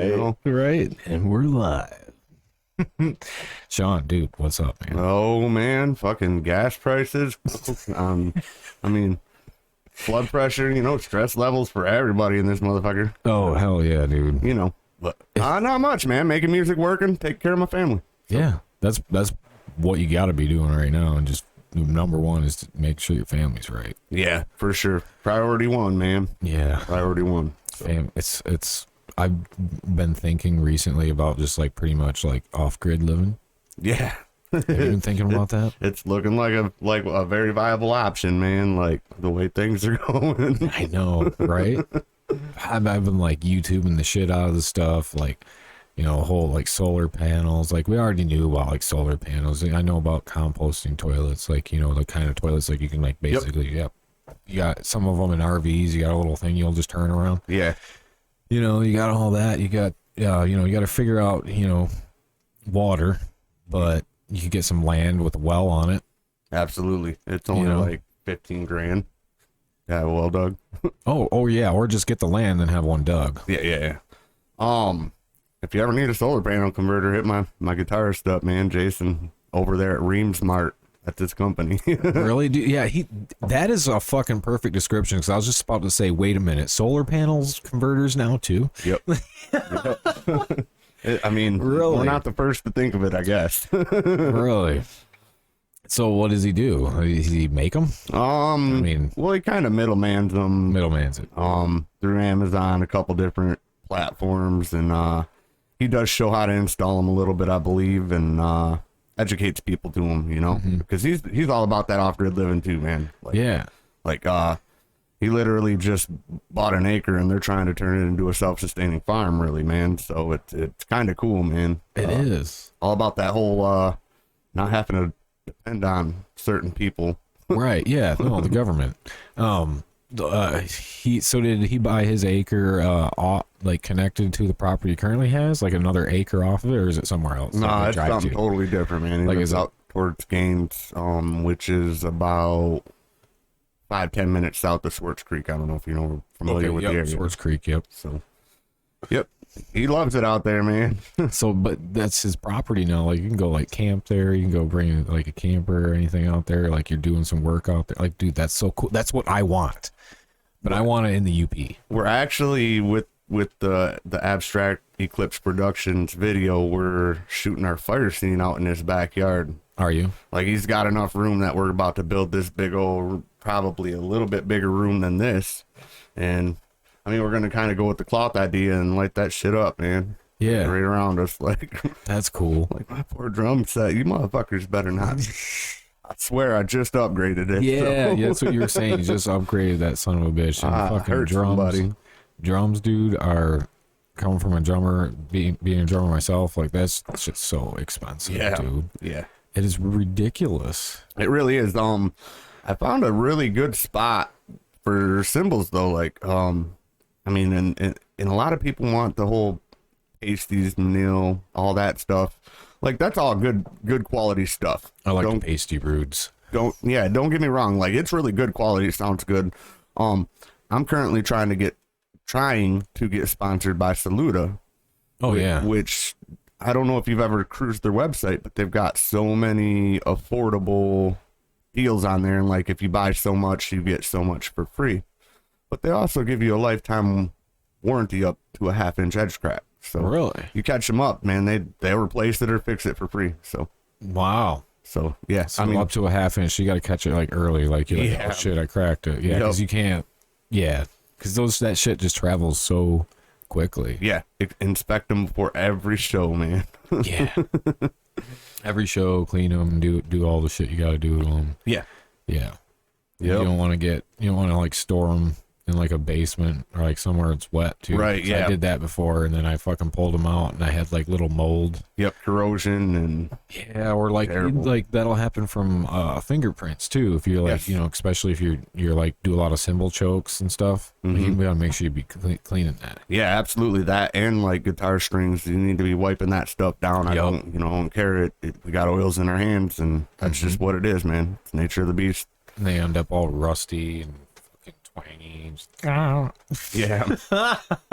Right, you know? right. And we're live. Shaun, dude, what's up, man? Oh man, fucking gas prices. I mean, blood pressure, you know, stress levels for everybody in this motherfucker. Oh, hell yeah, dude. You know, but not much, man. Making music working, take care of my family. So. Yeah, that's what you got to be doing right now. And just number one is to make sure your family's right. Yeah, for sure. Priority one, man. Yeah. Priority one. So. It's I've been thinking recently about just like pretty much like off-grid living. Yeah. Have you been thinking about that? It's looking like a very viable option, man. Like the way things are going. I know, right? I've been like YouTubing the shit out of the stuff, like, you know, whole like solar panels. Like we already knew about like solar panels. I know about composting toilets, like, you know, the kind of toilets like you can like basically, You got some of them in RVs. You got a little thing you'll just turn around. Yeah. You know, you got all that. You got, you know, you got to figure out, you know, water, but you could get some land with a well on it. Absolutely. It's only like 15 grand. Yeah, well dug. oh yeah, or just get the land and have one dug. Yeah. If you ever need a solar panel converter, hit my guitarist up, man. Jason over there at Reamsmart at this company. Really? Yeah, that is a fucking perfect description, because I was just about to say, wait a minute, solar panels converters now too? Yep. I mean, really? We're not the first to think of it, I guess. Really? So what does he do? Does he make them? I mean, well, he kind of middlemans them. Middlemans it. Through Amazon, a couple different platforms, and he does show how to install them a little bit, I believe, and educates people to them, you know, because he's all about that off-grid living too, man. Like, yeah. Like, he literally just bought an acre and they're trying to turn it into a self-sustaining farm, really, man. So it's kind of cool, man. It is all about that whole not having to depend on certain people. Right. Yeah. No, the government. Did he buy his acre like connected to the property he currently has, like another acre off of it, or is it somewhere else? No, it's something totally different, man. He lives out towards Gaines, which is about 5-10 minutes south of Swartz Creek. I don't know if you're familiar with the area. Swartz Creek, yep. So, yep. He loves it out there, man. So, but that's his property now. Like, you can go like camp there. You can go bring like a camper or anything out there. Like, you're doing some work out there. Like, dude, that's so cool. That's what I want. But I want it in the UP. We're actually with the Abstract Eclipse Productions video. We're shooting our fire scene out in his backyard. Are you? Like, he's got enough room that we're about to build this big old, probably a little bit bigger room than this, and I mean, we're going to kind of go with the cloth idea and light that shit up, man. Yeah. Right around us. Like, that's cool. Like, my poor drum set, you motherfuckers better not. I swear I just upgraded it. Yeah, yeah, that's what you were saying. You just upgraded that son of a bitch. And fucking hurt drums, somebody. Drums, dude, are coming from a drummer, being a drummer myself. Like, that's just so expensive, dude. Yeah. It is ridiculous. It really is. I found a really good spot for cymbals, though. Like, I mean, and a lot of people want the whole pasties, manil, all that stuff. Like, that's all good quality stuff. I like the pasty broods. Don't get me wrong. Like, it's really good quality. It sounds good. I'm currently trying to get sponsored by Saluda. Oh, yeah. Which, I don't know if you've ever cruised their website, but they've got so many affordable deals on there. And like, if you buy so much, you get so much for free. But they also give you a lifetime warranty up to a 1/2-inch edge crack. So really, you catch them up, man. They replace it or fix it for free. So wow. So yeah, so I mean, up to a 1/2 inch, you got to catch it like early. Like, you're like, oh shit, I cracked it. Yeah, because you can't. Yeah, because that shit just travels so quickly. Yeah, inspect them before every show, man. Yeah. Every show, clean them, do all the shit you got to do to them. Yeah. Yeah. Yep. You don't want to like store them in like a basement or like somewhere it's wet too. Right. Yeah. I did that before, and then I fucking pulled them out, and I had like little mold. Yep. Corrosion and. Yeah, or like that'll happen from fingerprints too. If you're like, you know, especially if you're like do a lot of cymbal chokes and stuff, you gotta make sure you be cleaning that. Yeah, absolutely. That and like guitar strings, you need to be wiping that stuff down. I don't care. We got oils in our hands, and that's just what it is, man. It's the nature of the beast. And they end up all rusty and fucking Yeah.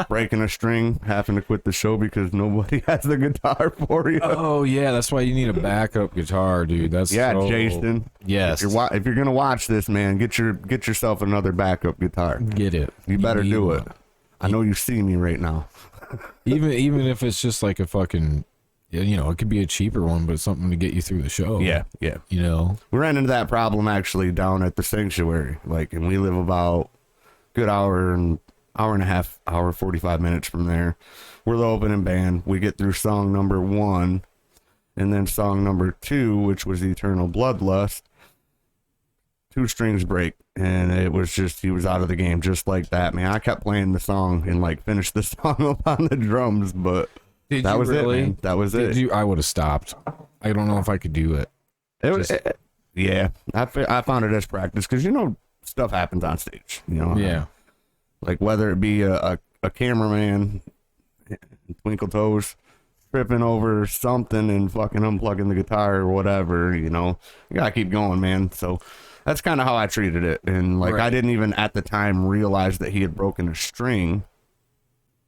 Breaking a string, having to quit the show because nobody has the guitar for you. Oh yeah, that's why you need a backup guitar, dude. That's Jason. Yes. If you're gonna watch this, man, get yourself another backup guitar. Get it. You better need do it. one. I know you see me right now. Even if it's just like a fucking, it could be a cheaper one, but it's something to get you through the show. Yeah. We ran into that problem actually down at the sanctuary. And we live about good hour and a half, 45 minutes from there. We're the opening band. We get through song number 1, and then song number 2, which was Eternal Bloodlust. 2 strings break, and it was just, he was out of the game just like that, man. I kept playing the song and finished the song up on the drums, but that was it, man. That was it. I would have stopped. I don't know if I could do it. Yeah, I found it as practice because stuff happens on stage. Yeah. Whether it be a cameraman, twinkle toes, tripping over something and fucking unplugging the guitar or whatever. You gotta keep going, man. So that's kind of how I treated it. And Right. I didn't even at the time realize that he had broken a string.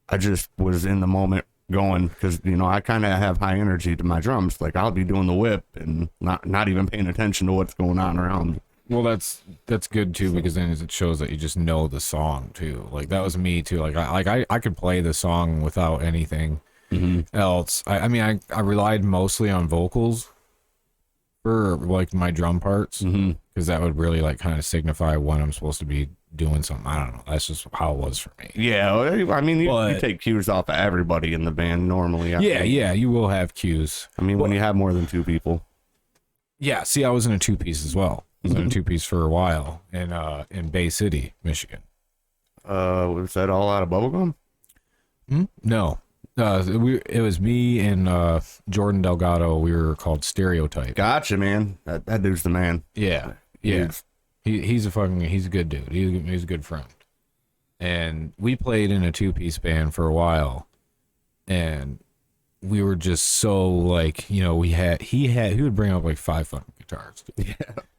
I just was in the moment going because I kind of have high energy to my drums. I'll be doing the whip and not even paying attention to what's going on around me. Well, that's good too, because then it shows that you just know the song too. That was me too. I could play the song without anything else. I mean, I relied mostly on vocals for my drum parts, because that would really kind of signify when I'm supposed to be doing something. I don't know. That's just how it was for me. Yeah, I mean, you take cues off of everybody in the band normally. Yeah, you will have cues. I mean, when you have more than 2 people. Yeah, see, I was in a 2-piece as well. I was in a 2-piece for a while in Bay City, Michigan. Was that all out of bubblegum? No. It was me and Jordan Delgado. We were called Stereotype. Gotcha, man. That dude's the man. Yeah. He's a good dude. He's a good friend. And we played in a 2-piece band for a while, and we were just so he would bring up 5 fucking guitars. Yeah.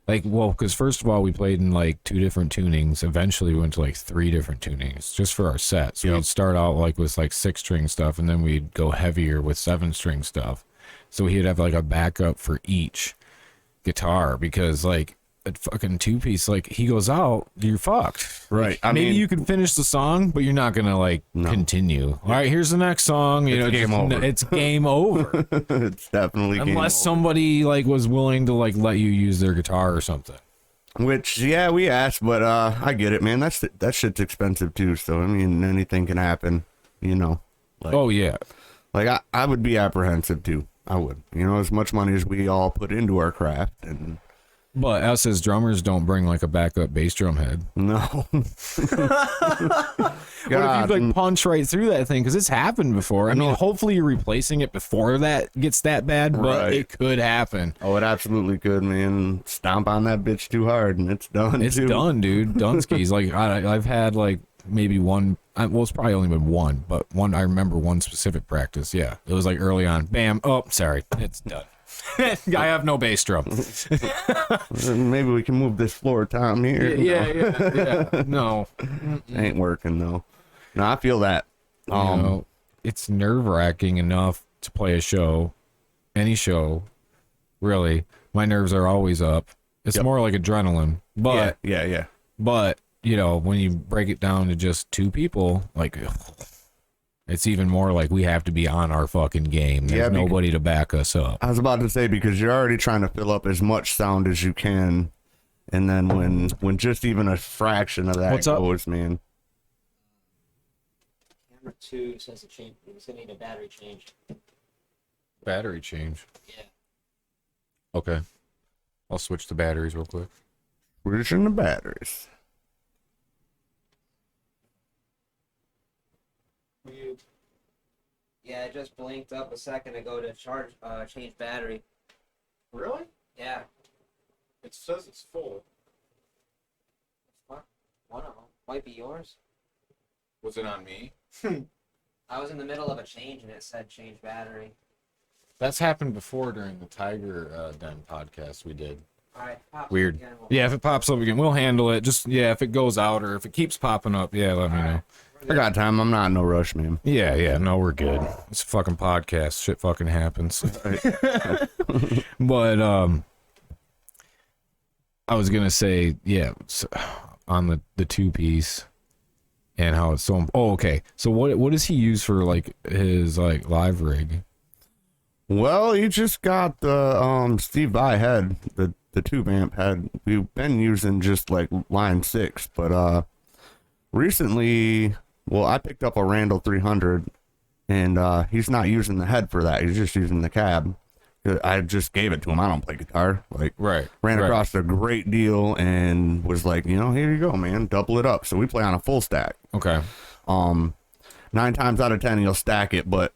Because first of all, we played in 2 different tunings. Eventually we went to 3 different tunings just for our set. So we'd start out with 6-string stuff, and then we'd go heavier with 7-string stuff. So he'd have a backup for each guitar, because a fucking 2-piece, he goes out, you're fucked. Right. Maybe you could finish the song, but you're not gonna continue. All right, here's the next song. Game over. It's game over. It's definitely game over. Unless somebody was willing to let you use their guitar or something. Which, yeah, we asked, but I get it, man. That shit's expensive too. So I mean, anything can happen. Oh yeah. I would be apprehensive too. I would. As much money as we all put into our craft, and. But us as drummers don't bring a backup bass drum head. No. What if you punch right through that thing? Because it's happened before. I mean, hopefully you're replacing it before that gets that bad, but it could happen. Oh, it absolutely could, man. Stomp on that bitch too hard, and it's done. It's done, dude. Dunskies. I've had maybe one. Well, it's probably only been one, but one. I remember one specific practice. Yeah, it was early on. Bam. Oh, sorry, it's done. I have no bass drum. Maybe we can move this floor, Tom, here. Yeah. No. Ain't working, though. No, I feel that. It's nerve-wracking enough to play a show, any show, really. My nerves are always up. It's more like adrenaline. But, yeah. But, when you break it down to just 2 people, it's even more we have to be on our fucking game. There's nobody to back us up. I was about to say, because you're already trying to fill up as much sound as you can, and then when just even a fraction of that goes, man. Camera 2 says it's gonna need a battery change. Battery change? Yeah. Okay. I'll switch the batteries real quick. Switching the batteries. Yeah, it just blinked up a second ago to change battery. Really? Yeah. It says it's full. What? One of them. Might be yours. Was it on me? I was in the middle of a change and it said change battery. That's happened before during the Tiger Den podcast we did. Alright, pops Weird. again, we'll- Yeah, if it pops up again, we'll handle it. Just yeah, if it goes out or if it keeps popping up, yeah, let me know. I got time. I'm not in no rush, man. Yeah, no, we're good. It's a fucking podcast. Shit fucking happens. But I was gonna say, yeah, on the two piece and how it's so. Oh, okay. So what does he use for like his like live rig? Well, he just got the Steve Vai head, the tube amp head. We've been using just like line 6, but recently, well, I picked up a Randall 300, and he's not using the head for that. He's just using the cab. I just gave it to him. I don't play guitar. Like, Right. ran across a great deal and was like, here you go, man, double it up. So we play on a full stack. Okay. 9 times out of 10 he'll stack it, but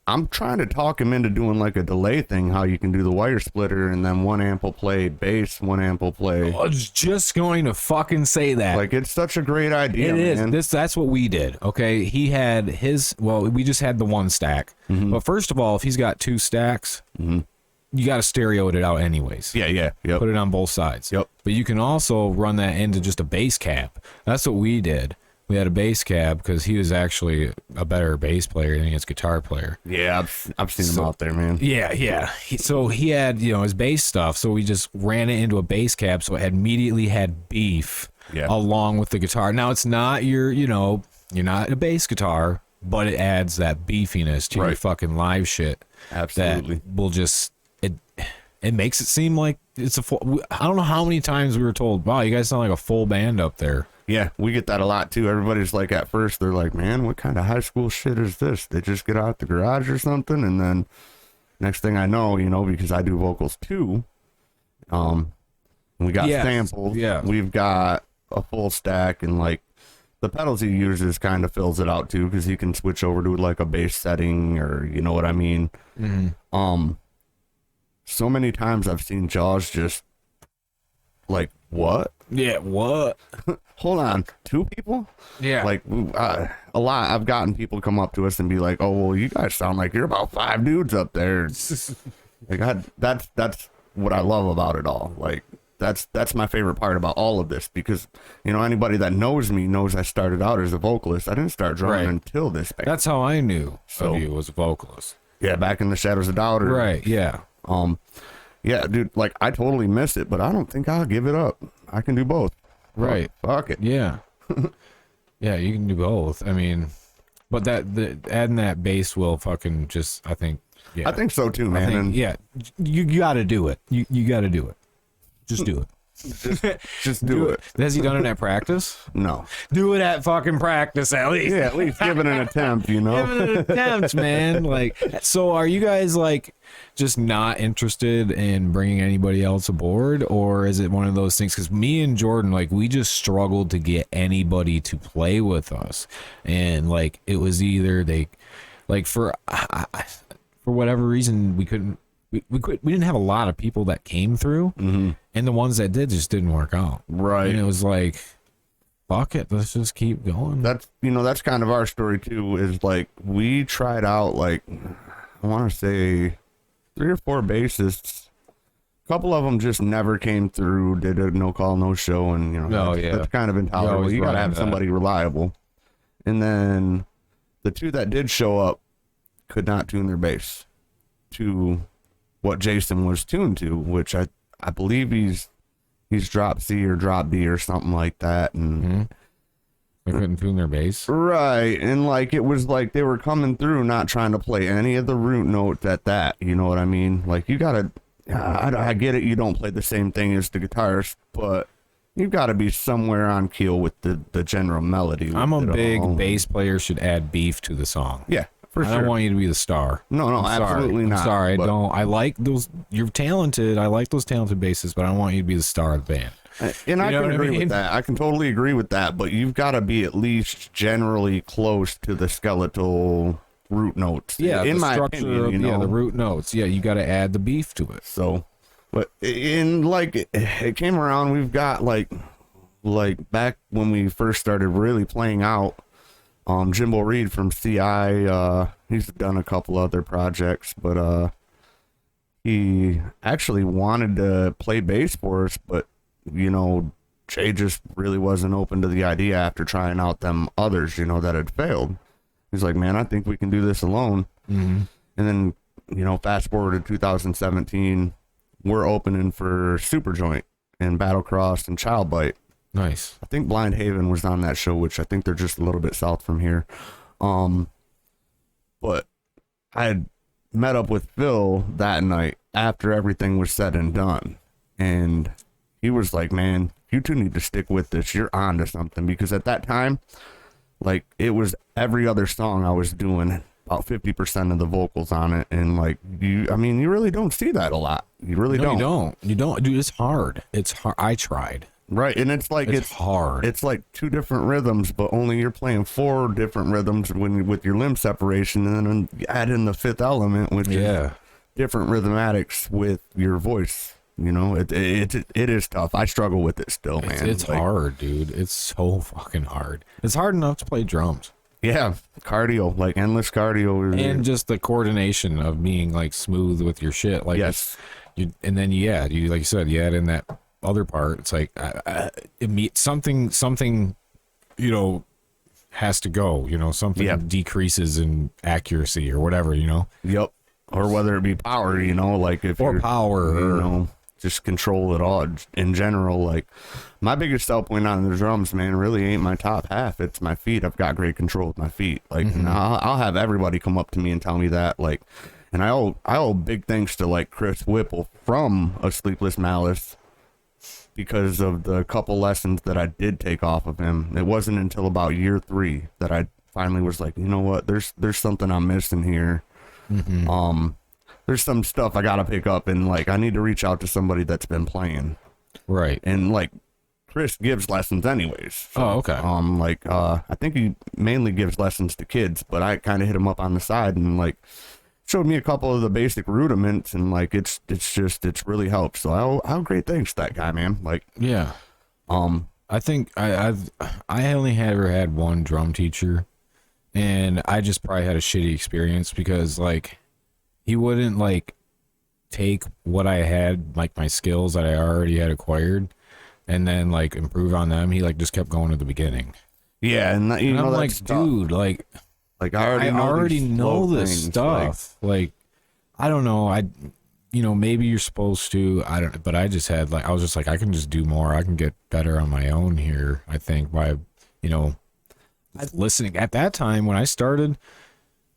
I'm trying to talk him into doing like a delay thing, how you can do the wire splitter and then one amp will play bass, one amp will play. I was just going to fucking say that. Like, it's such a great idea. It is. Man. That's what we did. Okay. He had his, well, we just had the one stack. But first of all, if he's got 2 stacks, you got to stereo it out anyways. Yeah. Yep. Put it on both sides. Yep. But you can also run that into just a bass cab. That's what we did. We had a bass cab because he was actually a better bass player than he is guitar player. Yeah, I've seen him out there, man. Yeah. So he had, his bass stuff. So we just ran it into a bass cab. So it immediately had beef along with the guitar. Now it's not you're not a bass guitar, but it adds that beefiness to your fucking live shit. Absolutely. That will just, it makes it seem like it's a full, I don't know how many times we were told, wow, you guys sound like a full band up there. Yeah, we get that a lot too. Everybody's like, at first they're like, man, what kind of high school shit is this? They just get out the garage or something, and then next thing I know, because I do vocals too, we got samples. Yeah, we've got a full stack, and like the pedals he uses kind of fills it out too, because he can switch over to like a bass setting, or you know what I mean. So many times I've seen Jaws just like, what? Yeah, what? Hold on, 2 people? Yeah. Like, a lot. I've gotten people come up to us and be like, oh, well, you guys sound like you're about 5 dudes up there. Like, that's what I love about it all. Like, that's my favorite part about all of this, because, anybody that knows me knows I started out as a vocalist. I didn't start drumming until this band. That's how I knew of you as a vocalist. Yeah, back in the Shadows of Doubt. Right, yeah. Yeah, dude, like, I totally miss it, but I don't think I'll give it up. I can do both. Right. Fuck it. Yeah. Yeah, you can do both. I mean, but adding that bass will fucking just, I think, yeah. I think so too, man. You got to do it. You got to do it. Just do it. Just do it. Has he done it at practice? No. Do it at fucking practice, at least. Yeah, at least give it an attempt, Give it an attempt, man. Like, so are you guys like just not interested in bringing anybody else aboard, or is it one of those things? Because me and Jordan, like, we just struggled to get anybody to play with us, and like it was either they, like, for whatever reason we couldn't. We didn't have a lot of people that came through, and the ones that did just didn't work out. Right. And it was like, fuck it, let's just keep going. That's kind of our story too, is like, we tried out, like, I want to say 3 or 4 bassists. A couple of them just never came through, did a no call, no show, and, that's kind of intolerable. You got to have somebody reliable. And then the 2 that did show up could not tune their bass to what Jason was tuned to, which I believe he's drop C or drop D or something like that, and they couldn't tune their bass. Right, and like, it was like they were coming through not trying to play any of the root notes at that. You know what I mean? Like, you gotta, I get it. You don't play the same thing as the guitarist, but you've got to be somewhere on keel with the general melody. I'm a big bass player. Should add beef to the song. Yeah. For sure. I don't want you to be the star. No, absolutely not. I'm sorry, I don't. I like those. You're talented. I like those talented bassists, but I don't want you to be the star of the band. And I can agree with that. I can totally agree with that. But you've got to be at least generally close to the skeletal root notes. Yeah, in the my structure opinion, of the root notes. Yeah, you got to add the beef to it. So, but it came around. We've got like back when we first started really playing out. Jimbo Reed from CI, he's done a couple other projects, but he actually wanted to play bass for us, but you know, Jay just really wasn't open to the idea after trying out them others, you know, that had failed. He's like, man, I think we can do this alone. Mm-hmm. And then, you know, fast forward to 2017, we're opening for Superjoint and Battlecross and Child Bite. Nice. I think Blind Haven was on that show, which I think they're just a little bit south from here. But I had met up with Phil that night after everything was said and done. And he was like, man, you two need to stick with this. You're on to something. Because at that time, like, it was every other song I was doing, about 50% of the vocals on it. And like, you really don't see that a lot. You really don't. You don't. Dude, it's hard. It's hard. I tried. Right, and it's like it's hard. It's like two different rhythms, but only you're playing four different rhythms with your limb separation, and then you add in the fifth element, which is different rhythmatics with your voice. You know, it is tough. I struggle with it still, man. It's like, hard, dude. It's so fucking hard. It's hard enough to play drums. Yeah, cardio, like endless cardio, and just the coordination of being like smooth with your shit. Like, yes, and then you like you said, you add in that other part. It's like it meets something you know has to go, you know, something decreases in accuracy or whatever, you know. Yep. Or whether it be power, you know, like if or power, you know, just control it all in general. Like, my biggest sell point on the drums, man, really ain't my top half. It's my feet. I've got great control with my feet. Like, and I'll have everybody come up to me and tell me that. Like, and I owe big thanks to like Chris Whipple from A Sleepless Malice, because of the couple lessons that I did take off of him. It wasn't until about year 3 that I finally was like, you know what, there's something I'm missing here. There's some stuff I gotta pick up, and like I need to reach out to somebody that's been playing. Right. And like Chris gives lessons anyways. So, oh, okay. I think he mainly gives lessons to kids, but I kind of hit him up on the side and like showed me a couple of the basic rudiments, and like it's really helped. So I'll great thanks to that guy, man. Like, yeah. I think I only ever had one drum teacher, and I just probably had a shitty experience because like he wouldn't like take what I had, like my skills that I already had acquired, and then like improve on them. He like just kept going to the beginning. Yeah, and you know, I'm like, dude, like I already know this stuff. Like, I don't know. Maybe you're supposed to. I don't. But I just had like, I was just like, I can just do more. I can get better on my own here. I think by, listening at that time when I started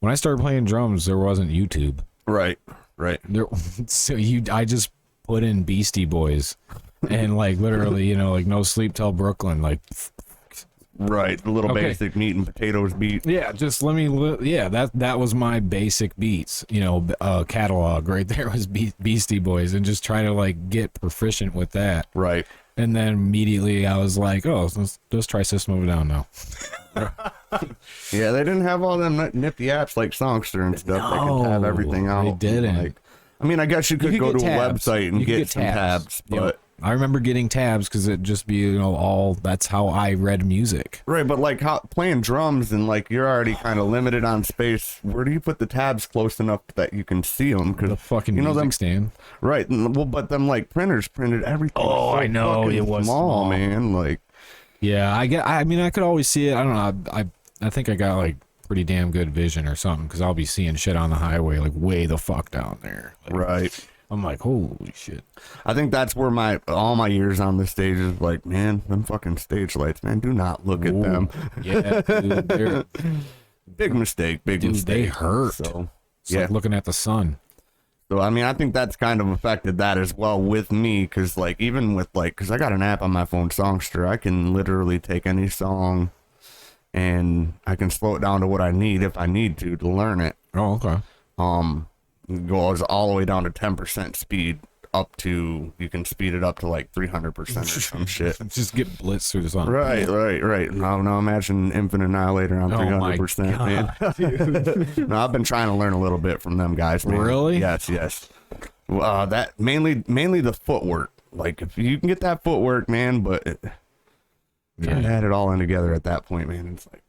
playing drums, there wasn't YouTube. Right. I just put in Beastie Boys, and like literally, like No Sleep Till Brooklyn, like. Right, the little basic meat and potatoes beat. Yeah, just let me. That was my basic beats. Catalog right there was Beastie Boys, and just try to like get proficient with that. Right, and then immediately I was like, oh, let's try System of a Down now. Yeah, they didn't have all them nifty apps like Songster and stuff. They could have everything out. They didn't. Like, I mean, I guess you could go to tabs. A website and get some tabs, but. Yep. I remember getting tabs because it just be that's how I read music. Right, but like playing drums and like you're already kind of limited on space. Where do you put the tabs close enough that you can see them? Because the fucking music stand. Right, well, but them like printers printed everything. Oh, so I know it was small, man. Like, yeah, I mean, I could always see it. I don't know. I think I got like pretty damn good vision or something because I'll be seeing shit on the highway like way the fuck down there. Like, right. I'm like, holy shit. I think that's where all my years on the stage is like, man, them fucking stage lights, man, do not look at them. Yeah, dude, they're big mistake. They hurt. So it's like looking at the sun. So I mean, I think that's kind of affected that as well with me, because like even with because I got an app on my phone, Songster, I can literally take any song and I can slow it down to what I need if I need to learn it. Oh, okay. Goes all the way down to 10% speed up to, you can speed it up to like 300% or some shit. Just get blitzed through the sun. Right. Now imagine Infinite Annihilator on 300%, man. No, I've been trying to learn a little bit from them guys, man. Really? Yes. That mainly the footwork. Like if you can get that footwork, man, but trying to add it all in together at that point, man, it's like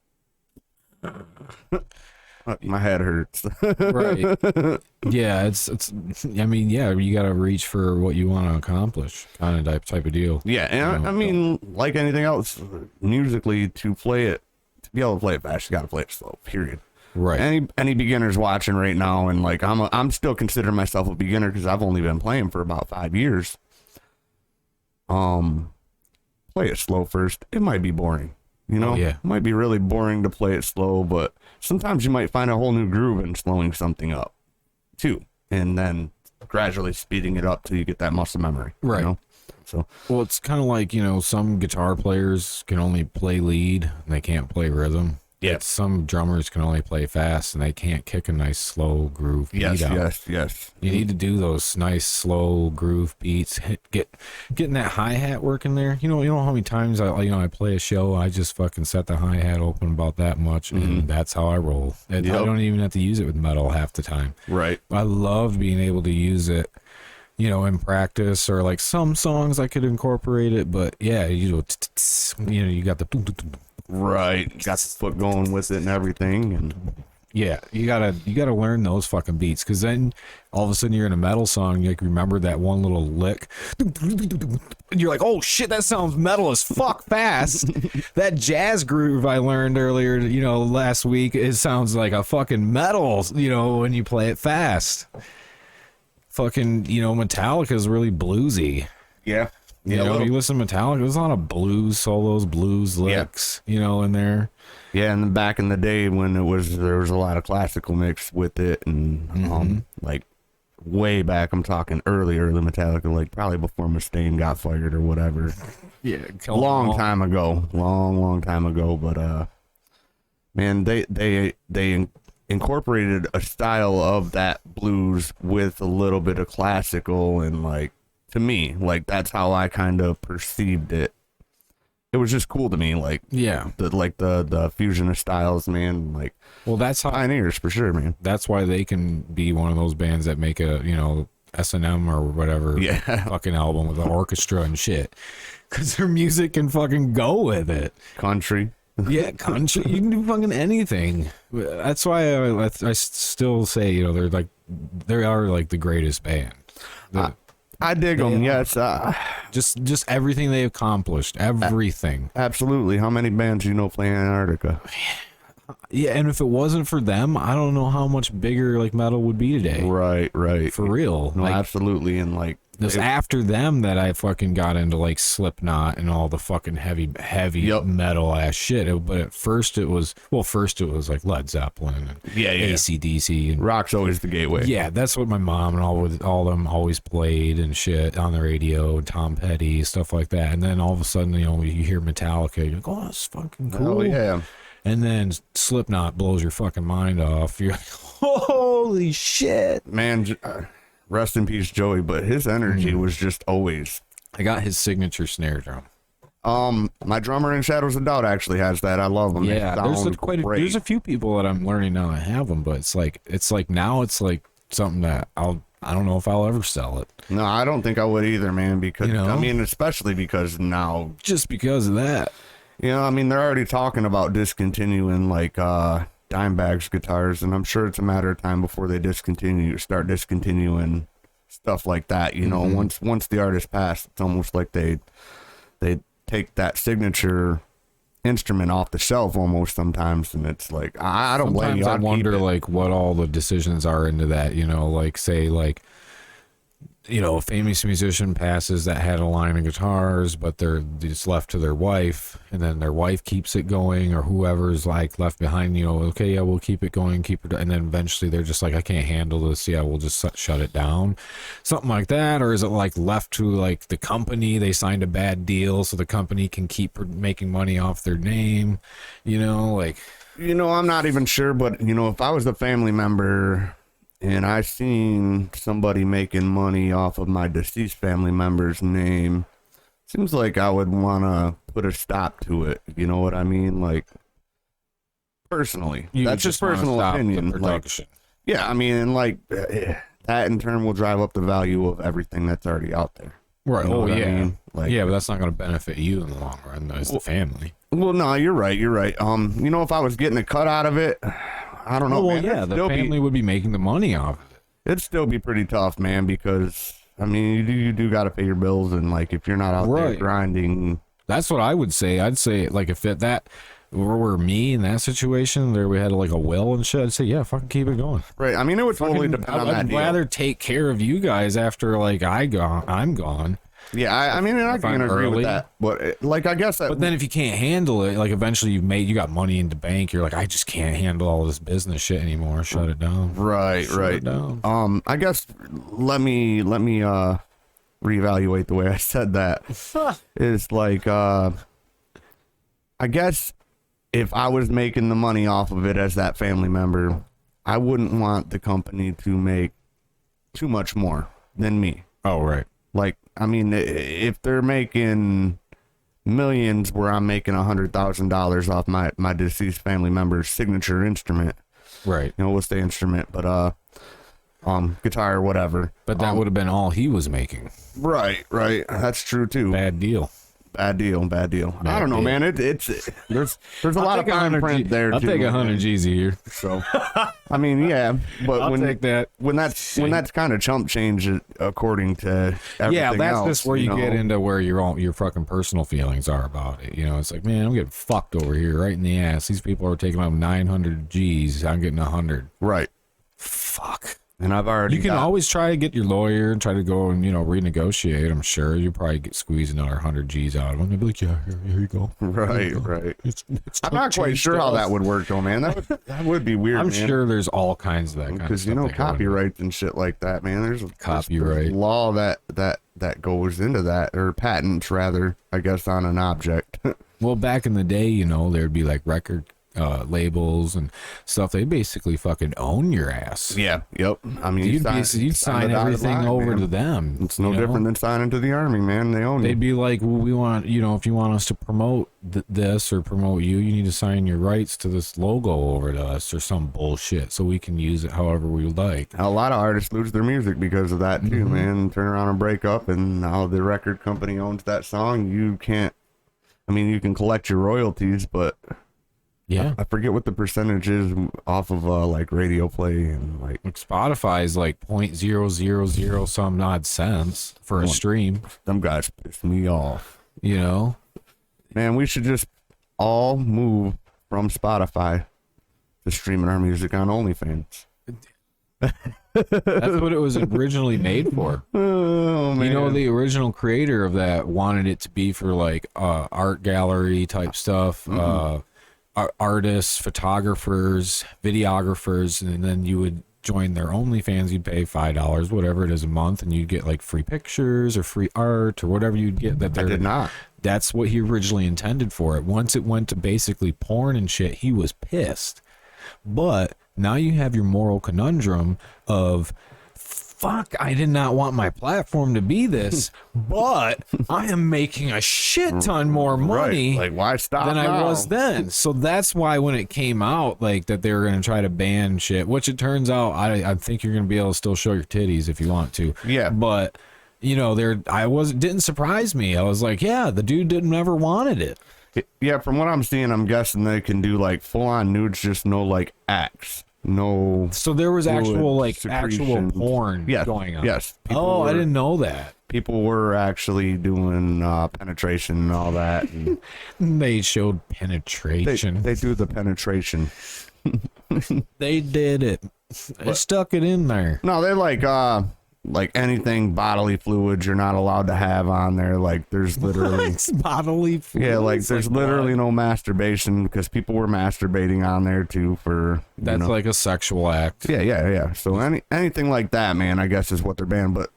My head hurts. Right. Yeah, it's. I mean, yeah, you got to reach for what you want to accomplish, kind of type of deal. Yeah, and I mean, like anything else, musically, to be able to play it fast, you got to play it slow. Period. Right. Any beginners watching right now, and like I'm still considering myself a beginner because I've only been playing for about 5 years. Play it slow first. It might be boring, you know. Yeah. It might be really boring to play it slow, but sometimes you might find a whole new groove in slowing something up, too, and then gradually speeding it up till you get that muscle memory. Right. You know? So. Well, it's kind of like, you know, some guitar players can only play lead and they can't play rhythm. Yeah. Like some drummers can only play fast and they can't kick a nice slow groove beat out. Yes. You need to do those nice slow groove beats. Getting that hi-hat working there. You know how many times I play a show, I just fucking set the hi-hat open about that much, and that's how I roll. I don't even have to use it with metal half the time. Right. I love being able to use it, you know, in practice, or like some songs I could incorporate it, but yeah, you got the Right. Got the foot going with it and everything, and yeah, you gotta learn those fucking beats, because then all of a sudden you're in a metal song, you like remember that one little lick, and you're like, oh shit, that sounds metal as fuck fast. That jazz groove I learned earlier, you know, last week, it sounds like a fucking metal, you know, when you play it fast. Fucking, you know, Metallica is really bluesy. yeah. You know, you listen to Metallica, there's a lot of blues solos, blues licks, you know, in there. Yeah, and then back in the day when there was a lot of classical mix with it, and like way back, I'm talking early Metallica, like probably before Mustaine got fired or whatever. Yeah, long time ago, but man, they incorporated a style of that blues with a little bit of classical, and like, to me, like, that's how I kind of perceived it. It was just cool to me, like, yeah, the fusion of styles, man. Like, well, that's how pioneers for sure, man. That's why they can be one of those bands that make a, you know, S&M or whatever fucking album with an orchestra and shit, because their music can fucking go with it. Country. Yeah, country. You can do fucking anything. That's why I still say, you know, they are like the greatest band. I dig them, yes. Just everything they accomplished, everything. Absolutely. How many bands do you know play in Antarctica? Yeah, and if it wasn't for them, I don't know how much bigger like metal would be today. Right. For real. No, like, absolutely. And like, it was after them that I fucking got into like Slipknot and all the fucking heavy metal ass shit. But at first it was like Led Zeppelin and AC/DC. And, rock's always the gateway. yeah, that's what my mom and all them always played and shit on the radio, Tom Petty, stuff like that. And then all of a sudden, you know, you hear Metallica, you're like, oh, that's fucking cool. Oh, yeah. And then Slipknot blows your fucking mind off. You're like, holy shit. Man, rest in peace, Joey, but his energy was just always. I got his signature snare drum. My drummer in Shadows of Doubt actually has that. I love them. Yeah, there's a few people that I'm learning now that have them, but it's like now it's like something that I don't know if I'll ever sell it. No, I don't think I would either, man, because, You know? I mean, especially because now, Just because of that. you know, I mean, they're already talking about discontinuing, like, Dimebag's guitars, and I'm sure it's a matter of time before they start discontinuing stuff like that. You know, once the artist passed, it's almost like they take that signature instrument off the shelf almost sometimes, and it's like, I don't blame you. Sometimes I I'd keep wonder it. like what all the decisions are into that, you know, like say like, you know, a famous musician passes that had a line of guitars, but they're just left to their wife, and then their wife keeps it going, or whoever's like left behind, you know, okay, yeah, we'll keep it going, and then eventually they're just like, I can't handle this, yeah, we'll just shut it down, something like that. Or is it like left to like the company, they signed a bad deal so the company can keep making money off their name, you know, like, You know, I'm not even sure, but, you know, if I was a family member and I seen somebody making money off of my deceased family member's name, seems like I would want to put a stop to it. You know what I mean? Like, personally, that's just wanna personal stop the opinion. Like, production. yeah, I mean, and like that in turn will drive up the value of everything that's already out there. Right. You know Oh what I yeah. mean? Like, Yeah, but that's not going to benefit you in the long run. It's the family. well, no, you're right. You know, if I was getting a cut out of it, I don't know. Well, man. yeah, It'd the still family would be making the money off of it. It'd still be pretty tough, man, because I mean, you do got to pay your bills, and like if you're not out there Right. grinding, That's what I would say. I'd say, like, if that were me in that situation, there we had like a will and shit, I'd say, yeah, fucking keep it going. right? I mean, it would totally Fucking, depend on that I'd deal. rather take care of you guys after like I'm gone. Yeah, I mean, and I If can I'm agree early. with that, but like I guess that. But then if you can't handle it, like eventually you got money in the bank, you're like, I just can't handle all this business shit anymore. Shut it down. Right, Shut right. it down. I guess let me reevaluate the way I said that. Is like I guess if I was making the money off of it as that family member, I wouldn't want the company to make too much more than me. Oh, right. Like, I mean, if they're making millions where I'm making $100,000 off my deceased family member's signature instrument, Right. you know, what's the instrument? But guitar or whatever. But that would have been all he was making. Right. That's true too. Bad deal. Bad deal. I don't know, deal. man. There's a lot of fine print there I'll too. take 100 G's a year. So, I mean, yeah, but I'll take that. when that's kind of chump change according to everything Yeah, that's else, just where you know? get into where your fucking personal feelings are about it. You know, it's like, man, I'm getting fucked over here, right in the ass. These people are taking up 900 G's. I'm getting 100. Right. Fuck. And I've already You can always try to get your lawyer and try to go and, renegotiate. I'm sure you probably get squeeze another 100 G's out of them. They'll be like, yeah, here you go. right. It's I'm not quite sure how that would work though, man. That would be weird. I'm man. sure there's all kinds of that kind of Because stuff. that go into it. copyrights and shit like that, man. There's Copyright. law that goes into that, or patents rather, I guess, on an object. Well, back in the day, there'd be like record labels and stuff. They basically fucking own your ass. Yeah. Yep. I mean, You'd sign everything over to them. It's no different than signing to the army, man. They own They'd you. be like, well, we want, if you want us to promote this or promote you need to sign your rights to this logo over to us or some bullshit so we can use it however we like. A lot of artists lose their music because of that too, man. Turn around and break up, and now the record company owns that song. You can't. I mean, you can collect your royalties, but Yeah. I forget what the percentage is off of like radio play and like. Spotify's like 0.000 some odd cents for a stream, Them guys piss me off. Man, we should just all move from Spotify to streaming our music on OnlyFans. That's what it was originally made for. Oh man. The original creator of that wanted it to be for like art gallery type stuff, artists, photographers, videographers, and then you would join their OnlyFans. You'd pay $5, whatever it is a month, and you'd get like free pictures or free art or whatever you'd get. I did not. That's what he originally intended for it. Once it went to basically porn and shit, he was pissed. But now you have your moral conundrum of, fuck, I did not want my platform to be this, but I am making a shit ton more money Right. Like, why stop than I now? was then. So that's why when it came out, like that they were going to try to ban shit, which it turns out, I think you're going to be able to still show your titties if you want to. Yeah. But, didn't surprise me. I was like, yeah, the dude never wanted it. Yeah, from what I'm seeing, I'm guessing they can do like full on nudes, just no like acts. No. So there was fluid actual secretions. porn Yes, going on. yes. I didn't know that. People were actually doing penetration and all that. And They showed penetration. they do the penetration. They did it. They stuck it in there. No, they like anything bodily fluids you're not allowed to have on there. Like there's literally It's bodily fluids. yeah, like there's literally no masturbation because people were masturbating on there too for That's like a sexual act. yeah. So anything like that, man, I guess is what they're banned. But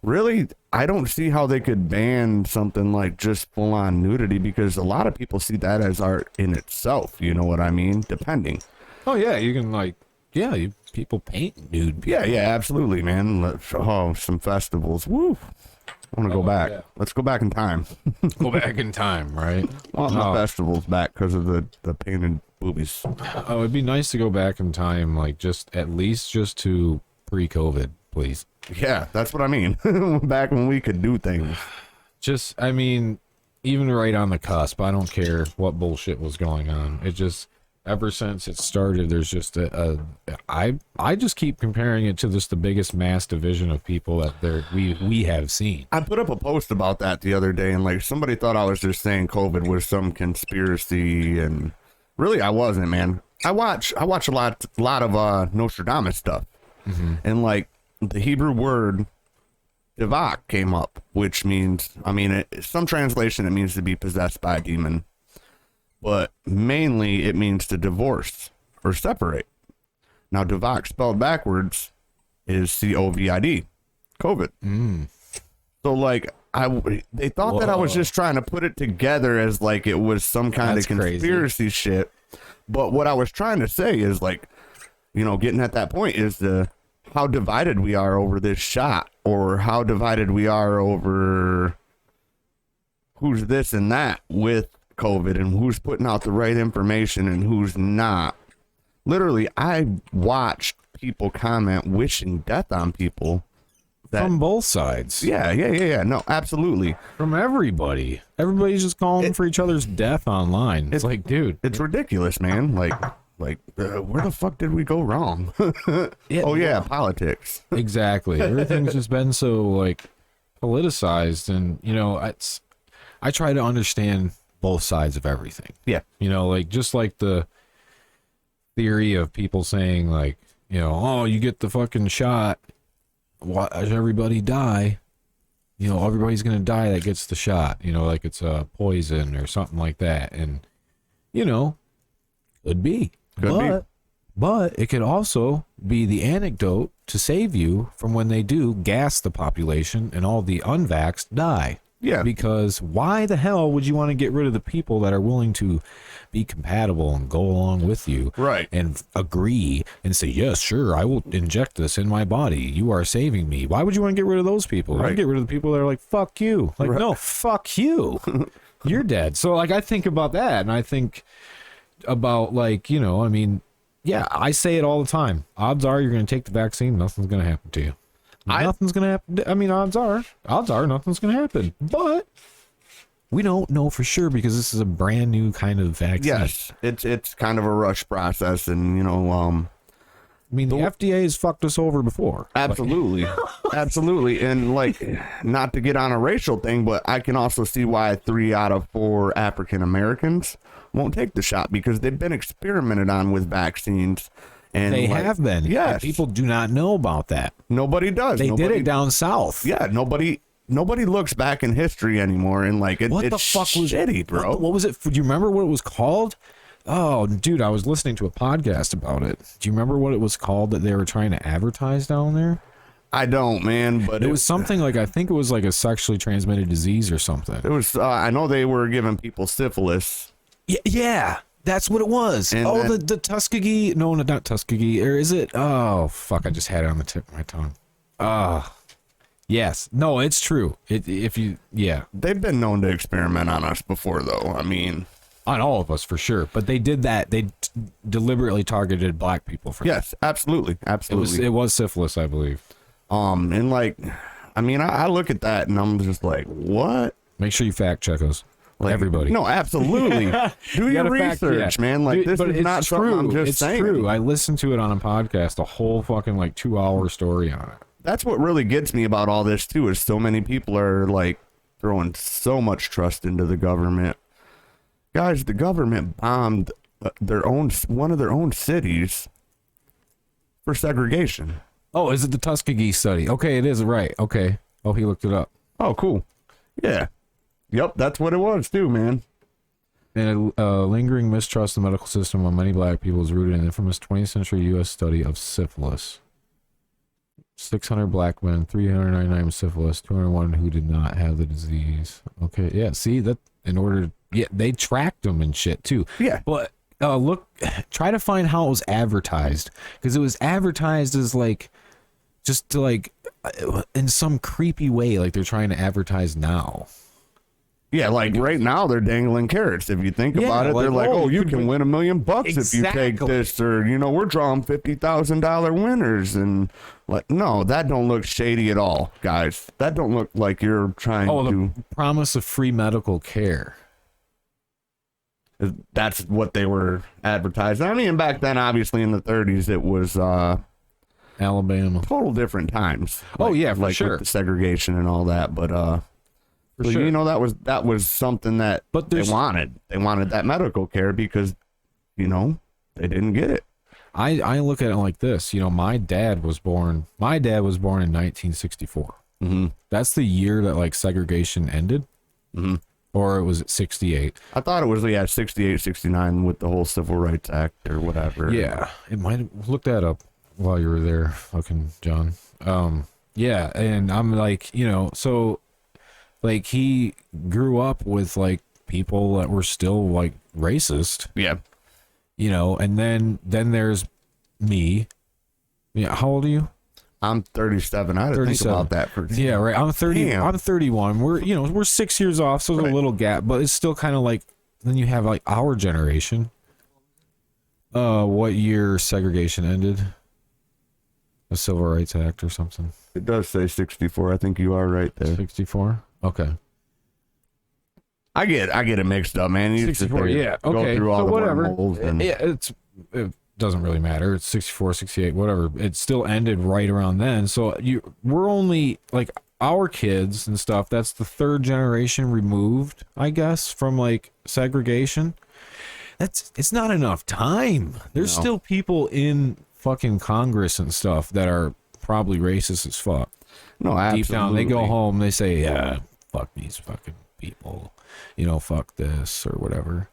really, I don't see how they could ban something like just full on nudity because a lot of people see that as art in itself. You know what I mean? Depending. Oh yeah, you can people paint nude people. Yeah, absolutely, man. Some festivals. Woo. I want to go back. yeah. Let's go back in time. Go back in time, right? I want my festivals back because of the painted boobies. Oh, it'd be nice to go back in time, like at least to pre-COVID, please. Yeah, that's what I mean. Back when we could do things. Even right on the cusp. I don't care what bullshit was going on. ever since it started, there's just I just keep comparing it to just the biggest mass division of people that we have seen. I put up a post about that the other day, and like somebody thought I was just saying COVID was some conspiracy, and really I wasn't, man. I watch a lot of Nostradamus stuff, and like the Hebrew word devak came up, which means, I mean, some translation it means to be possessed by a demon, but mainly it means to divorce or separate. Now, devak spelled backwards is COVID, COVID. So, like, they thought that I was just trying to put it together as like it was some kind of conspiracy shit. But what I was trying to say is, like, you know, getting at that point is how divided we are over this shot, or how divided we are over who's this and that with COVID, and who's putting out the right information and who's not. Literally, I watched people comment wishing death on people. From both sides. Yeah. No, absolutely. From everybody. Everybody's just calling for each other's death online. It's like, dude. It's ridiculous, man. Like where the fuck did we go wrong? Politics. Exactly. Everything's just been so, like, politicized. And, you know, I try to understand both sides of everything. Yeah. You know, like, just like the theory of people saying, like, you know, oh, you get the fucking shot, watch everybody die. You know, everybody's going to die that gets the shot. You know, like it's a poison or something like that. And, you know, could be. But it could also be the antidote to save you from when they do gas the population and all the unvaxxed die. Yeah. Because why the hell would you want to get rid of the people that are willing to be compatible and go along with you? Right. And agree and say, yes, sure, I will inject this in my body. You are saving me. Why would you want to get rid of those people? Right. I'd get rid of the people that are like, fuck you. Like, no, fuck you. You're dead. So, like, I think about that, and I think about, like, you know, I mean, yeah, I say it all the time. Odds are you're going to take the vaccine, nothing's going to happen to you. Nothing's going to happen. I mean, odds are nothing's going to happen. But we don't know for sure because this is a brand new kind of vaccine. Yes, it's kind of a rush process, and, you know, I mean, the FDA has fucked us over before. Absolutely. Absolutely. And, like, not to get on a racial thing, but I can also see why 3 out of 4 African Americans won't take the shot, because they've been experimented on with vaccines. And they have been. Yes. People do not know about that. Nobody does. They did it down south. Yeah, nobody looks back in history anymore, and, like, what it's the fuck was shitty, bro. What was it? Do you remember what it was called? Oh, dude, I was listening to a podcast about it. Do you remember what it was called that they were trying to advertise down there? I don't, man, but it was something like, I think it was like a sexually transmitted disease or something. It was, I know they were giving people syphilis. Yeah, that's what it was. And the Tuskegee. No, not Tuskegee. Or is it? Oh, fuck, I just had it on the tip of my tongue. Yes. No, it's true. Yeah. They've been known to experiment on us before, though. I mean, on all of us for sure, but they did that. They deliberately targeted black people for yes, absolutely. It was syphilis, I believe. And, like, I mean, I look at that and I'm just like, what? Make sure you fact check us. Like, everybody. No, absolutely. Do your research, man. Like, this is not something I'm just saying. It's true. I listened to it on a podcast, a whole fucking, like, 2-hour story on it. That's what really gets me about all this, too, is so many people are, like, throwing so much trust into the government. Guys, the government bombed one of their own cities for segregation. Oh, is it the Tuskegee study? Okay, it is, right. Okay. Oh, he looked it up. Oh, cool. Yeah. Yep, that's what it was, too, man. And a lingering mistrust of the medical system among many black people is rooted in an infamous 20th century U.S. study of syphilis. 600 black men, 399 with syphilis, 201 who did not have the disease. Okay, yeah, see, that they tracked them and shit, too. Yeah. But try to find how it was advertised, because it was advertised as, like, just to, like, in some creepy way, like they're trying to advertise now. Yeah, like right now they're dangling carrots. If you think about it, they're like, oh, you can win $1 million if you take this, or, you know, we're drawing $50,000 winners, and like, no, that don't look shady at all, guys. That don't look like you're trying to. The promise of free medical care. That's what they were advertising. I mean, back then, obviously in the 30s, it was Alabama. total different times. Oh, yeah, for like sure. with the segregation and all that. But so, sure. you know, that was something that But they wanted. They wanted that medical care because, you know, they didn't get it. I look at it like this. You know, my dad was born in 1964. Mm-hmm. That's the year that like segregation ended. Mm-hmm. Or it was 68. I thought it was 68, 69 with the whole Civil Rights Act or whatever. Yeah, it might have looked that up while you were there, fucking John. Yeah, and I'm like, you know, so like he grew up with like people that were still like racist, Yeah. you know, and then there's me. Yeah, how old are you? I'm 37. I had to think 37. about that for Yeah, right. I'm 30. Damn. I'm 31. We're 6 years off, so there's Right. a little gap, but it's still kind of like. Then you have like our generation. What year segregation ended? The Civil Rights Act or something. It does say 64. I think you are right there. 64. Okay. I get it mixed up, man. You sit 64. there, Yeah. Go Okay. through all So the whatever. wormholes and Yeah, it doesn't really matter. It's 64, 68, whatever. It still ended right around then. So we're only like our kids and stuff. That's the third generation removed, I guess, from like segregation. It's not enough time. There's No. still people in fucking Congress and stuff that are probably racist as fuck. no, absolutely. Deep down, they go home, they say, yeah, fuck these fucking people, you know, fuck this or whatever.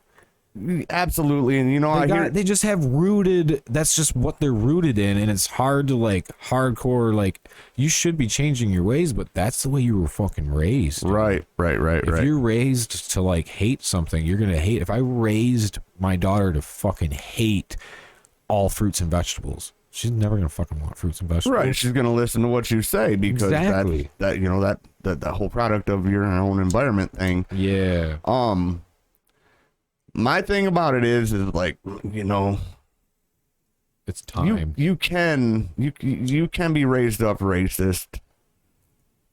Absolutely, and you know, I hear They just have rooted, that's just what they're rooted in, and it's hard to like hardcore, like you should be changing your ways, but that's the way you were fucking raised. right. If you're raised to like hate something, you're gonna hate. If I raised my daughter to fucking hate all fruits and vegetables, she's never gonna fucking want fruits and vegetables. Right, she's gonna listen to what you say because Exactly. that you know that whole product of your own environment thing. Yeah. My thing about it is like, you know, It's time. you can be raised up racist,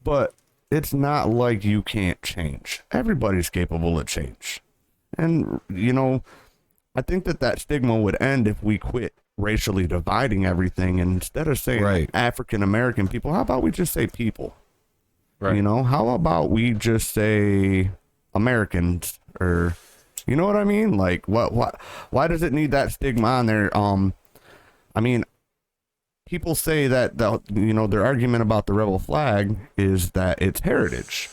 but it's not like you can't change. Everybody's capable of change, and you know, I think that stigma would end if we quit racially dividing everything, and instead of saying Right. African American people, how about we just say people? Right. You know, how about we just say Americans, or you know what I mean? Like, why does it need that stigma on there? I mean, people say that their argument about the rebel flag is that it's heritage,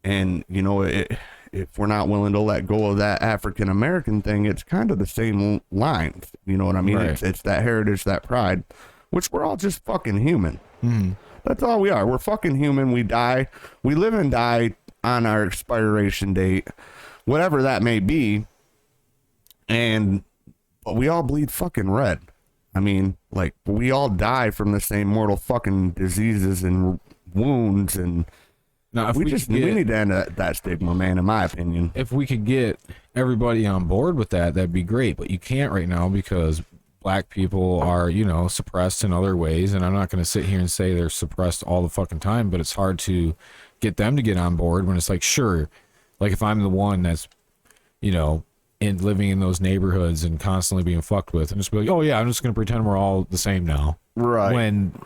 and you know, if we're not willing to let go of that African American thing, it's kind of the same lines. You know what I mean? Right. It's that heritage, that pride, which we're all just fucking human. Mhm. That's all we are. We're fucking human. We die. We live and die on our expiration date, whatever that may be. But we all bleed fucking red. I mean, like, we all die from the same mortal fucking diseases and wounds, and Now, if we could need to end that stigma, man, in my opinion. if we could get everybody on board with that, that'd be great. But you can't right now because black people are, you know, suppressed in other ways. And I'm not going to sit here and say they're suppressed all the fucking time, but it's hard to get them to get on board when it's like, sure, like if I'm the one that's, you know, living in those neighborhoods and constantly being fucked with, and just be like, oh yeah, I'm just going to pretend we're all the same now. Right.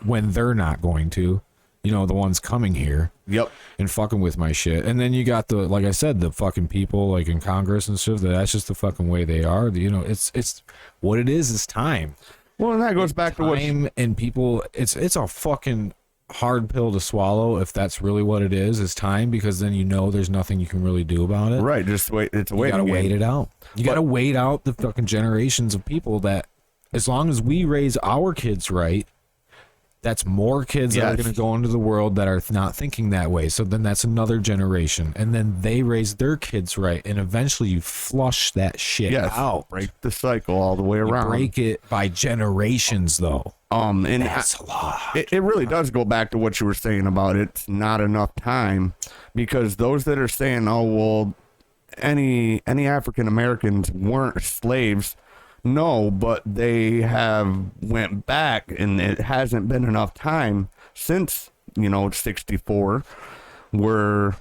When they're not going to, you know, the ones coming here. Yep. And fucking with my shit. And then you got the, like I said, the fucking people like in Congress and stuff, that's just the fucking way they are. You know, it's what it is time. Well, and that goes back to what Time and people, it's a fucking hard pill to swallow if that's really what it is time, because then you know there's nothing you can really do about it. right. Just wait. It's a You waiting gotta game. wait it out. You gotta wait out the fucking generations of people that, as long as we raise our kids right, that's more kids that are Yes. going to go into the world that are not thinking that way. So then that's another generation. And then they raise their kids right. And eventually you flush that shit Yes. out. Break the cycle all the way You around. break it by generations, though. And That's a lot. it really does go back to what you were saying about it's not enough time, because those that are saying, oh, well, any African Americans weren't slaves. No, but they have went back, and it hasn't been enough time since, 64, where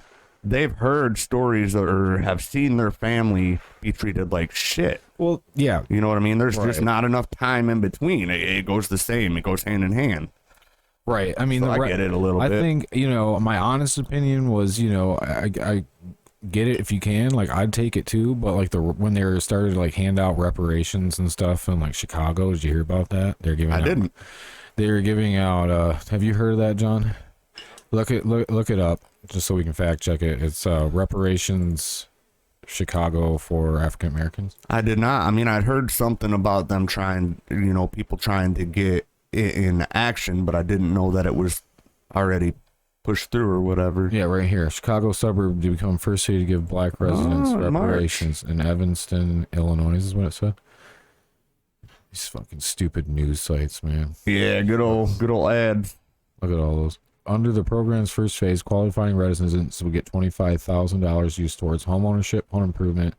they've heard stories or have seen their family be treated like shit. Well, yeah, You know what I mean? There's just Right. not enough time in between. It goes the same. It goes hand in hand. right. I mean, So I get it a little I bit. think, my honest opinion was, I get it if you can. Like, I'd take it too. But like when they started to like hand out reparations and stuff in like Chicago, did you hear about that? They're giving. I out, didn't. They were giving out. Have you heard of that, John? Look it up just so we can fact check it. It's reparations Chicago for African Americans. I did not. I mean, I'd heard something about them trying, people trying to get it in action, but I didn't know that it was already pushed through or whatever. Yeah, right here. Chicago suburb to become first city to give black residents reparations in Evanston, Illinois. Is what it said. These fucking stupid news sites, man. Yeah, good old ads. Look at all those. Under the program's first phase, qualifying residents will get $25,000 used towards homeownership, home improvement,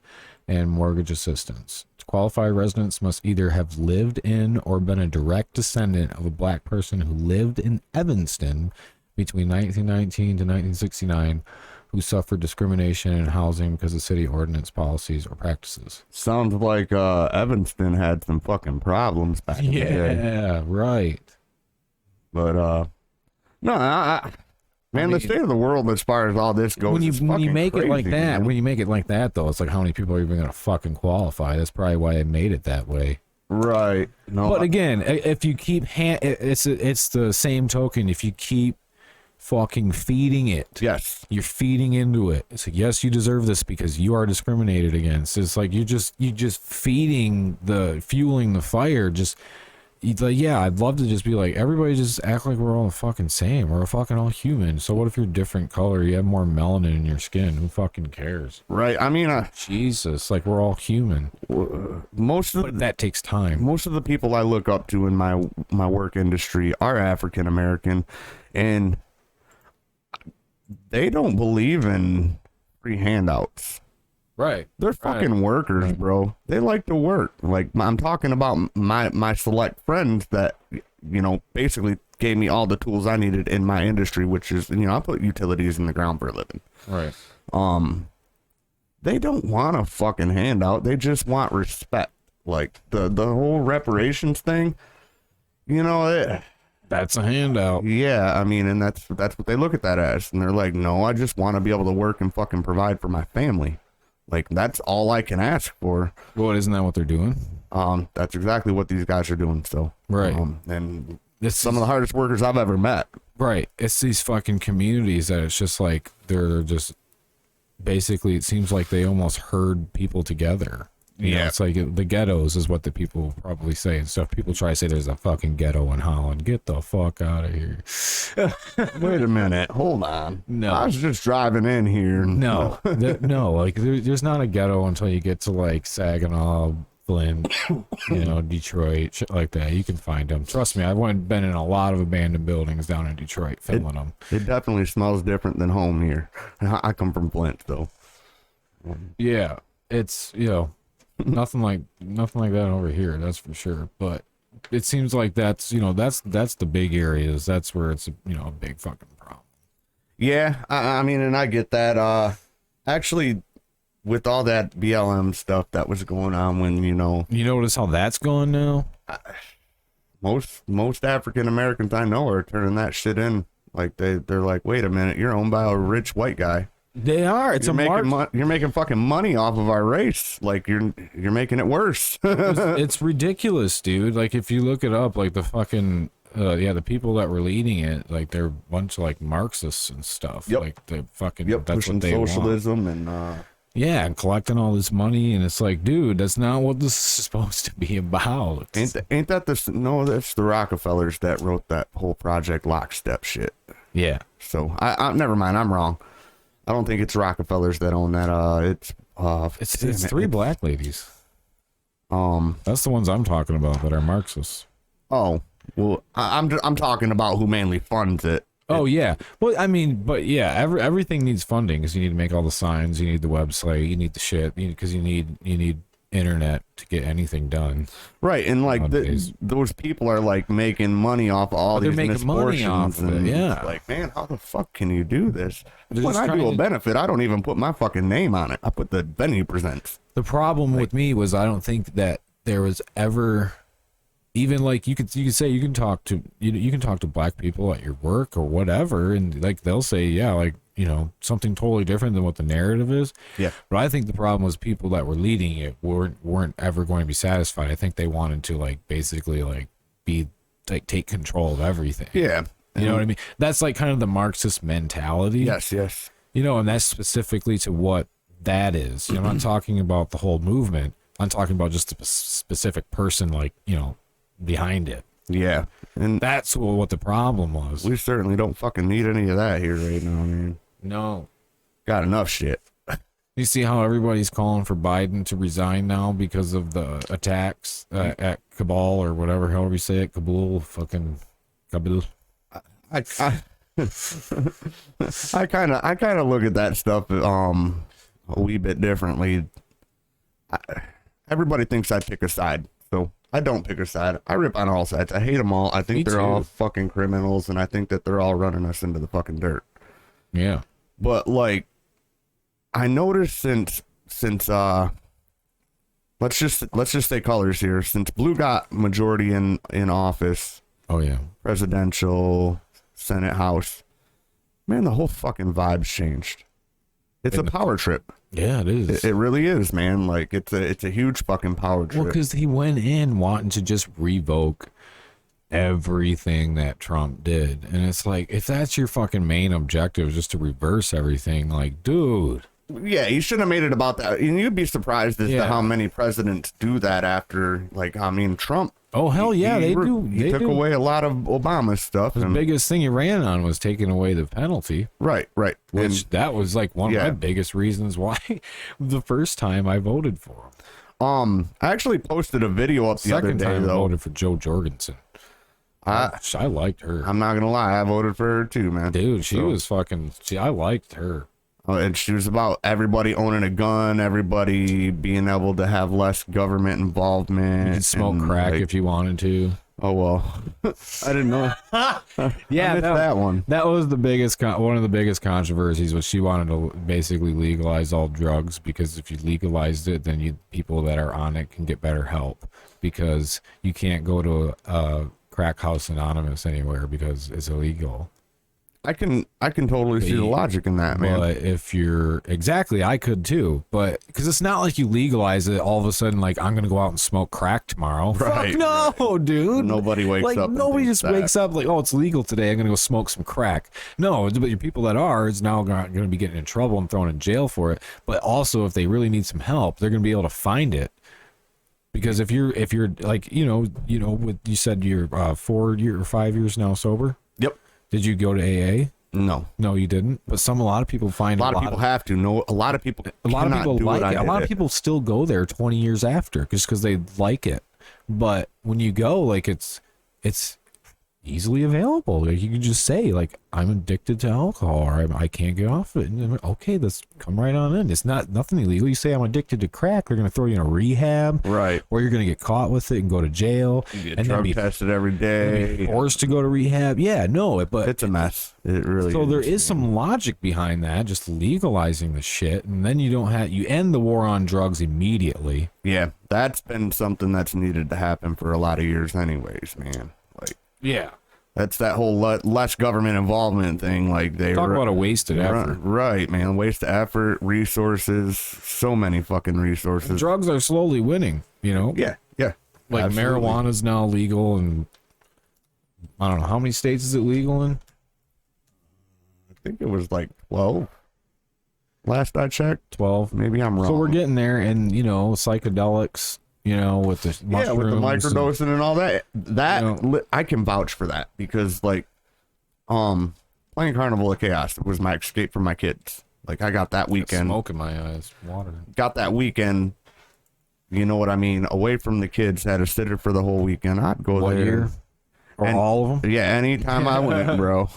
and mortgage assistance. Qualified residents must either have lived in or been a direct descendant of a black person who lived in Evanston between 1919 to 1969 who suffered discrimination in housing because of city ordinance policies or practices. Sounds like Evanston had some fucking problems back in the day. Yeah, right. But no, man, the state of the world as far as all this goes. When you is make it like crazy, that, man. when you make it like that, though, it's like how many people are even gonna fucking qualify? That's probably why they made it that way. Right. No, But again, if you keep it's the same token. If you keep fucking feeding it, yes. you're feeding into it. It's like, yes, you deserve this because you are discriminated against. It's like you just fueling the fire. Like, yeah, I'd love to just be like, everybody just act like we're all the fucking same. We're fucking all human. So what if you're different color? You have more melanin in your skin. Who fucking cares? Right. I mean, Jesus, like we're all human. most of But that takes time. most of the people I look up to in my work industry are African American, and they don't believe in free handouts. Right. They're fucking workers, bro. They like to work. Like, I'm talking about my select friends that, basically gave me all the tools I needed in my industry, which is, I put utilities in the ground for a living. Right. They don't want a fucking handout. They just want respect. Like, the whole reparations thing, That's a handout. yeah, I mean, and that's what they look at that as. And they're like, no, I just want to be able to work and fucking provide for my family. Like, that's all I can ask for. Well, isn't that what they're doing? That's exactly what these guys are doing. So, Right. And This some of the hardest workers I've ever met. Right. It's these fucking communities that it's just like they're just basically, it seems like they almost herd people together. Yeah. It's like the ghettos is what the people probably say and stuff. People try to say there's a fucking ghetto in Holland. Get the fuck out of here. Wait a minute. Hold on. No. I was just driving in here. No, no, like there's not a ghetto until you get to like Saginaw, Flint, Detroit, shit like that. You can find them. Trust me, I've been in a lot of abandoned buildings down in Detroit, filming them. It definitely smells different than home here. I come from Flint, though. Yeah, it's nothing like that over here. That's for sure. But it seems like that's the big areas. That's where it's a big fucking problem. Yeah, I mean, and I get that. Actually, with all that BLM stuff that was going on when, You notice how that's going now? most African Americans I know are turning that shit in. Like, they're like, wait a minute, you're owned by a rich white guy. They are. It's You're making fucking money off of our race. Like, you're making it worse. it's ridiculous, dude. Like if you look it up, like the fucking the people that were leading it, like they're a bunch of like Marxists and stuff. Yep. Like they fucking Yep, that's pushing what they want. socialism and Yeah, and collecting all this money, and it's like, dude, that's not what this is supposed to be about. ain't that the no? That's the Rockefellers that wrote that whole Project Lockstep shit. Yeah. So I never mind. I'm wrong. I don't think it's Rockefellers that own that. It's damn it, three black ladies. That's the ones I'm talking about that are Marxists. Oh well, I'm talking about who mainly funds it. Oh yeah. Well, I mean, but yeah, everything needs funding because you need to make all the signs, you need the website, you need the shit, because you need internet to get anything done. Right, and like Nowadays. those people are like making money off of all They're these making money misfortunes, off of it, and yeah. it's like, man, how the fuck can you do this? They're When just I do trying a to- benefit, I don't even put my fucking name on it. I put the venue presents. The problem with me was I don't think that there was ever, even like you could say you can talk to you can talk to black people at your work or whatever, and like they'll say, yeah, like, you know, something totally different than what the narrative is. Yeah. But I think the problem was people that were leading it weren't ever going to be satisfied. I think they wanted to like basically like be like take control of everything. Yeah. You know what I mean? That's like kind of the Marxist mentality. Yes. You know, and that's specifically to what that is. You know, I'm not talking about the whole movement. I'm talking about just a specific person, like, you know, behind it. Yeah. And That's what the problem was. we certainly don't fucking need any of that here right now, man. No. Got enough shit. You see how everybody's calling for Biden to resign now because of the attacks at Kabul or whatever, however you say it, Kabul. I kind of look at that stuff a wee bit differently. Everybody thinks I pick a side, so I don't pick a side. I rip on all sides. I hate them all. I think Me they're all too. fucking criminals, and I think that they're all running us into the fucking dirt. Yeah. But like, I noticed since let's just say colors here. Since Blue got majority in office, Oh, yeah. presidential, Senate, House, man, the whole fucking vibe's changed. It's a power trip. Yeah, it is. It really is, man. Like it's a huge fucking power trip. Well, because he went in wanting to just revoke everything that Trump did. And it's like, if that's your fucking main objective, just to reverse everything, like, dude. Yeah, you shouldn't have made it about that. And you'd be surprised as to Yeah. how many presidents do that after, like, I mean, Trump. Oh, hell yeah, he they do. He They took do. away a lot of Obama's stuff. The And, biggest thing he ran on was taking away the penalty, right. which And, that was like one of yeah. my biggest reasons why the first time I voted for him. I actually posted a video up the other Second day, time I though. voted for Joe Jorgensen. I liked her. I'm not gonna lie, I voted for her too, man. Dude, she So- was fucking. I liked her. And she was about everybody owning a gun, everybody being able to have less government involvement. You could smoke and, crack like, if you wanted to. Oh well, I didn't know. I missed that one. That was the biggest, one of the biggest controversies. Was she wanted to basically legalize all drugs, because if you legalized it, then people that are on it can get better help, because you can't go to a crack house anonymous anywhere because it's illegal. I can totally see the logic in that, man. But if you're exactly, I could too. But because it's not like you legalize it all of a sudden, like, I'm gonna go out and smoke crack tomorrow. Right, Fuck no, dude. Nobody wakes like, up and nobody thinks just that. wakes up like, oh, it's legal today, I'm gonna go smoke some crack. No, but your people that are is now gonna be getting in trouble and thrown in jail for it. But also, if they really need some help, they're gonna be able to find it. Because if you're like, you know, what you said, you're 4 years or 5 years now sober. Yep. Did you go to AA? No. No, you didn't. But a lot of people find A lot of people have to. No, a lot of people. a lot of cannot people do like what it. I A lot did. of people still go there 20 years after just because they like it. But when you go, like, it's easily available. Like, you can just say, like, I'm addicted to alcohol, or I can't get off it. And then, okay, let's come right on in. It's nothing illegal. You say I'm addicted to crack, they're gonna throw you in a rehab, Right. or you're gonna get caught with it and go to jail, You get and then drug be tested every day. forced to go to rehab. Yeah, no, but It's a mess. It really. so there is man. some logic behind that, just legalizing the shit, and then you end the war on drugs immediately. Yeah, that's been something that's needed to happen for a lot of years, anyways, man. Like, Yeah. that's that whole less government involvement thing. Like, they Talk about a wasted effort. Right, man. Waste of effort, resources, so many fucking resources. Drugs are slowly winning, you know? Yeah. Like, absolutely. marijuana's now legal, and I don't know, how many states is it legal in? I think it was like 12. Last I checked. 12. Maybe I'm wrong. So we're getting there, and, psychedelics, with the mushrooms. Yeah, with the microdosing and all that. That You know. I can vouch for that, because like, playing Carnival of Chaos was my escape from my kids. Like, I got that weekend. Smoke in my eyes. Water. Got that weekend. You know what I mean? Away from the kids, had a sitter for the whole weekend. I'd go What there. year? Or all of them? Yeah, anytime I went, bro.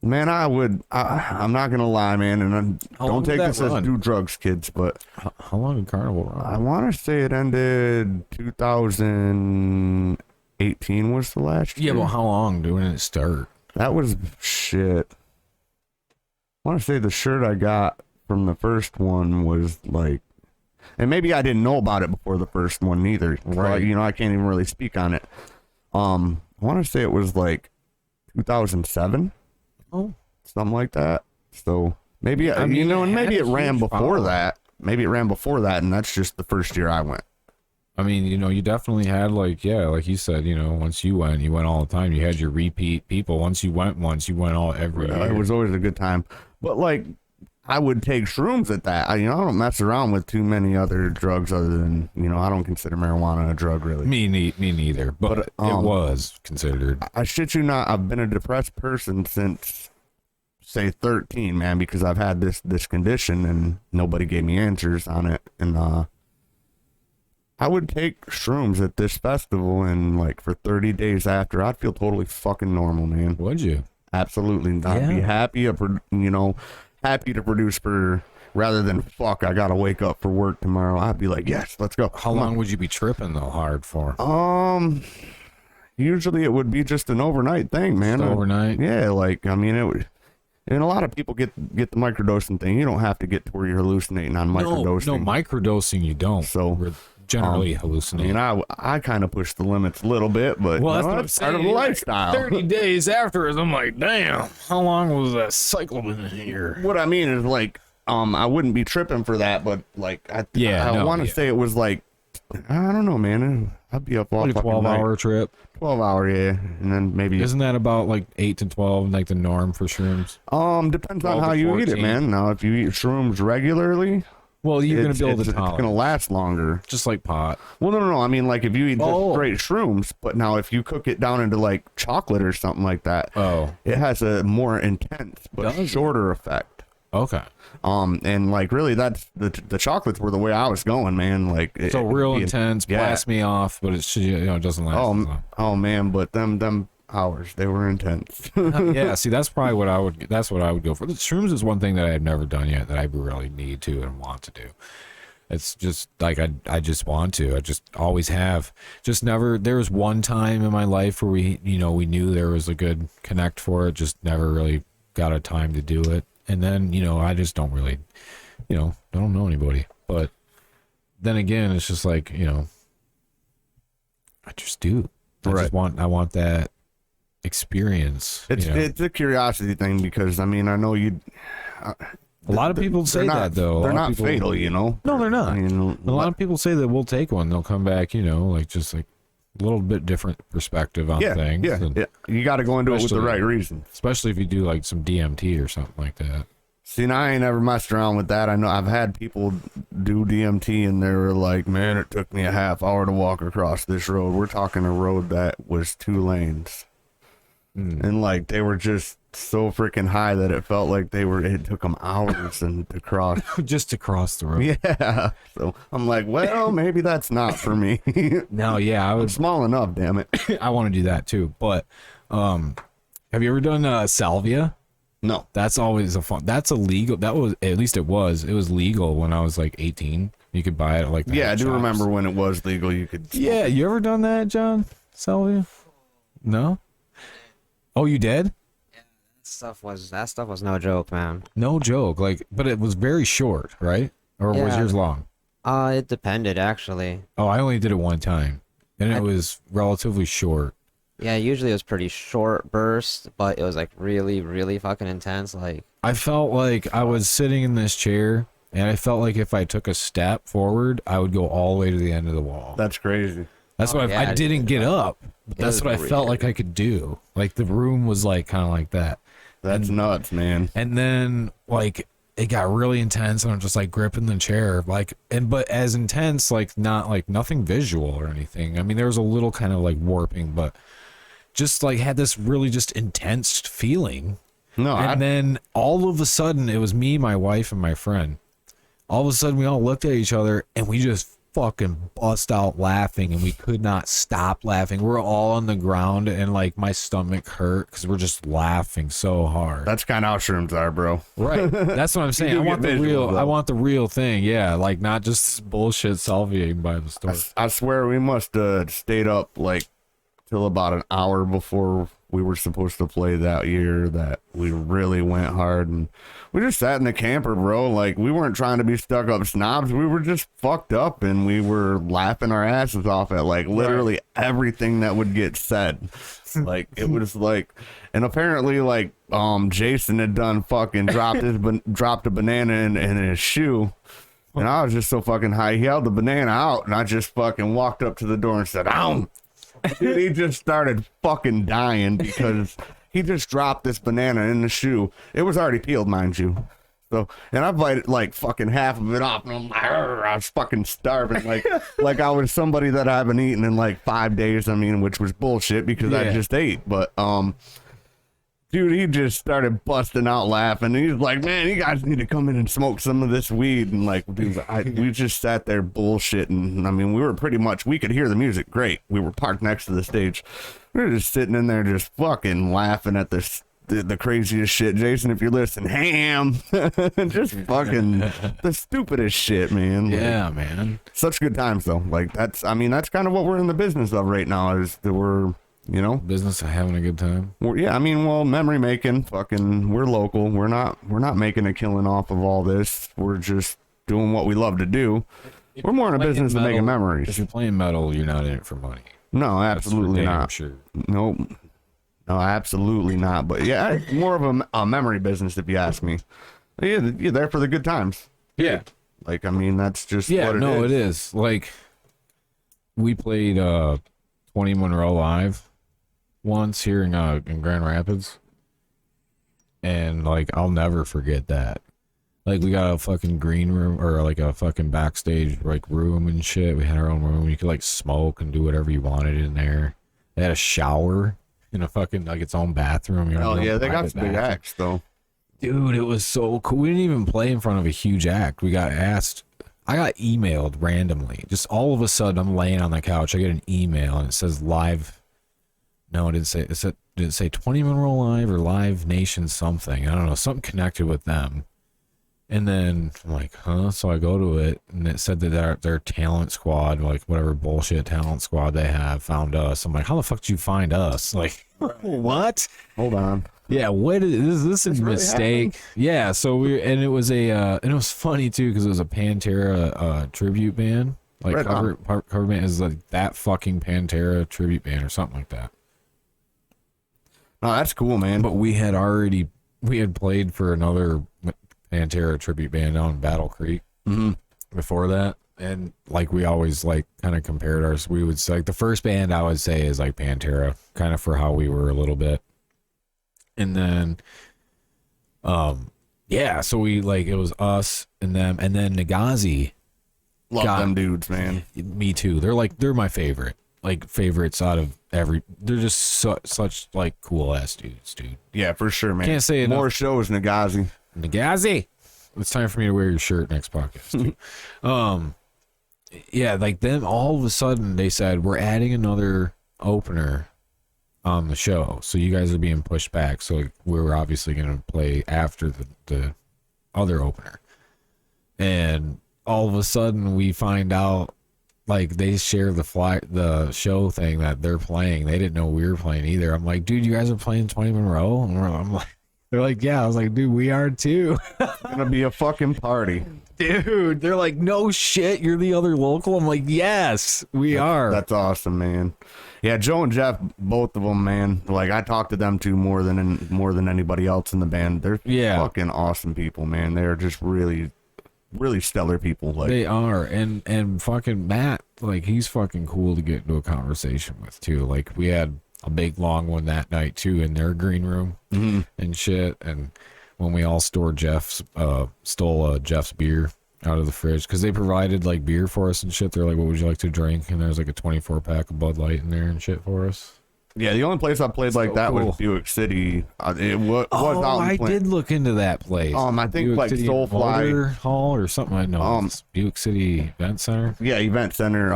Man, I'm not gonna lie, man, and How long don't did take that this as run? do drugs, kids, but How long did Carnival run? I want to say it ended 2018 was the last Yeah, year. but how long did it start? That was shit. I want to say the shirt I got from the first one was like, and maybe I didn't know about it before the first one either. Right. Like, I can't even really speak on it. I want to say it was like 2007. Oh. Something like that. So maybe, I mean, and maybe it it had a ran huge before following. that. Maybe it ran before that, and that's just the first year I went. I mean, you definitely had like you said, once you went all the time. You had your repeat people. Once you went all every year. It was always a good time. But like, I would take shrooms at that. I don't mess around with too many other drugs other than, I don't consider marijuana a drug really. Me neither, but it was considered. I shit you not, I've been a depressed person since say 13, man, because I've had this condition and nobody gave me answers on it. And I would take shrooms at this festival, and like for 30 days after, I'd feel totally fucking normal, man. Would you? Absolutely. I'd be happy, happy to produce for, rather than fuck, I gotta wake up for work tomorrow. I'd be like, yes, let's go. How long would you be tripping though hard for? Usually it would be just an overnight thing, man. Just overnight? Yeah, like, I mean, it would. And a lot of people get the microdosing thing. You don't have to get to where you're hallucinating on microdosing. No, microdosing you don't. So, we're generally hallucinating. I mean, I kind of push the limits a little bit, but Well, that's what I'm that's part of saying. the Like, lifestyle. 30 days afterwards, I'm like, damn, how long was that cycle in here? What I mean is, like, I wouldn't be tripping for that, but like, I want to say it was like, I don't know, man. I'd be up all Like a fucking 12-hour night. trip. 12-hour, yeah, and then maybe. Isn't that about like 8 to 12, like the norm for shrooms? Depends on 12 to how you eat it, 14. man. Now, if you eat shrooms regularly, Well, you're going it's to build a gonna tolerance. last longer. Just like pot. Well, no. I mean, like if you eat just Oh. straight shrooms, but now if you cook it down into like chocolate or something like that, Oh, it has a more intense but Does it? shorter effect. okay. And like really, that's the chocolates were the way I was going, man. Like So real intense, yeah. blast me off, but it should, it doesn't last. as long. Oh man, but them hours they were intense. Yeah, see, that's probably what I would. That's what I would go for. The shrooms is one thing that I've never done yet that I really need to and want to do. It's just like I just want to. I just always have. Just never. There was one time in my life where we knew there was a good connect for it. Just never really got a time to do it. And then I just don't really, don't know anybody. But then again, it's just like I just do. I want that experience. It's a curiosity thing because I mean I know you. A lot of people say that though. They're not fatal, No, they're not. A A lot of people say that we'll take one. They'll come back, like just like a little bit different perspective on things. Yeah. You got to go into it with the Especially- right reason. Especially if you do like some DMT or something like that. See, now I ain't never messed around with that. I know I've had people do DMT and they were like, man, it took me a half hour to walk across this road. We're talking a road that was 2 lanes. And like they were just so freaking high that it felt like it took them hours and to cross. Just to cross the road. Yeah. So I'm like, well, maybe that's not for me. No, yeah, I I'm was. small enough, damn it. I want to do that too. But have you ever done salvia? No. That's always a fun. That's illegal. That was, at least it was legal when I was like 18. You could buy it like the Yeah, I head do shops. remember when it was legal. You could. Yeah, you ever done that, John? Salvia? No. Oh, you did? That stuff was no joke, man. No joke. Like, but it was very short, right? Or was Yeah. yours long? It depended actually. Oh, I only did it one time, and it was relatively short. Yeah, usually it was pretty short bursts, but it was like really, really fucking intense. Like, I felt like I was sitting in this chair, and I felt like if I took a step forward, I would go all the way to the end of the wall. That's crazy. That's Oh, what yeah, I didn't get up. But that's was what I felt like I could do. Like the room was like kind of like that. That's nuts, man. And then like it got really intense, and I'm just like gripping the chair, like, but as intense, like not like nothing visual or anything. I mean, there was a little kind of like warping, but just like had this really just intense feeling. No, And then all of a sudden, it was me, my wife, and my friend. All of a sudden, we all looked at each other, and we just fucking bust out laughing, and we could not stop laughing. We're all on the ground, and like my stomach hurt because we're just laughing so hard. That's kind of how shrooms are, bro. Right. That's what I'm saying. I do want get the visuals, real. though. I want the real thing. Yeah, like not just bullshit salviating by the store. I swear we must have stayed up like till about an hour before we were supposed to play that year, that we really went hard, and we just sat in the camper, bro. Like, we weren't trying to be stuck up snobs. We were just fucked up, and we were laughing our asses off at like literally everything that would get said. Like, it was like, and apparently like Jason had done fucking dropped a banana in his shoe. And I was just so fucking high. He held the banana out, and I just fucking walked up to the door and said, "Ow!" Dude, he just started fucking dying because he just dropped this banana in the shoe. It was already peeled, mind you. So, and I bite like fucking half of it off, and I'm like, I was fucking starving, like I was somebody that I haven't eaten in like 5 days. I mean, which was bullshit because I just ate. But dude, he just started busting out laughing. He's like, "Man, you guys need to come in and smoke some of this weed." And like, dude, we just sat there bullshitting. I mean, we could hear the music great. We were parked next to the stage. We were just sitting in there just fucking laughing at the craziest shit. Jason, if you're listening, ham. Just fucking the stupidest shit, man. Yeah, Like, man. such good times though. Like, that's kind of what we're in the business of right now, is that we're, you know, Business of having a good time. memory making, fucking, we're local. We're not making a killing off of all this. We're just doing what we love to do. We're more in a business of making If memories. you're playing metal, you're not in it for money. No, That's for absolutely damn not. sure. Nope. No, absolutely not. But yeah, it's more of a memory business, if you ask me. Yeah, you're there for the good times. Yeah. Like, I mean, that's just Yeah, what no, it is. it is. Like, we played 20 Monroe live once here in Grand Rapids. And, like, I'll never forget that. Like, we got a fucking green room, or like a fucking backstage, like, room and shit. We had our own room. You could, like, smoke and do whatever you wanted in there. They had a shower in a fucking, like, its own bathroom. You know, Oh, your own yeah, they got private some big bathroom. acts, though. Dude, it was so cool. We didn't even play in front of a huge act. We got asked. I got emailed randomly. Just all of a sudden, I'm laying on the couch. I get an email, and it says live. No, it didn't say. Did it say 20 Monroe Live or Live Nation something? I don't know. Something connected with them. And then I'm like, huh? So I go to it, and it said that their talent squad, like whatever bullshit talent squad they have, found us. I'm like, how the fuck did you find us? Like, what? Hold on. Yeah, what is this? Is a really mistake? Yeah, so it was and it was funny too because it was a Pantera tribute band, like Right on. cover band is like that fucking Pantera tribute band or something like that. No, that's cool, man. But we had played for another Pantera tribute band down in Battle Creek before that, and like we always like kind of compared ours. We would say like the first band I would say is like Pantera, kind of for how we were a little bit. And then, yeah, so we like, it was us and them, and then Nagazi. Love God. them dudes, man. Me too. They're my favorite, like favorites out of they're just such like cool ass dudes, dude. Yeah, for sure, man. Can't say more enough. shows, Nagazi. Nagazi. It's time for me to wear your shirt next podcast. Too. Yeah, like then all of a sudden they said we're adding another opener on the show, so you guys are being pushed back. So like, we're obviously going to play after the other opener, and all of a sudden we find out like they share the show thing that they're playing. They didn't know we were playing either. I'm like, dude, you guys are playing 20 Monroe, and I'm like, they're like, yeah. I was like, dude, we are too. It's gonna be a fucking party. Dude, they're like, no shit, you're the other local. I'm like, yes, we are. That's awesome, man. Yeah, Joe and Jeff, both of them, man. Like, I talk to them too more than anybody else in the band. They're fucking awesome people, man. They're just really, really stellar people. Like, They are, and fucking Matt, like he's fucking cool to get into a conversation with too. Like we had a big long one that night too in their green room and shit. And when we all stole Jeff's beer out of the fridge, because they provided like beer for us and shit. They're like, what would you like to drink? And there's like a 24 pack of Bud Light in there and shit for us. Yeah, the only place I played like So that cool. was Buick City. It was out in I Flint. did look into that place. I think Buick like City Soulfly. Motor Hall or something. I know. It's Buick City Event Center. Yeah, event center.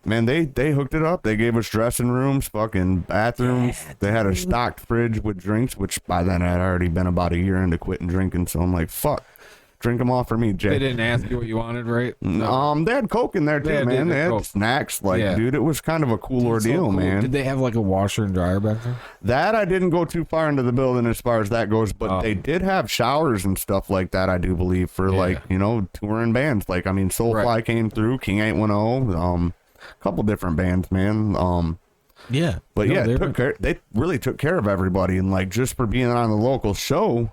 Man, they hooked it up. They gave us dressing rooms, fucking bathrooms. They had a stocked fridge with drinks, which by then I had already been about a year into quitting drinking. So I'm like, fuck, drink them all for me, Jay. They didn't ask you what you wanted, right? They had Coke in there too, Yeah, man. they They had had Coke. snacks. Like, Yeah. dude, it was kind of a cool So ordeal, cool. man. Did they have like a washer and dryer back there? That I didn't go too far into the building as far as that goes, but they did have showers and stuff like that, I do believe, for like, you know, touring bands. Like, I mean, Soulfly Right. came through, King 810, a couple different bands, man. Yeah. But No, yeah, they they really took care of everybody, and like just for being on the local show.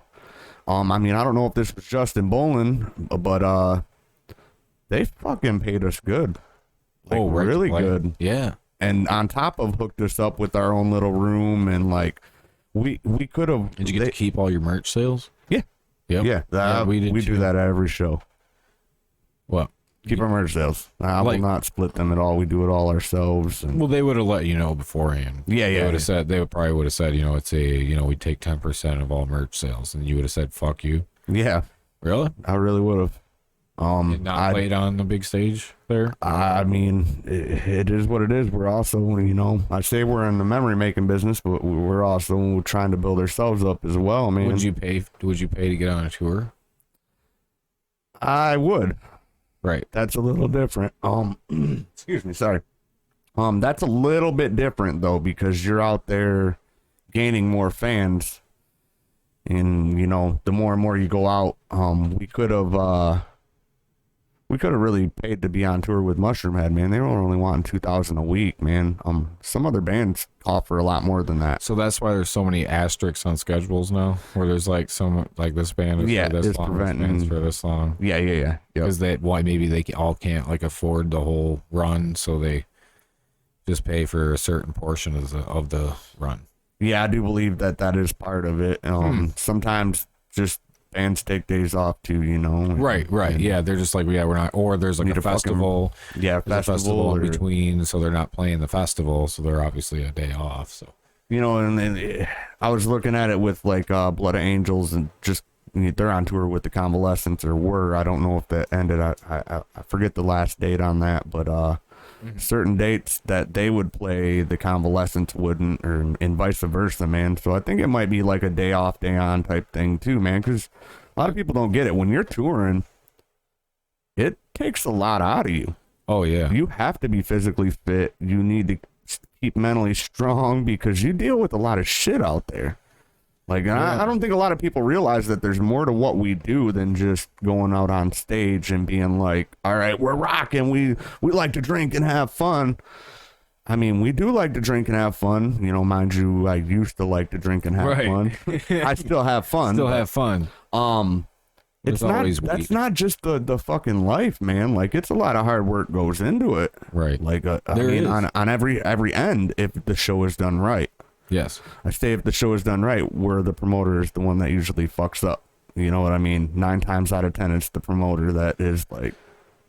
I mean, I don't know if this was just in Bowling, but they fucking paid us good. Like, right to really play. good. Yeah. And on top of hooked us up with our own little room, and like we could have. Did you get to keep all your merch sales? Yeah. Yep. Yeah, we did do too. that at every show. What? Keep our merch sales. I will Like- not split them at all. We do it all ourselves. And Well, they would have let you know beforehand. Yeah, yeah, They would yeah. have said. They would probably would have said, you know, it's a, you know, we take 10% of all merch sales, and you would have said, "Fuck you." yeah, Really? I really would have. Did not play it on the big stage there. I mean, it is what it is. We're also, you know, I say we're in the memory making business, but we're also trying to build ourselves up as well, man. Would you pay? Would you pay to get on a tour? I would. Right. That's a little different. Excuse me, sorry. That's a little bit different though, because you're out there gaining more fans, and you know, the more and more you go out, we could have really paid to be on tour with Mushroom Head, man. They were only wanting 2,000 a week, man. Some other bands offer a lot more than that. So that's why there's so many asterisks on schedules now, where there's like some like this band is Yeah, for this it's long, this preventing- band's for this long, Yeah. Yep. because they maybe they all can't like afford the whole run, so they just pay for a certain portion of the run. Yeah, I do believe that is part of it. Sometimes just bands take days off too, you know. Right. and- Yeah, they're just like, yeah, we're not, or there's like Need a a fucking festival. Yeah, There's a festival or, in between, so they're not playing the festival, so they're obviously a day off. So you know, and then I was looking at it with like Blood of Angels, and just they're on tour with the Convalescents, or were. I don't know if that ended. I forget the last date on that, but certain dates that they would play, the Convalescents wouldn't, or and vice versa, man. So I think it might be like a day off, day on type thing too, man, because a lot of people don't get it. When you're touring, it takes a lot out of you. oh yeah, You have to be physically fit. You need to keep mentally strong, because you deal with a lot of shit out there. Like, I don't think a lot of people realize that there's more to what we do than just going out on stage and being like, all right, we're rocking. We like to drink and have fun. I mean, we do like to drink and have fun. You know, mind you, I used to like to drink and have Right. fun. I still have fun. still but, have fun. it's not, always that's weak. not just the fucking life, man. Like, it's a lot of hard work goes into it. Right. Like, I There mean, is. on every end, if the show is done right. Yes. I say if the show is done right, we're the promoter is the one that usually fucks up. You know what I mean? 9 times out of 10, it's the promoter that is like,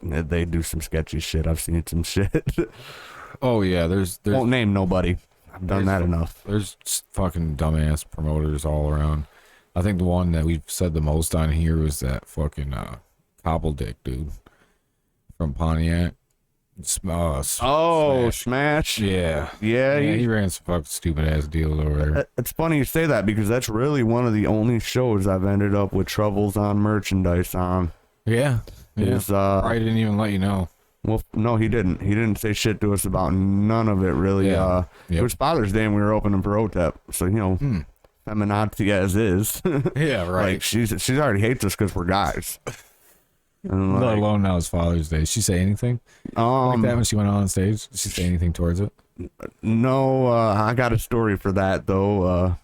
they do some sketchy shit. I've seen some shit. Oh yeah. There's Won't name nobody. I've done that enough. There's just fucking dumbass promoters all around. I think the one that we've said the most on here was that fucking Cobbledick dude from Pontiac. Smash. Yeah. Yeah, He ran some fucking stupid ass deals over there. It's funny you say that, because that's really one of the only shows I've ended up with troubles on merchandise on. Yeah. Is Probably didn't even let you know. well, no, he didn't. He didn't say shit to us about none of it, really. Yeah. It Yep. was Father's Day and we were opening for OTEP, so you know, feminazi as is. Yeah, right. Like she's already hates us because we're guys. And Let like, alone now it's Father's Day. Did she say anything like that when she went on stage? Did she say anything towards it? no, I got a story for that though.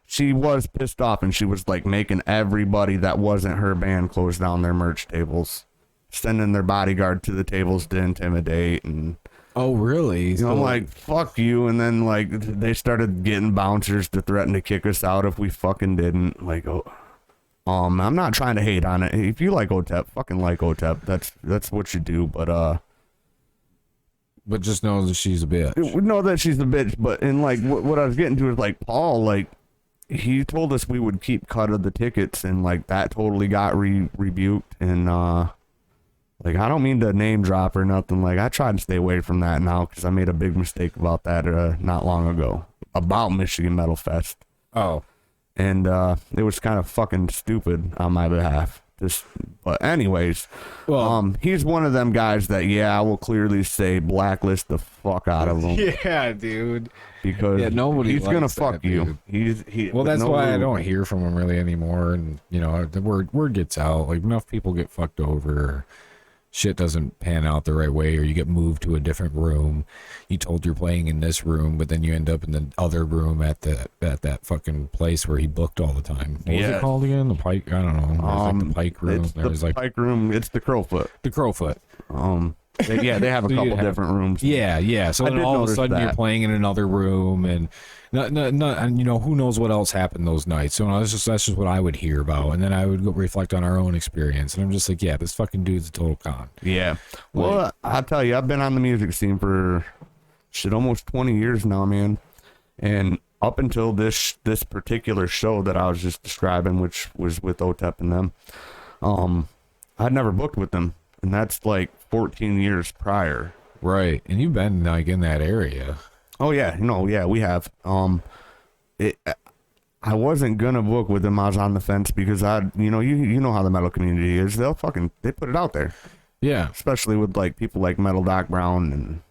She was pissed off, and she was like making everybody that wasn't her band close down their merch tables, sending their bodyguard to the tables to intimidate. And Oh, really? you know, I'm like, fuck you. And then like they started getting bouncers to threaten to kick us out if we fucking didn't. Like, I'm not trying to hate on it. If you like OTEP, fucking like OTEP. That's what you do. But But just know that she's a bitch. We know that she's a bitch, but in like what I was getting to is like Paul, like he told us we would keep cut of the tickets, and like that totally got rebuked. And like I don't mean to name drop or nothing. Like I try to stay away from that now because I made a big mistake about that not long ago about Michigan Metal Fest. Oh, and it was kind of fucking stupid on my behalf. But anyways, well, he's one of them guys that I will clearly say blacklist the fuck out of him. Yeah, dude. Because nobody he's gonna likes fuck that, you. Well, that's why I don't hear from him really anymore. And the word gets out. Like enough people get fucked over. Or shit doesn't pan out the right way, or you get moved to a different room. You told you're playing in this room, but then you end up in the other room at that fucking place where he booked all the time. What was it called again? The Pike? I don't know. Like the Pike room. It's the Pike room. It's the Crowfoot. The Crowfoot. They have a couple different rooms. Yeah. So then all of a sudden you're playing in another room, and and who knows what else happened those nights. So that's just what I would hear about, and then I would go reflect on our own experience, and I'm just like, yeah, this fucking dude's a total con. Yeah. Well, I'll tell you, I've been on the music scene for almost 20 years now, man. And up until this particular show that I was just describing, which was with OTEP and them, I'd never booked with them, and that's like 14 years prior. Right. And you've been like in that area. Oh yeah, we have. I wasn't gonna book with them. I was on the fence because you know how the metal community is. They put it out there. Yeah. Especially with like people like Metal Doc Brown and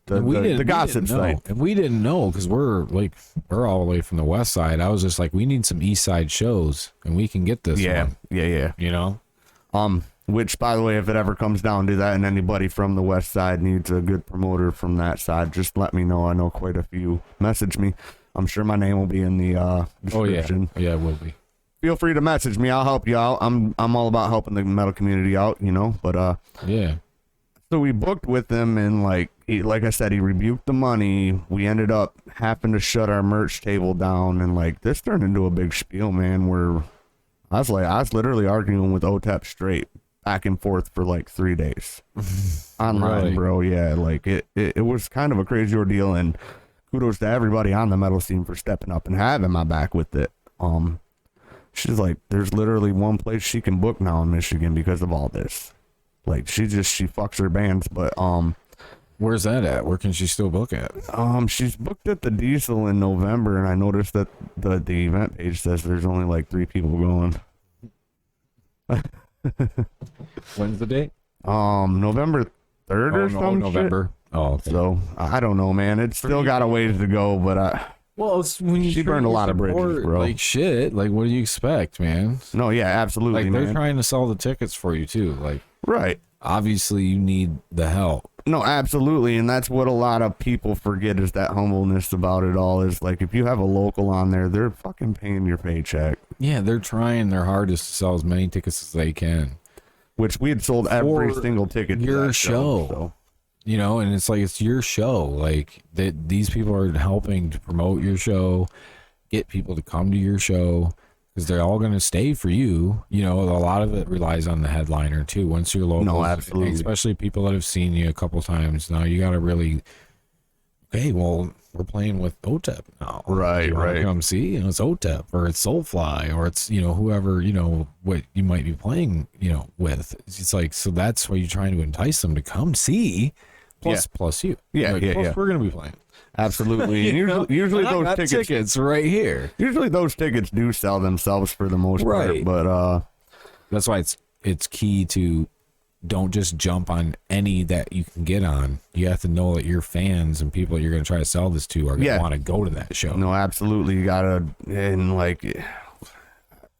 the gossip site. And we didn't know because we're all the way from the west side. I was just like, we need some east side shows, and we can get this one. Yeah. Which, by the way, if it ever comes down to that and anybody from the west side needs a good promoter from that side, just let me know. I know quite a few. Message me. I'm sure my name will be in the description. Oh, yeah, it will be. Feel free to message me. I'll help you out. I'm all about helping the metal community out, but yeah. So we booked with him, and like I said, he rebuked the money. We ended up having to shut our merch table down, and like this turned into a big spiel, man, where I was literally arguing with OTEP straight back and forth for like 3 days online, really? Bro. Yeah, like it was kind of a crazy ordeal, and kudos to everybody on the metal scene for stepping up and having my back with it. She's like, there's literally one place she can book now in Michigan because of all this. Like she fucks her bands, but where's that at? Where can she still book at? She's booked at the Diesel in November, and I noticed that the event page says there's only like 3 people going. When's the date? November 3rd or something. November. Oh, okay. So I don't know, man. It's still got a ways to go, but it's when she burned a lot of bridges, bro. Like shit. Like what do you expect, man? No, yeah, absolutely. Like they're trying to sell the tickets for you too. Like right. Obviously, you need the help. No, absolutely, and that's what a lot of people forget is that humbleness about it all. Is like if you have a local on there, they're fucking paying your paycheck. Yeah, they're trying their hardest to sell as many tickets as they can. Which we had sold every single ticket to your that show. So. And it's like it's your show. Like these people are helping to promote your show, get people to come to your show. Because they're all going to stay for you. A lot of it relies on the headliner, too. Once you're local. No, absolutely. Especially people that have seen you a couple times. Now, you got to really, okay, well, we're playing with OTEP now. Right. Come see, it's OTEP, or it's Soulfly, or it's, whoever, what you might be playing, with. It's like, so that's why you're trying to entice them to come see, plus you. Yeah, plus we're going to be playing. Absolutely. And usually those tickets right here. Usually those tickets do sell themselves for the most part, but that's why it's key to don't just jump on any that you can get on. You have to know that your fans and people that you're going to try to sell this to are going to want to go to that show. No, absolutely. You got to, and like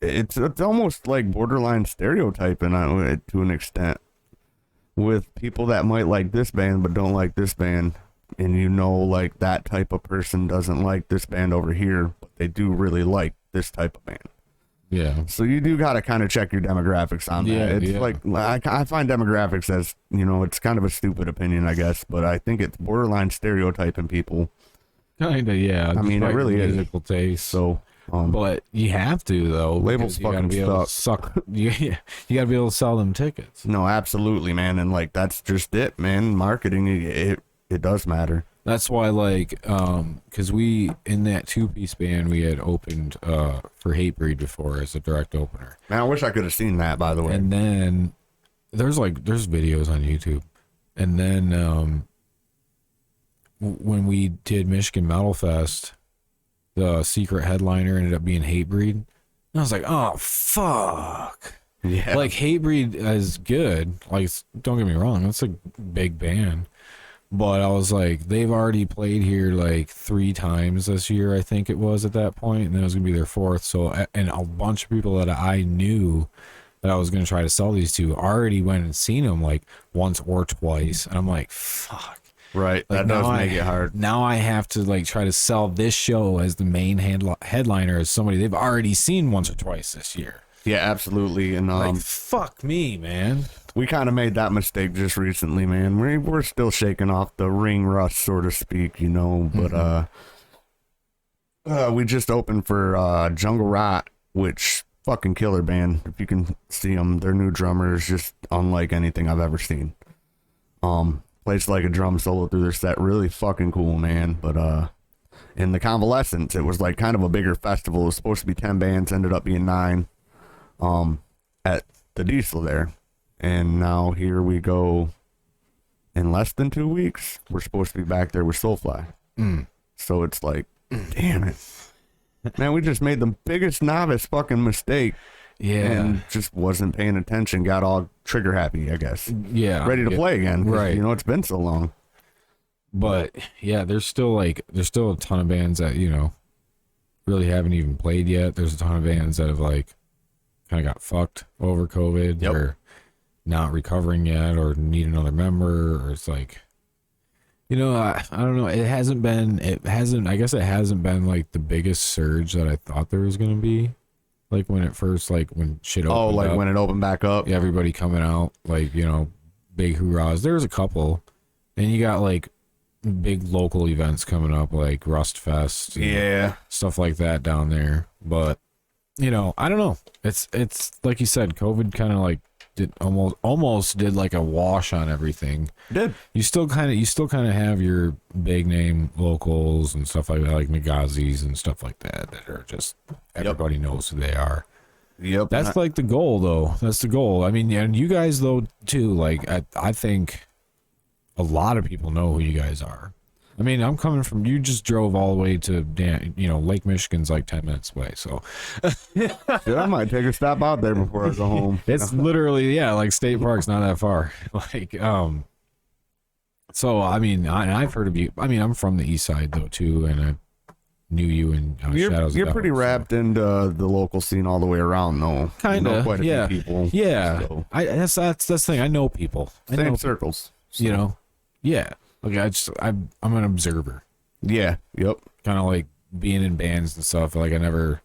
it's almost like borderline stereotyping to an extent with people that might like this band but don't like this band. And like that type of person doesn't like this band over here, but they do really like this type of band. Yeah. So you do got to kind of check your demographics on that. It's like, I find demographics as, it's kind of a stupid opinion, I guess, but I think it's borderline stereotyping people. Kind of, yeah. I mean, it really is. Musical taste. So But you have to though. Labels because you gotta fucking be able to suck. You gotta be able to sell them tickets. No, absolutely, man. And like that's just it, man. Marketing, it does matter. That's why, like, because we in that 2-piece band we had opened for Hatebreed before as a direct opener. Man, I wish I could have seen that. By the way, And then there's videos on YouTube. And then when we did Michigan Metal Fest, the secret headliner ended up being Hatebreed. And I was like, oh fuck. yeah, Like Hatebreed is good. Like, don't get me wrong, that's a big band. But I was like, they've already played here like 3 times this year, I think it was at that point, and then it was gonna be their 4th. So, and a bunch of people that I knew that I was gonna try to sell these to already went and seen them like once or twice, and I'm like, fuck. right. Like, That does make it hard. Now I have to like try to sell this show as the main headliner as somebody they've already seen once or twice this year. Yeah, absolutely. And Like, fuck me, man. we kind of made that mistake just recently, man. We're still shaking off the ring rust, so to speak, you know. But we just opened for Jungle Rot, which fucking killer band. If you can see them, their new drummer is just unlike anything I've ever seen. Plays like a drum solo through their set, really fucking cool, man. But in the Convalescence, it was like kind of a bigger festival. It was supposed to be 10 bands, ended up being 9. At the Diesel there. And now here we go. In less than 2 weeks, we're supposed to be back there with Soulfly. So it's like, damn it. Man, we just made the biggest novice fucking mistake. Yeah. And just wasn't paying attention, got all trigger happy, I guess. Yeah. Ready to play again. 'Cause, Right. You know, it's been so long. But yeah, there's still a ton of bands that, you know, really haven't even played yet. There's a ton of bands that have like kind of got fucked over COVID. Yep. Or not recovering yet, or need another member, or it's like, you know, I don't know. I guess it hasn't been like the biggest surge that I thought there was going to be. Like when it first, like when shit opened Oh, like up, when it opened back up. yeah, everybody coming out, like, you know, big hoorahs. There's a couple, and you got like big local events coming up, like Rust Fest, and Yeah. stuff like that down there. But you know, I don't know. It's like you said, COVID kind of like did almost did like a wash on everything. Did. You still kind of have your big name locals and stuff like that, like Nagazis and stuff like that are just everybody knows who they are. Yep. That's like the goal, though. That's the goal. I mean, and you guys though too. Like I think a lot of people know who you guys are. I mean, I'm coming from, you just drove all the way to, you know, Lake Michigan's like 10 minutes away. So Dude, I might take a stop out there before I go home. it's literally, yeah, like State Park's not that far. Like, so, I mean, I've heard of you. I mean, I'm from the east side though too. And I knew you in Shadows. You're pretty wrapped into the local scene all the way around though. Kind You know of, quite a yeah. few people. Yeah. So. That's the thing. I know people. I Same know, circles. you know? Yeah. Like I'm an observer. Yeah. Yep. Kind of like being in bands and stuff. Like I never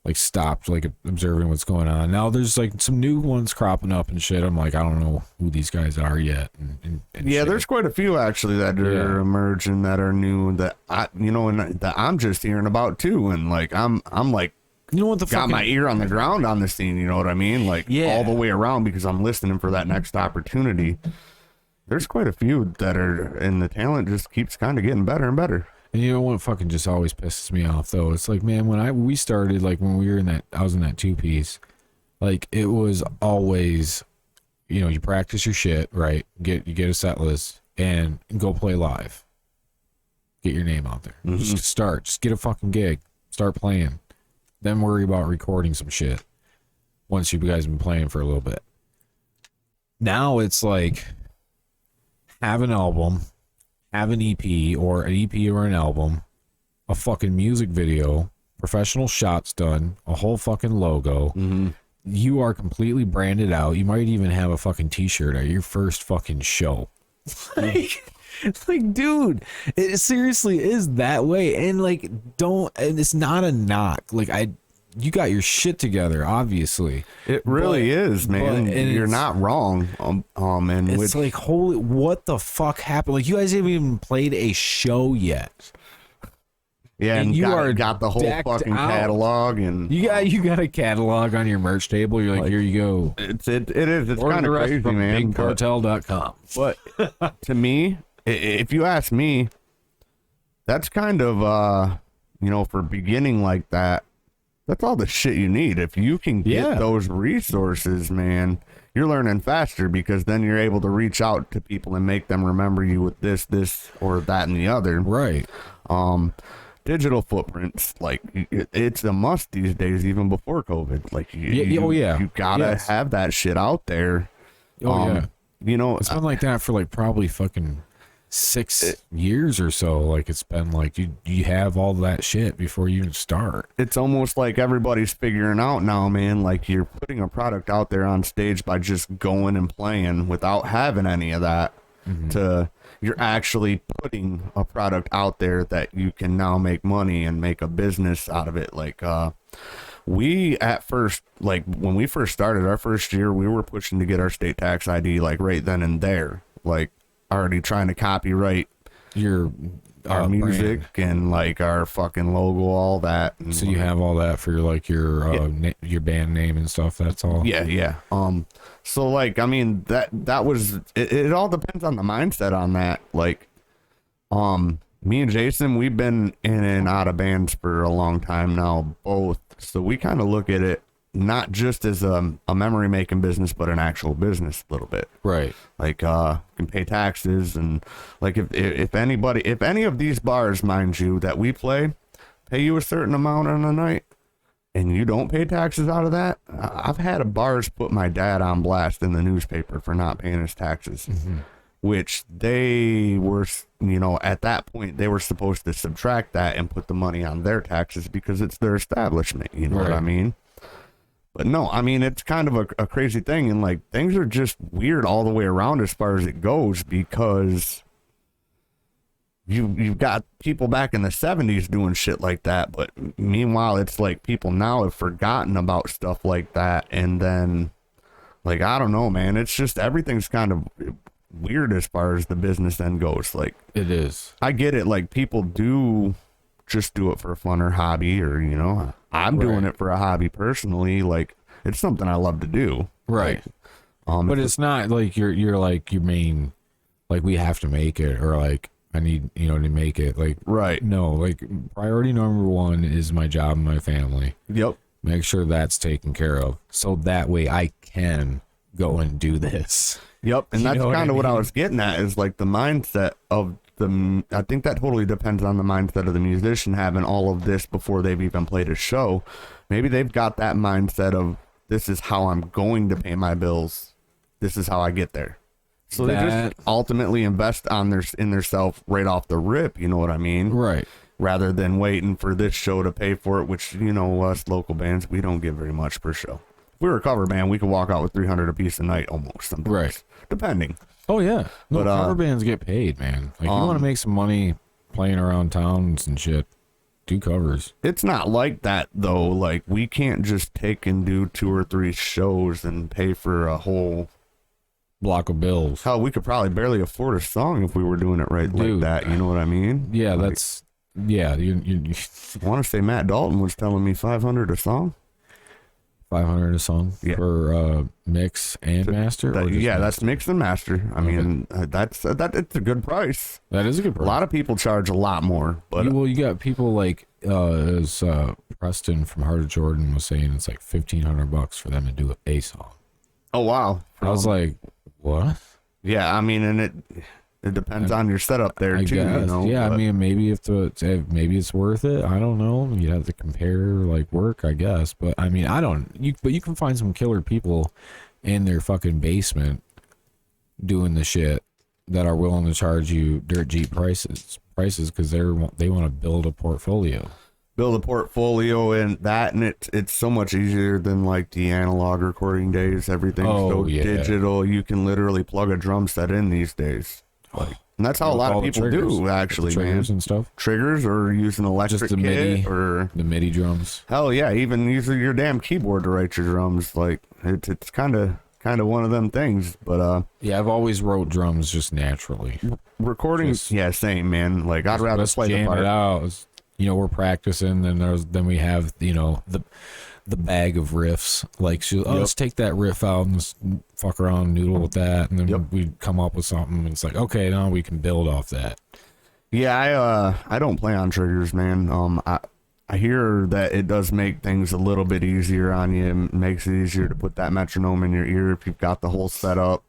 like stopped like observing what's going on. Now there's like some new ones cropping up and shit. I'm like, I don't know who these guys are yet. And Yeah, shit. there's quite a few actually that are Yeah. emerging that are new that and that I'm just hearing about too. And like I'm like you know what the got fucking, my ear on the ground on the scene. You know what I mean? Like Yeah. all the way around because I'm listening for that next opportunity. There's quite a few that are, and the talent just keeps kind of getting better and better. And you know what fucking just always pisses me off though? It's like, man, when we started, like when we were I was in that 2-piece, like it was always, you know, you practice your shit, right? You get a set list and go play live. Get your name out there. Just get a fucking gig. Start playing. Then worry about recording some shit once you guys have been playing for a little bit. Now it's like, have an album, have an EP or an album, a fucking music video, professional shots done, a whole fucking logo. You are completely branded out. You might even have a fucking t-shirt at your first fucking show. Like, dude, it seriously is that way. And like, and it's not a knock. Like you got your shit together, obviously. It really is, man. and You're it's- not wrong. And It's like, holy, what the fuck happened? Like, you guys haven't even played a show yet. Yeah, And and you are got the whole decked fucking out. catalog, and You got a catalog on your merch table. You're like, here you go. it is. It's Order kind the of rest crazy, from man. BigCartel.com. But to me, if you ask me, that's kind of for beginning like that, that's all the shit you need. If you can get those resources, man, you're learning faster, because then you're able to reach out to people and make them remember you with this, or that, and the other. Right. Digital footprints, like, it's a must these days, even before COVID. Like, you gotta have that shit out there. Yeah. It's been like that for like probably fucking 6 years or so. Like, it's been like you have all that shit before you even start. It's almost like everybody's figuring out now, man. Like, you're putting a product out there on stage by just going and playing without having any of that. You're actually putting a product out there that you can now make money and make a business out of it. Like, we at first, like, when we first started our first year, we were pushing to get our state tax ID, like, right then and there, like, already trying to copyright our music and like our fucking logo, all that. And so you have all that for your band name and stuff. That's all. Yeah. So like, I mean, that was it all depends on the mindset on that. Like, me and Jason, we've been in and out of bands for a long time now, both. So we kind of look at it not just as a memory making business, but an actual business a little bit. Right. Like, can pay taxes, and like if any of these bars, mind you, that we play, pay you a certain amount on a night, and you don't pay taxes out of that. I've had bars put my dad on blast in the newspaper for not paying his taxes, which they were, at that point they were supposed to subtract that and put the money on their taxes because it's their establishment. You know what I mean? But no, I mean, it's kind of a crazy thing, and like, things are just weird all the way around as far as it goes, because you've got people back in the 70s doing shit like that, but meanwhile, it's like people now have forgotten about stuff like that, and then, like, I don't know, man, it's just everything's kind of weird as far as the business end goes. Like, it is. I get it, like, people do just do it for fun or hobby, or I'm doing it for a hobby personally. Like, it's something I love to do. Right. But it's not like you're like your main, like, we have to make it, or like, I need, to make it. Like, right. No, like, priority number one is my job and my family. Yep. Make sure that's taken care of, so that way I can go and do this. Yep. And that's kind of what I was getting at, is like the mindset of I think that totally depends on the mindset of the musician, having all of this before they've even played a show. Maybe they've got that mindset of, this is how I'm going to pay my bills. This is how I get there. So they just ultimately invest in their self right off the rip. You know what I mean? Right. Rather than waiting for this show to pay for it, which, us local bands, we don't get very much per show. If we were a cover band, we could walk out with $300 a piece a night almost sometimes. Right. Depending. Oh yeah, no, but cover bands get paid, man. Like, you want to make some money playing around towns and shit, do covers. It's not like that though. Like, we can't just take and do 2 or 3 shows and pay for a whole block of bills. Hell, we could probably barely afford a song if we were doing it right. Dude, like that. You know what I mean? Yeah, like, that's You I want to say Matt Dalton was telling me $500 a song. $500 a song for mix and master. That's mix and master. I mean, it's a good price. That is a good price. A lot of people charge a lot more, but you got people like as Preston from Heart of Jordan was saying, it's like $1,500 for them to do a song. Oh wow! I was like, what? Yeah, I mean, and it depends on your setup there too. Guess. I mean, maybe maybe it's worth it. I don't know. You have to compare like work, I guess. But I mean, but you can find some killer people in their fucking basement doing the shit that are willing to charge you dirt cheap prices because they want to build a portfolio. And that, and it's so much easier than like the analog recording days. Everything's so digital. You can literally plug a drum set in these days. Like, and that's how a lot of people do, actually, triggers and stuff. Triggers, or use an electric just the kit, MIDI, or the MIDI drums. Hell yeah, even using your damn keyboard to write your drums. Like, it's kind of one of them things. But I've always wrote drums just naturally. Recording, same, man. Like, I'd rather play the part. It out. we're practicing, and then we have, the bag of riffs. Like, let's take that riff out and just fuck around and noodle with that, and then we come up with something, and it's like, okay, now we can build off that. Yeah, I don't play on triggers, man. I hear that it does make things a little bit easier on you. It makes it easier to put that metronome in your ear if you've got the whole setup.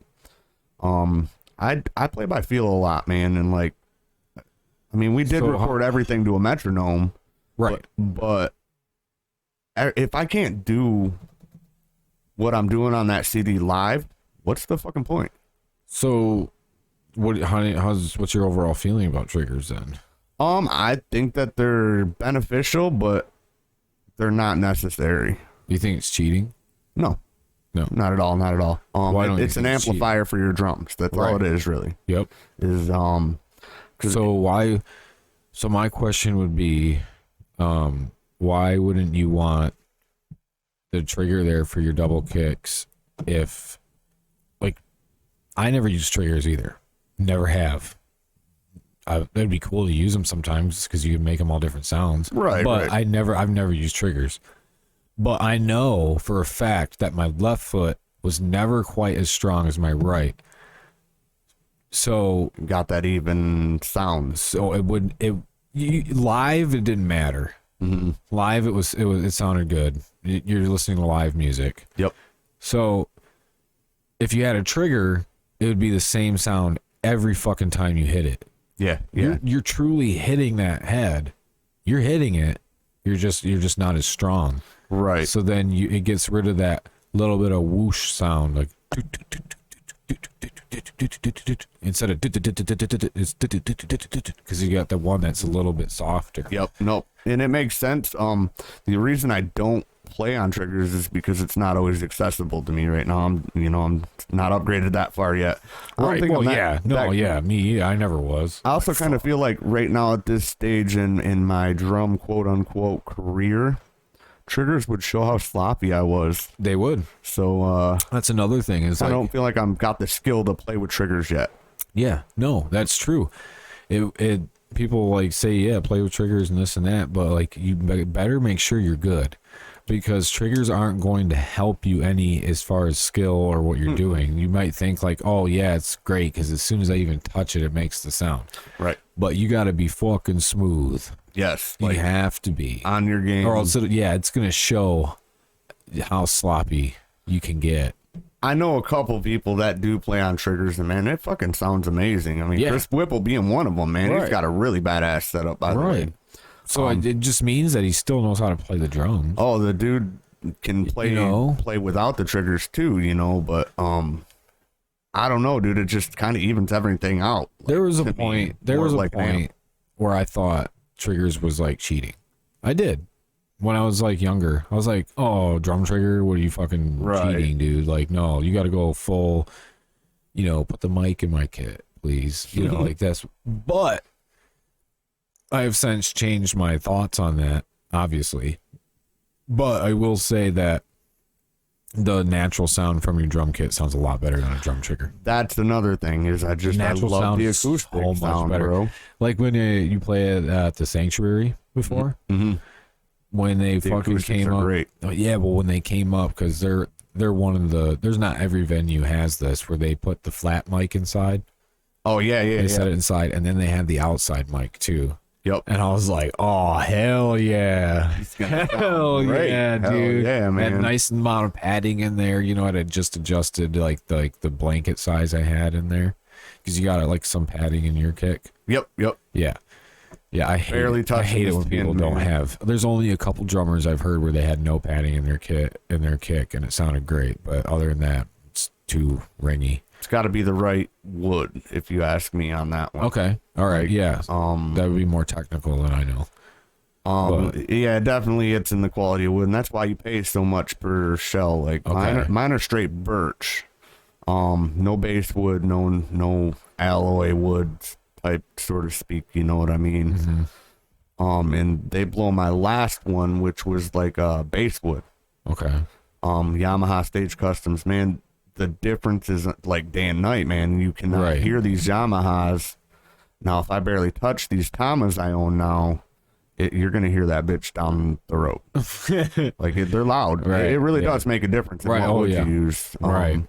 I play by feel a lot, man, and like, I mean, we did record everything to a metronome, right? But if I can't do what I'm doing on that CD live, what's the fucking point? So, what's your overall feeling about triggers then? I think that they're beneficial, but they're not necessary. You think it's cheating? No, not at all, not at all. Why don't it's you an think it's amplifier for your drums. That's all it is, really. Yep. So my question would be, why wouldn't you want the trigger there for your double kicks if, like, I never use triggers either. Never have. It'd be cool to use them sometimes because you can make them all different sounds. Right. But I've never used triggers. But I know for a fact that my left foot was never quite as strong as my right. So got that even sound. So live, it didn't matter. Mm-hmm. Live, it sounded good. You're listening to live music. Yep. So if you had a trigger, it would be the same sound every fucking time you hit it. Yeah. You're truly hitting that head. You're hitting it. You're just not as strong. Right. So then it gets rid of that little bit of whoosh sound, like instead of it's because you got the one that's a little bit softer. Yep. Nope. And it makes sense. The reason I don't play on triggers is because it's not always accessible to me right now. I'm not upgraded that far yet. Right. Well, me, I never was. I also kind of feel like right now at this stage in my drum quote unquote career, triggers would show how sloppy I was. They would. So that's another thing. Is I don't feel like I've got the skill to play with triggers yet. Yeah. No, that's true. It people like say, play with triggers and this and that, but like you better make sure you're good. Because triggers aren't going to help you any as far as skill or what you're doing. You might think like, oh yeah, it's great because as soon as I even touch it, it makes the sound. Right. But you got to be fucking smooth. Yes. You have to be on your game. Or else, it's going to show how sloppy you can get. I know a couple people that do play on triggers, and man, it fucking sounds amazing. I mean, Chris Whipple being one of them, man. He's got a really badass setup, by the way. So it just means that he still knows how to play the drums. Oh, the dude can play play without the triggers too, but I don't know, dude. It just kind of evens everything out. There was a point where I thought triggers was like cheating. I did. When I was like younger, I was like, oh, drum trigger, what are you fucking cheating, dude? Like, no, you got to go full, put the mic in my kit, please. Like that's, but I have since changed my thoughts on that, obviously. But I will say that the natural sound from your drum kit sounds a lot better than a drum trigger. That's another thing is I love the acoustic sound, bro. Like when you play it at the Sanctuary before, when they fucking came up. Great. Oh, yeah, well, when they came up, because they're one of the. There's not every venue has this where they put the flat mic inside. Oh yeah. They set it inside, and then they had the outside mic too. Yep. And I was like, oh, hell yeah. Hell yeah, dude. Yeah, man. That nice amount of padding in there. I had just adjusted like the blanket size I had in there. Because you got like some padding in your kick. Yep. Yeah. Yeah, I hate it when people don't have. There's only a couple drummers I've heard where they had no padding in their kick, and it sounded great. But other than that, it's too ringy. It's got to be the right wood, if you ask me on that one. Okay. All right. Yeah. That would be more technical than I know. Yeah, definitely it's in the quality of wood, and that's why you pay so much per shell. Like mine are straight birch. No base wood, no alloy wood type, sort of speak, you know what I mean? Mm-hmm. And they blow my last one, which was like base wood. Okay. Yamaha Stage Customs, man. The difference is like day and night, man. You cannot hear these Yamahas. Now, if I barely touch these Tamas I own now, you're gonna hear that bitch down the road. Like they're loud. Right, It really yeah. does make a difference in Right, what oh, wood yeah. you use. Right.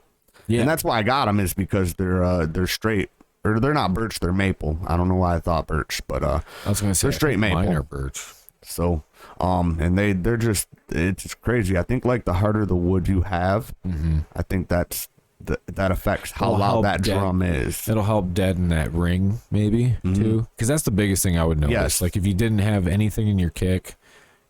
Yeah. And that's why I got them, is because they're straight, or they're not birch, they're maple. I don't know why I thought birch, but I was gonna say they're straight maple. Mine are birch. So and they're just, it's just crazy. I think like the harder the wood you have, I think that affects how It'll loud help that dead- drum is. It'll help deaden that ring, maybe too, because that's the biggest thing I would notice. Yes. Like if you didn't have anything in your kick,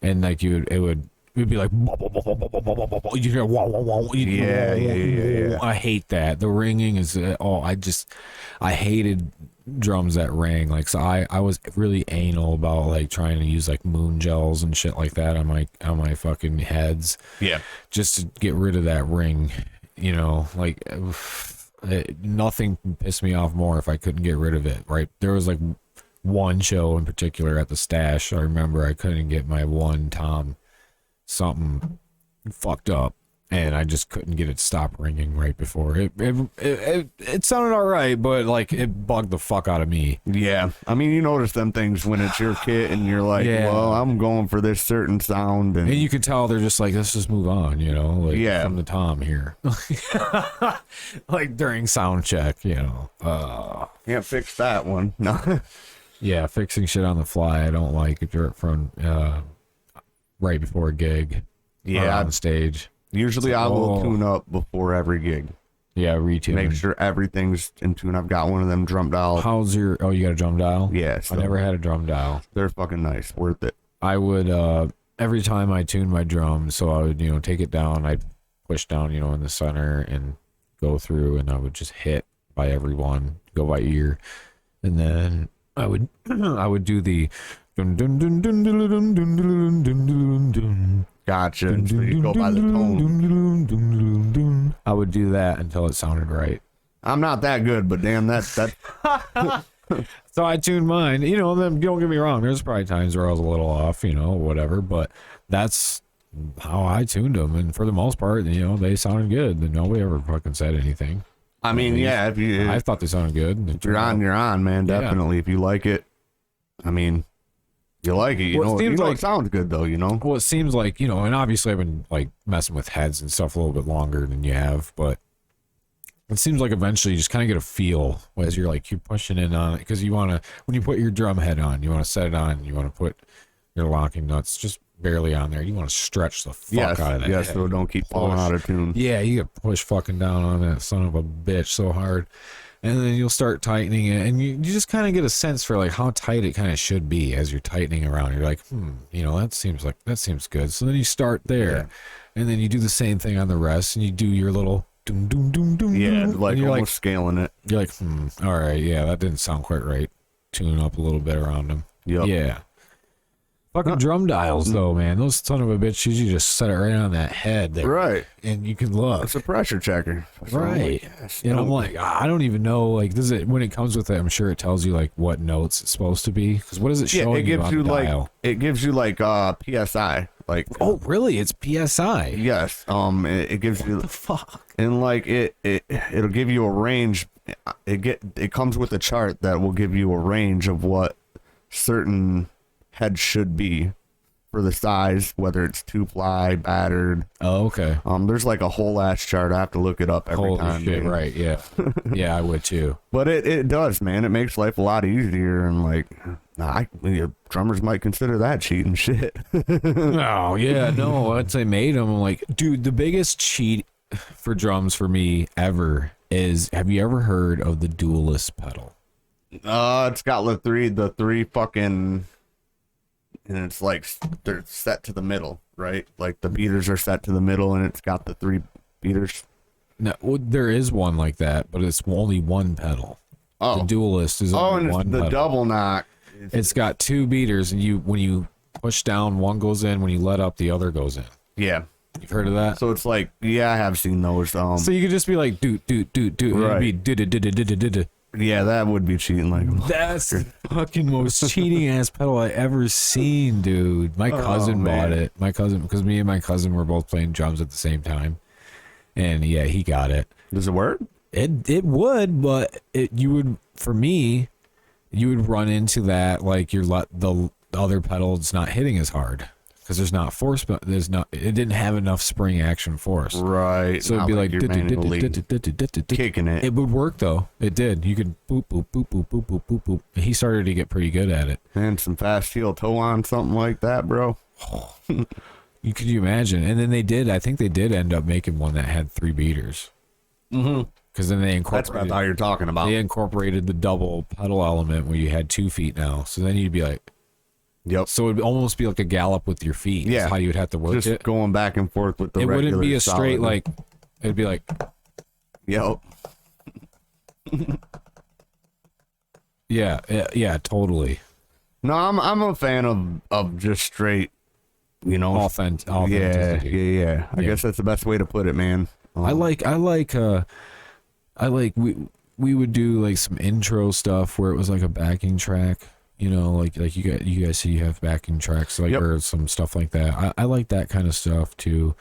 and like it would be like you hear wah, wah, wah, Yeah. I hate that. The ringing is I hated drums that rang. Like so, I was really anal about like trying to use like moon gels and shit like that on my fucking heads. Yeah. Just to get rid of that ring, you know, like nothing pissed me off more if I couldn't get rid of it. Right, there was like one show in particular at the Stash. I remember I couldn't get my one tom something fucked up, and I just couldn't get it to stop ringing right before it sounded all right, but like it bugged the fuck out of me. Yeah. I mean, you notice them things when it's your kit and you're like, Yeah. well, I'm going for this certain sound. And And you could tell they're just like, let's just move on, you know, like Yeah. from the tom here. Like during sound check, you know. can't fix that one. No. Yeah, fixing shit on the fly I don't like if you're from right before a gig. Or Yeah. on stage. Usually I will Oh. tune up before every gig. Yeah, retune. Make sure everything's in tune. I've got one of them drum dial. How's your you got a drum dial? Yeah. I So never had a drum dial. they're fucking nice. Worth it. I would every time I tuned my drums, so I would, you know, take it down, I'd push down, you know, in the center and go through, and I would just hit by every one, go by ear. And then I would do the dun dun dun dun dun dun dun dun dun dun. Gotcha. And so you go by the tone. I would do that until it sounded right. I'm not that good, but damn, that So I tuned mine. You know, then don't get me wrong. There's probably times where I was a little off, you know, whatever. But that's how I tuned them, and for the most part, you know, they sounded good. And nobody ever fucking said anything. I mean, yeah, if I thought they sounded good. if you're on, man, Yeah. definitely. If you like it, I mean, you like it. You Well, it know, seems like- it sounds good though. You know. Well, it seems like, you know, and obviously I've been like messing with heads and stuff a little bit longer than you have, but it seems like eventually you just kind of get a feel as you're like, you're pushing in on it, because you want to, when you put your drum head on, you want to set it on, you want to put your locking nuts just barely on there. You want to stretch the fuck out of that yes. head. So don't keep falling Push. out of tune. Yeah, you get push fucking down on that son of a bitch so hard. And then you'll start tightening it, and you just kind of get a sense for like how tight it kind of should be as you're tightening around. You're like, you know, that seems good. So then you start there, and then you do the same thing on the rest, and you do your little doom doom doom doom. Yeah, doom, like and you're almost scaling it. you're like, all right, yeah, that didn't sound quite right. Tune up a little bit around them. Yep. Yeah. Fucking drum dials though, man. Those son of a bitch, you just set it right on that head there, Right. and you can look. It's a pressure checker. So, Right. yes, And I'm no. like, I don't even know. Like, does it, when it comes with it, I'm sure it tells you like what notes it's supposed to be. Because what is it Yeah, showing it gives on you the like dial? it gives you like PSI. Like Oh, really? It's PSI. yes. It gives you The fuck? and like it'll give you a range. It comes with a chart that will give you a range of what certain heads should be for the size, whether it's 2-ply, battered. Oh, okay. There's like a whole ass chart. I have to look it up every Holy time. shit! dude. Right? Yeah. Yeah, I would too. But it does, man. It makes life a lot easier, and like, drummers might consider that cheating shit. Oh yeah, no. Once I made them, I'm like, dude, the biggest cheat for drums for me ever is, have you ever heard of the duelist pedal? It's got the three fucking, and it's like they're set to the middle, right? Like the beaters are set to the middle, and it's got the 3 beaters. No, well, there is one like that, but it's only one pedal. The Oh, duelist is oh, only and it's one the pedal. double knock. It's got 2 beaters, and when you push down, one goes in. When you let up, the other goes in. Yeah. You've heard of that? So it's like, yeah, I have seen those. So you could just be like, doot, doot, doot, doot. And it'd be Right. doot, doot, doot, doot, doot, doot, doot. yeah, that would be cheating. Like, That's the fucking most cheating ass pedal I ever seen, dude. My cousin man. bought it. My cousin, because me and my cousin were both playing drums at the same time, and yeah, he got it. does it work? It would, but you would, for me, you would run into that, like the other pedal it's not hitting as hard because there's not force, but it didn't have enough spring action force. Right. So it'd be like you're manually kicking it. It would work though. It did. You could boop boop boop boop boop boop boop boop. He started to get pretty good at it. Man, some fast heel toe on something like that, bro. Could you imagine? And then I think they did end up making one that had 3 beaters. Mm-hmm. Because then they That's what I incorporated. thought you're talking about. They incorporated the double pedal element where you had 2 feet now. So then you'd be like, Yep. so it'd almost be like a gallop with your feet. Yeah. Is how you would have to work Just it. going back and forth with the It regular wouldn't be a solid. straight like. It'd be like, Yep. yeah, totally. No, I'm a fan of just straight, you know. Yeah, Authenticity. yeah. I Yeah. guess that's the best way to put it, man. I like we would do like some intro stuff where it was like a backing track, you know, like you guys see you have backing tracks like Yep. or some stuff like that. I like that kind of stuff too,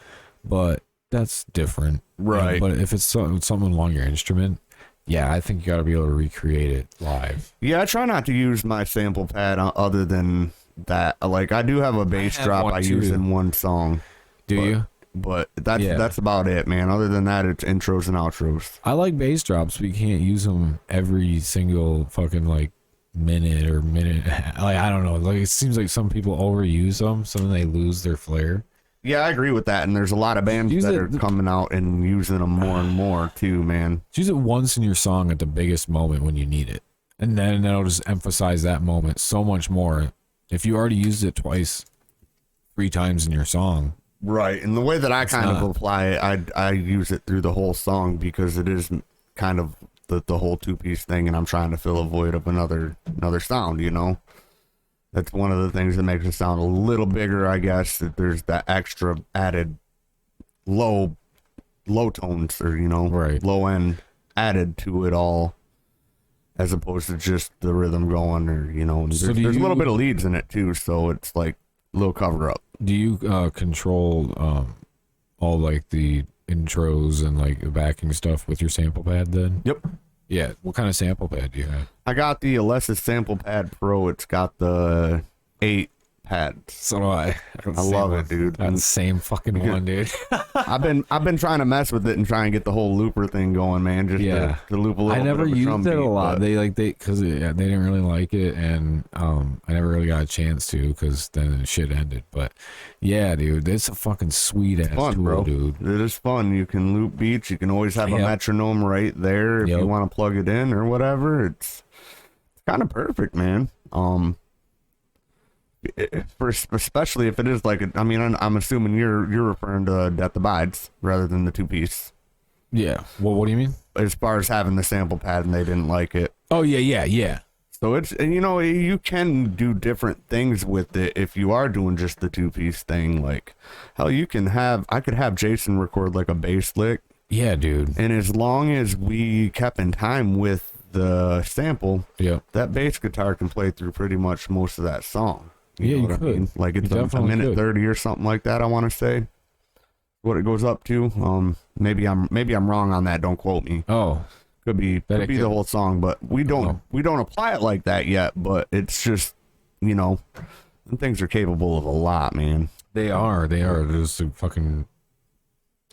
but that's different, you know, Right. but if it's something along your instrument, yeah, I think you got to be able to recreate it live. Yeah, I try not to use my sample pad other than that. Like I do have a bass have drop one I use too. in one song, Do But- you? but that's Yeah. that's about it, man. Other than that, it's intros and outros. I like bass drops, but you can't use them every single fucking like minute or minute. Like I don't know. Like it seems like some people overuse them, so then they lose their flair. Yeah, I agree with that. And there's a lot of bands Use that it- are coming out and using them more and more too, man. Use it once in your song at the biggest moment when you need it, and then that'll just emphasize that moment so much more. If you already used it twice, 3 times in your song, Right. And the way that I kind of not- apply it, I use it through the whole song because it is kind of the whole 2-piece thing, and I'm trying to fill a void of another sound, you know? That's one of the things that makes it sound a little bigger, I guess, that there's that extra added low tones or, you know, Right. low end added to it all as opposed to just the rhythm going or, you know, So there's do a little you- bit of leads in it too, so it's like a little cover up. do you control all like the intros and like the backing stuff with your sample pad? Then Yep. yeah. What kind of sample pad do you have? I got the Alessis Sample Pad Pro. It's got the 8 pads. So do I. I love it, dude. Got the same fucking one, dude. I've been trying to mess with it and try and get the whole looper thing going, man. Just Yeah. to loop a little. I never bit of a drum used it a beat, lot. but- Because they didn't really like it, and I never really got a chance to because then shit ended. But yeah, dude, it's a fucking sweet ass fun, tool, bro. dude. It is fun. You can loop beats. You can always have a Yep. metronome right there if Yep. you want to plug it in or whatever. It's kind of perfect, man. Especially if it is like I'm assuming you're referring to Death Abides rather than the 2-piece. Yeah. Well, what do you mean? As far as having the sample pad and they didn't like it. Oh yeah. So it's, and you know, you can do different things with it if you are doing just the 2-piece thing. Like, hell, I could have Jason record like a bass lick, Yeah, dude. and as long as we kept in time with the sample, Yeah. that bass guitar can play through pretty much most of that song. Yeah, you what I could. mean? Like it's You a definitely minute could. 30 or something like that, I want to say. What it goes up to. Maybe I'm wrong on that. Don't quote me. Oh, Could be That the it could- whole song, but we don't apply it like that yet. But it's just, you know, them things are capable of a lot, man. they are. There's a fucking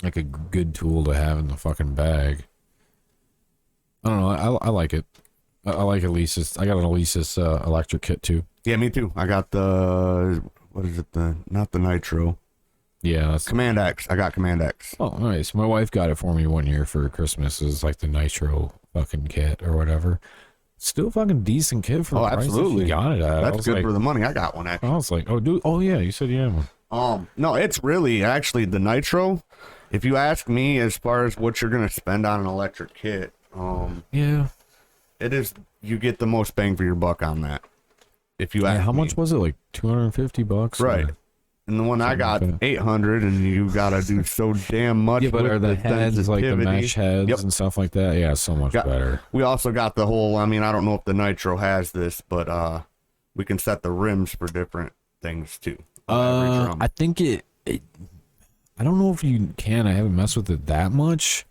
like a good tool to have in the fucking bag. I don't know. I like it. I like Elisa's. I got an Elisa's electric kit too. Yeah, me too. I got the not the Nitro, Yeah, that's Command X. I got Command X. oh nice. My wife got it for me one year for Christmas. It was like the Nitro fucking kit or whatever. Still fucking decent kit for Oh, the price that absolutely. she got it at. I That's was good like, for the money. I got one actually. I was like, oh dude, oh yeah, you said you had one. No, it's really actually the Nitro. If you ask me, as far as what you're gonna spend on an electric kit, Yeah. it is, you get the most bang for your buck on that. If you ask How me. much was it? Like $250? Right. And the one I got, Something like that. 800, and you gotta do so damn much. Yeah, but with are the heads like the sensitivity. mesh heads Yep. and stuff like that? Yeah, so much Got- better. We also got the whole. I don't know if the Nitro has this, but we can set the rims for different things too. on every drum. I think it. I don't know if you can. I haven't messed with it that much.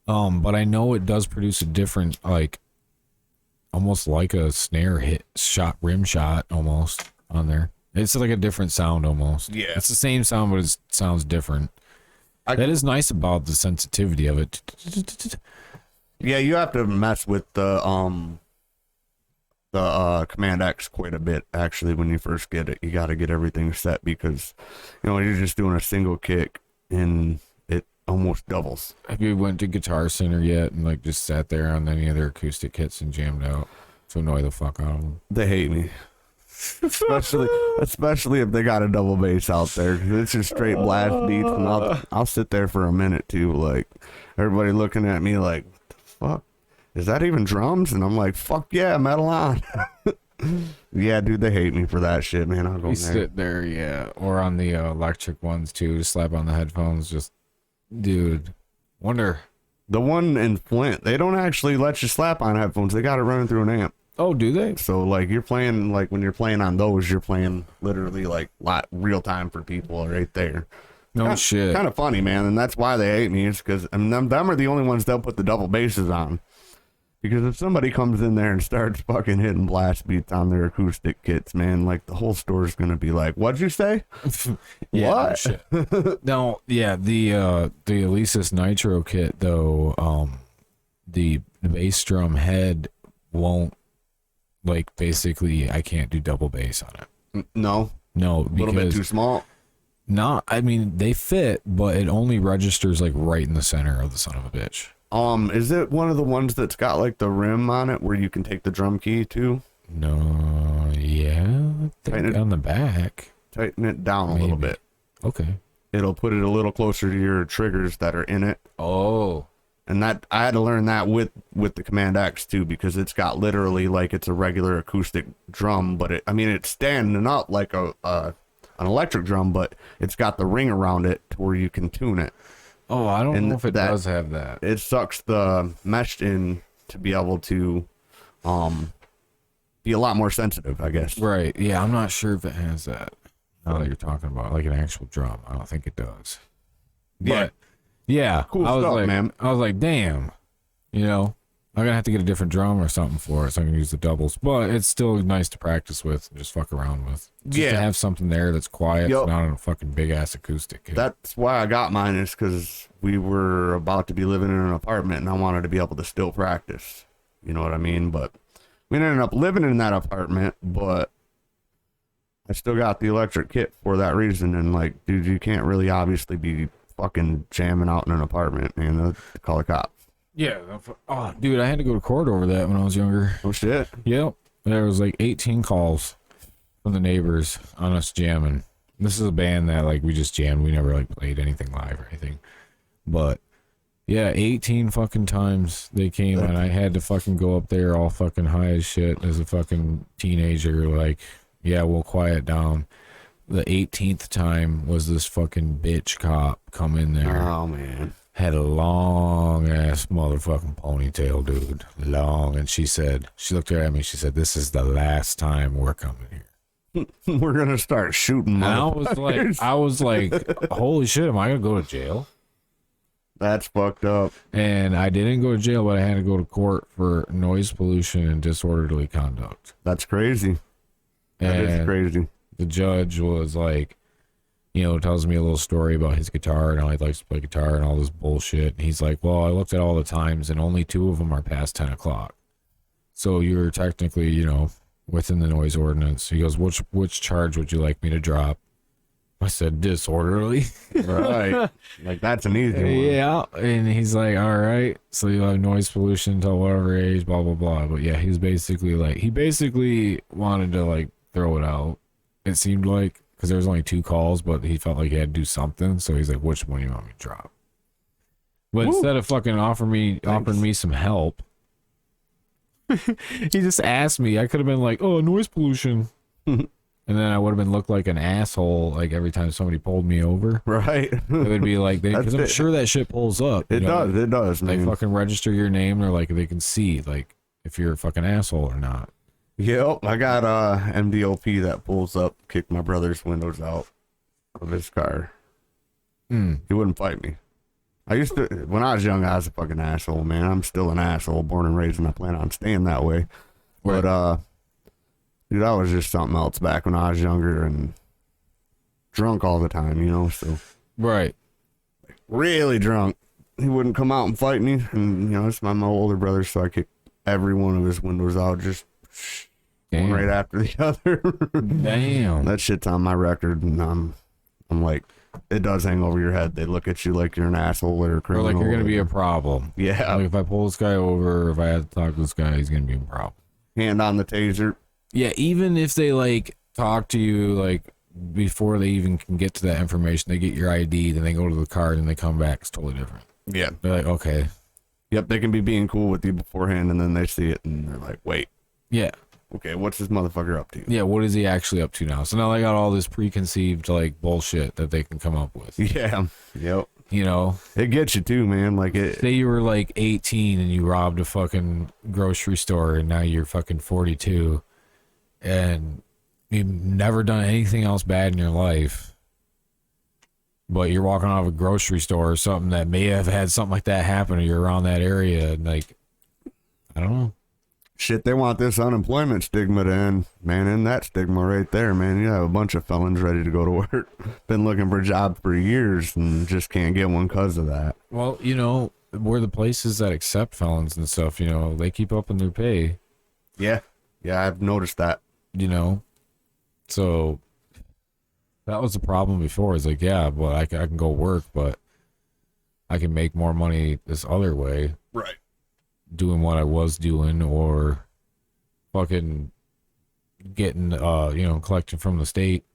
But I know it does produce a different, like, almost like a snare hit shot, rim shot, almost. on there. It's like a different sound almost. Yeah. It's the same sound, but it sounds different. That is nice about the sensitivity of it. Yeah, you have to mess with the Command X quite a bit actually when you first get it. You got to get everything set because you're just doing a single kick and it almost doubles. Have you went to Guitar Center yet and like just sat there on any of their acoustic kits and jammed out to annoy the fuck out of them? They hate me. especially if they got a double bass out there. It's just straight blast beats, and I'll sit there for a minute too, like everybody looking at me like, what the fuck? Is that even drums? And I'm like, fuck yeah, metal on. Yeah, dude, they hate me for that shit, man. I'll go You there. sit there, yeah, or on the electric ones too. Just slap on the headphones. Just, dude, wonder. The one in Flint, they don't actually let you slap on headphones. They got it running through an amp. Oh, do they? So like you're playing, like when you're playing on those, you're playing literally like real time for people right there. No shit. Kind of funny, man, and that's why they hate me. Is because them are the only ones they'll put the double basses on. Because if somebody comes in there and starts fucking hitting blast beats on their acoustic kits, man, like the whole store's gonna be like, "What'd you say?" Yeah, What? no shit. No, yeah, the Alesis Nitro kit though, the bass drum head won't, like, basically I can't do double bass on it. No, No, a little bit because too small. I mean they fit, but it only registers like right in the center of the son of a bitch. Is it one of the ones that's got like the rim on it where you can take the drum key to? No, yeah, I Tighten think it- on the back. Tighten it down a little Maybe. bit. Okay. It'll put it a little closer to your triggers that are in it. Oh. And that I had to learn that with the Command X too, because it's got literally like it's a regular acoustic drum, but it's standing up like an electric drum, but it's got the ring around it to where you can tune it. Oh, I don't And know if it that- does have that. It sucks the mesh in to be able to be a lot more sensitive, I guess. Right. Yeah, I'm not sure if it has that. Now that you're talking about like an actual drum, I don't think it does. Yeah. But yeah, Cool I was stuff, like, man. I was like, damn, I'm gonna have to get a different drum or something for it, so I can use the doubles. But it's still nice to practice with and just fuck around with. Just Yeah. to have something there that's quiet, Yup. it's not on a fucking big ass acoustic kit. That's why I got mine, is because we were about to be living in an apartment and I wanted to be able to still practice. You know what I mean? But we ended up living in that apartment, but I still got the electric kit for that reason. And like, dude, you can't really obviously be fucking jamming out in an apartment, man. They'll call the cops. Yeah. Oh, dude, I had to go to court over that when I was younger. Oh shit. Yep. There was like 18 calls from the neighbors on us jamming. This is a band that like we just jammed. We never like played anything live or anything. But yeah, 18 fucking times they came and I had to fucking go up there all fucking high as shit as a fucking teenager. Like, yeah, we'll quiet down. The 18th time was this fucking bitch cop come in there. Oh man. Had a long ass motherfucking ponytail, dude. Long. And she looked at me, she said, "This is the last time we're coming here." We're gonna start shooting. And motherfuckers. I was like, holy shit, am I gonna go to jail? That's fucked up. And I didn't go to jail, but I had to go to court for noise pollution and disorderly conduct. That's crazy. That is And crazy. the judge was like, tells me a little story about his guitar and how he likes to play guitar and all this bullshit. And he's like, well, I looked at all the times and only 2 of them are past 10 o'clock. So you're technically, within the noise ordinance. He goes, which charge would you like me to drop? I said, disorderly. Right. Like that's an easy one. Yeah. And he's like, all right. So you'll have noise pollution until whatever age, blah, blah, blah. But yeah, he basically wanted to like throw it out. It seemed like, because there was only 2 calls, but he felt like he had to do something. So he's like, which one do you want me to drop? But Woo. instead of fucking offering me some help, he just asked me. I could have been like, oh, noise pollution. And then I would have been looked like an asshole, like every time somebody pulled me over. Right. It would be like, because I'm sure that shit pulls up. It does, They man. fucking register your name. They're like, they can see, like, if you're a fucking asshole or not. Yep, I got MDLP that pulls up, kicked my brother's windows out of his car. Mm. He wouldn't fight me. When I was young, I was a fucking asshole, man. I'm still an asshole, born and raised, and I plan on staying that way. Right. But dude, I was just something else back when I was younger and drunk all the time, you know, so. Right. Really drunk. He wouldn't come out and fight me, and, you know, it's my older brother, so I kicked every one of his windows out, just one right after the other. Damn. That shit's on my record, and I'm like, it does hang over your head. They look at you like you're an asshole or a Or criminal. like you're going to be a problem. Yeah. Like if I pull this guy over, if I had to talk to this guy, he's going to be a problem. Hand on the taser. Yeah, even if they like talk to you like before they even can get to that information, they get your ID, then they go to the car and they come back. It's totally different. Yeah. They're like, okay. Yep, they can be being cool with you beforehand, and then they see it, and they're like, wait, Yeah. okay, what's this motherfucker up to? Yeah, what is he actually up to now? So now they got all this preconceived like bullshit that they can come up with. Yeah. Yep. You know? It gets you too, man. Like it. Say you were like 18 and you robbed a fucking grocery store and now you're fucking 42 and you've never done anything else bad in your life, but you're walking out of a grocery store or something that may have had something like that happen, or you're around that area and like, I don't know. Shit, they want this unemployment stigma to end. Man, in that stigma right there, man, you have a bunch of felons ready to go to work. Been looking for a job for years and just can't get one because of that. Well, you know, we're the places that accept felons and stuff, you know, they keep upping their pay. Yeah. Yeah, I've noticed that. You know, so that was the problem before. It's like, yeah, but I can go work, but I can make more money this other way. Right. Doing what I was doing, or fucking getting, collecting from the state.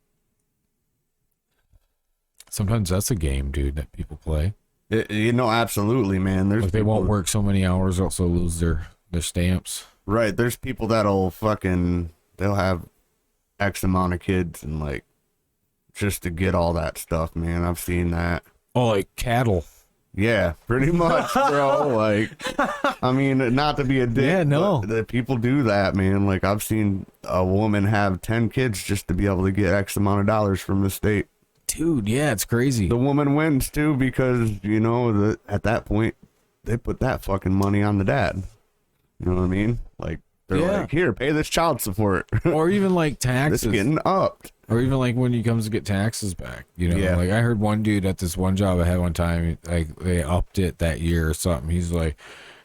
Sometimes that's a game, dude, that people play. You know, absolutely, man. There's Like they won't work so many hours, also lose their stamps. Right. There's people that'll they'll have X amount of kids and like just to get all that stuff, man. I've seen that. Oh, like cattle. Yeah, pretty much, bro. Like, I mean, not to be a dick, Yeah, no. but the people do that, man. Like, I've seen a woman have 10 kids just to be able to get X amount of dollars from the state. Dude, yeah, it's crazy. The woman wins too because, you know, at that point, they put that fucking money on the dad. You know what I mean? Like, they're like, here, pay this child support. Or even like taxes. It's getting upped. Or even like when he comes to get taxes back, you know, Yeah. like I heard one dude at this one job I had one time, like they upped it that year or something. He's like,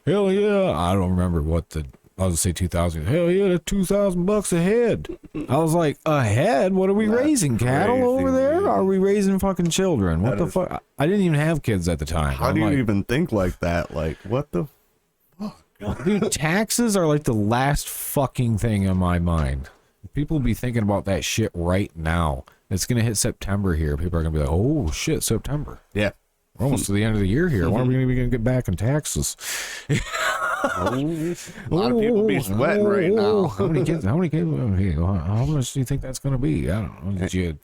hell yeah. I don't remember I'll just say 2000. Hell yeah, that's $2,000 a head. I was like, a head? What are we That's raising? Cattle crazy, over there? dude. Are we raising fucking children? What the fuck? I didn't even have kids at the time. How I'm do you like, even think like that? Like, what the dude, taxes are like the last fucking thing in my mind. People be thinking about that shit right now. It's going to hit September here. People are going to be like, oh, shit, September. Yeah. We're almost to the end of the year here. When are we going to get back in taxes? A lot of people be sweating right now. How many kids? How much do you think that's going to be? I don't know.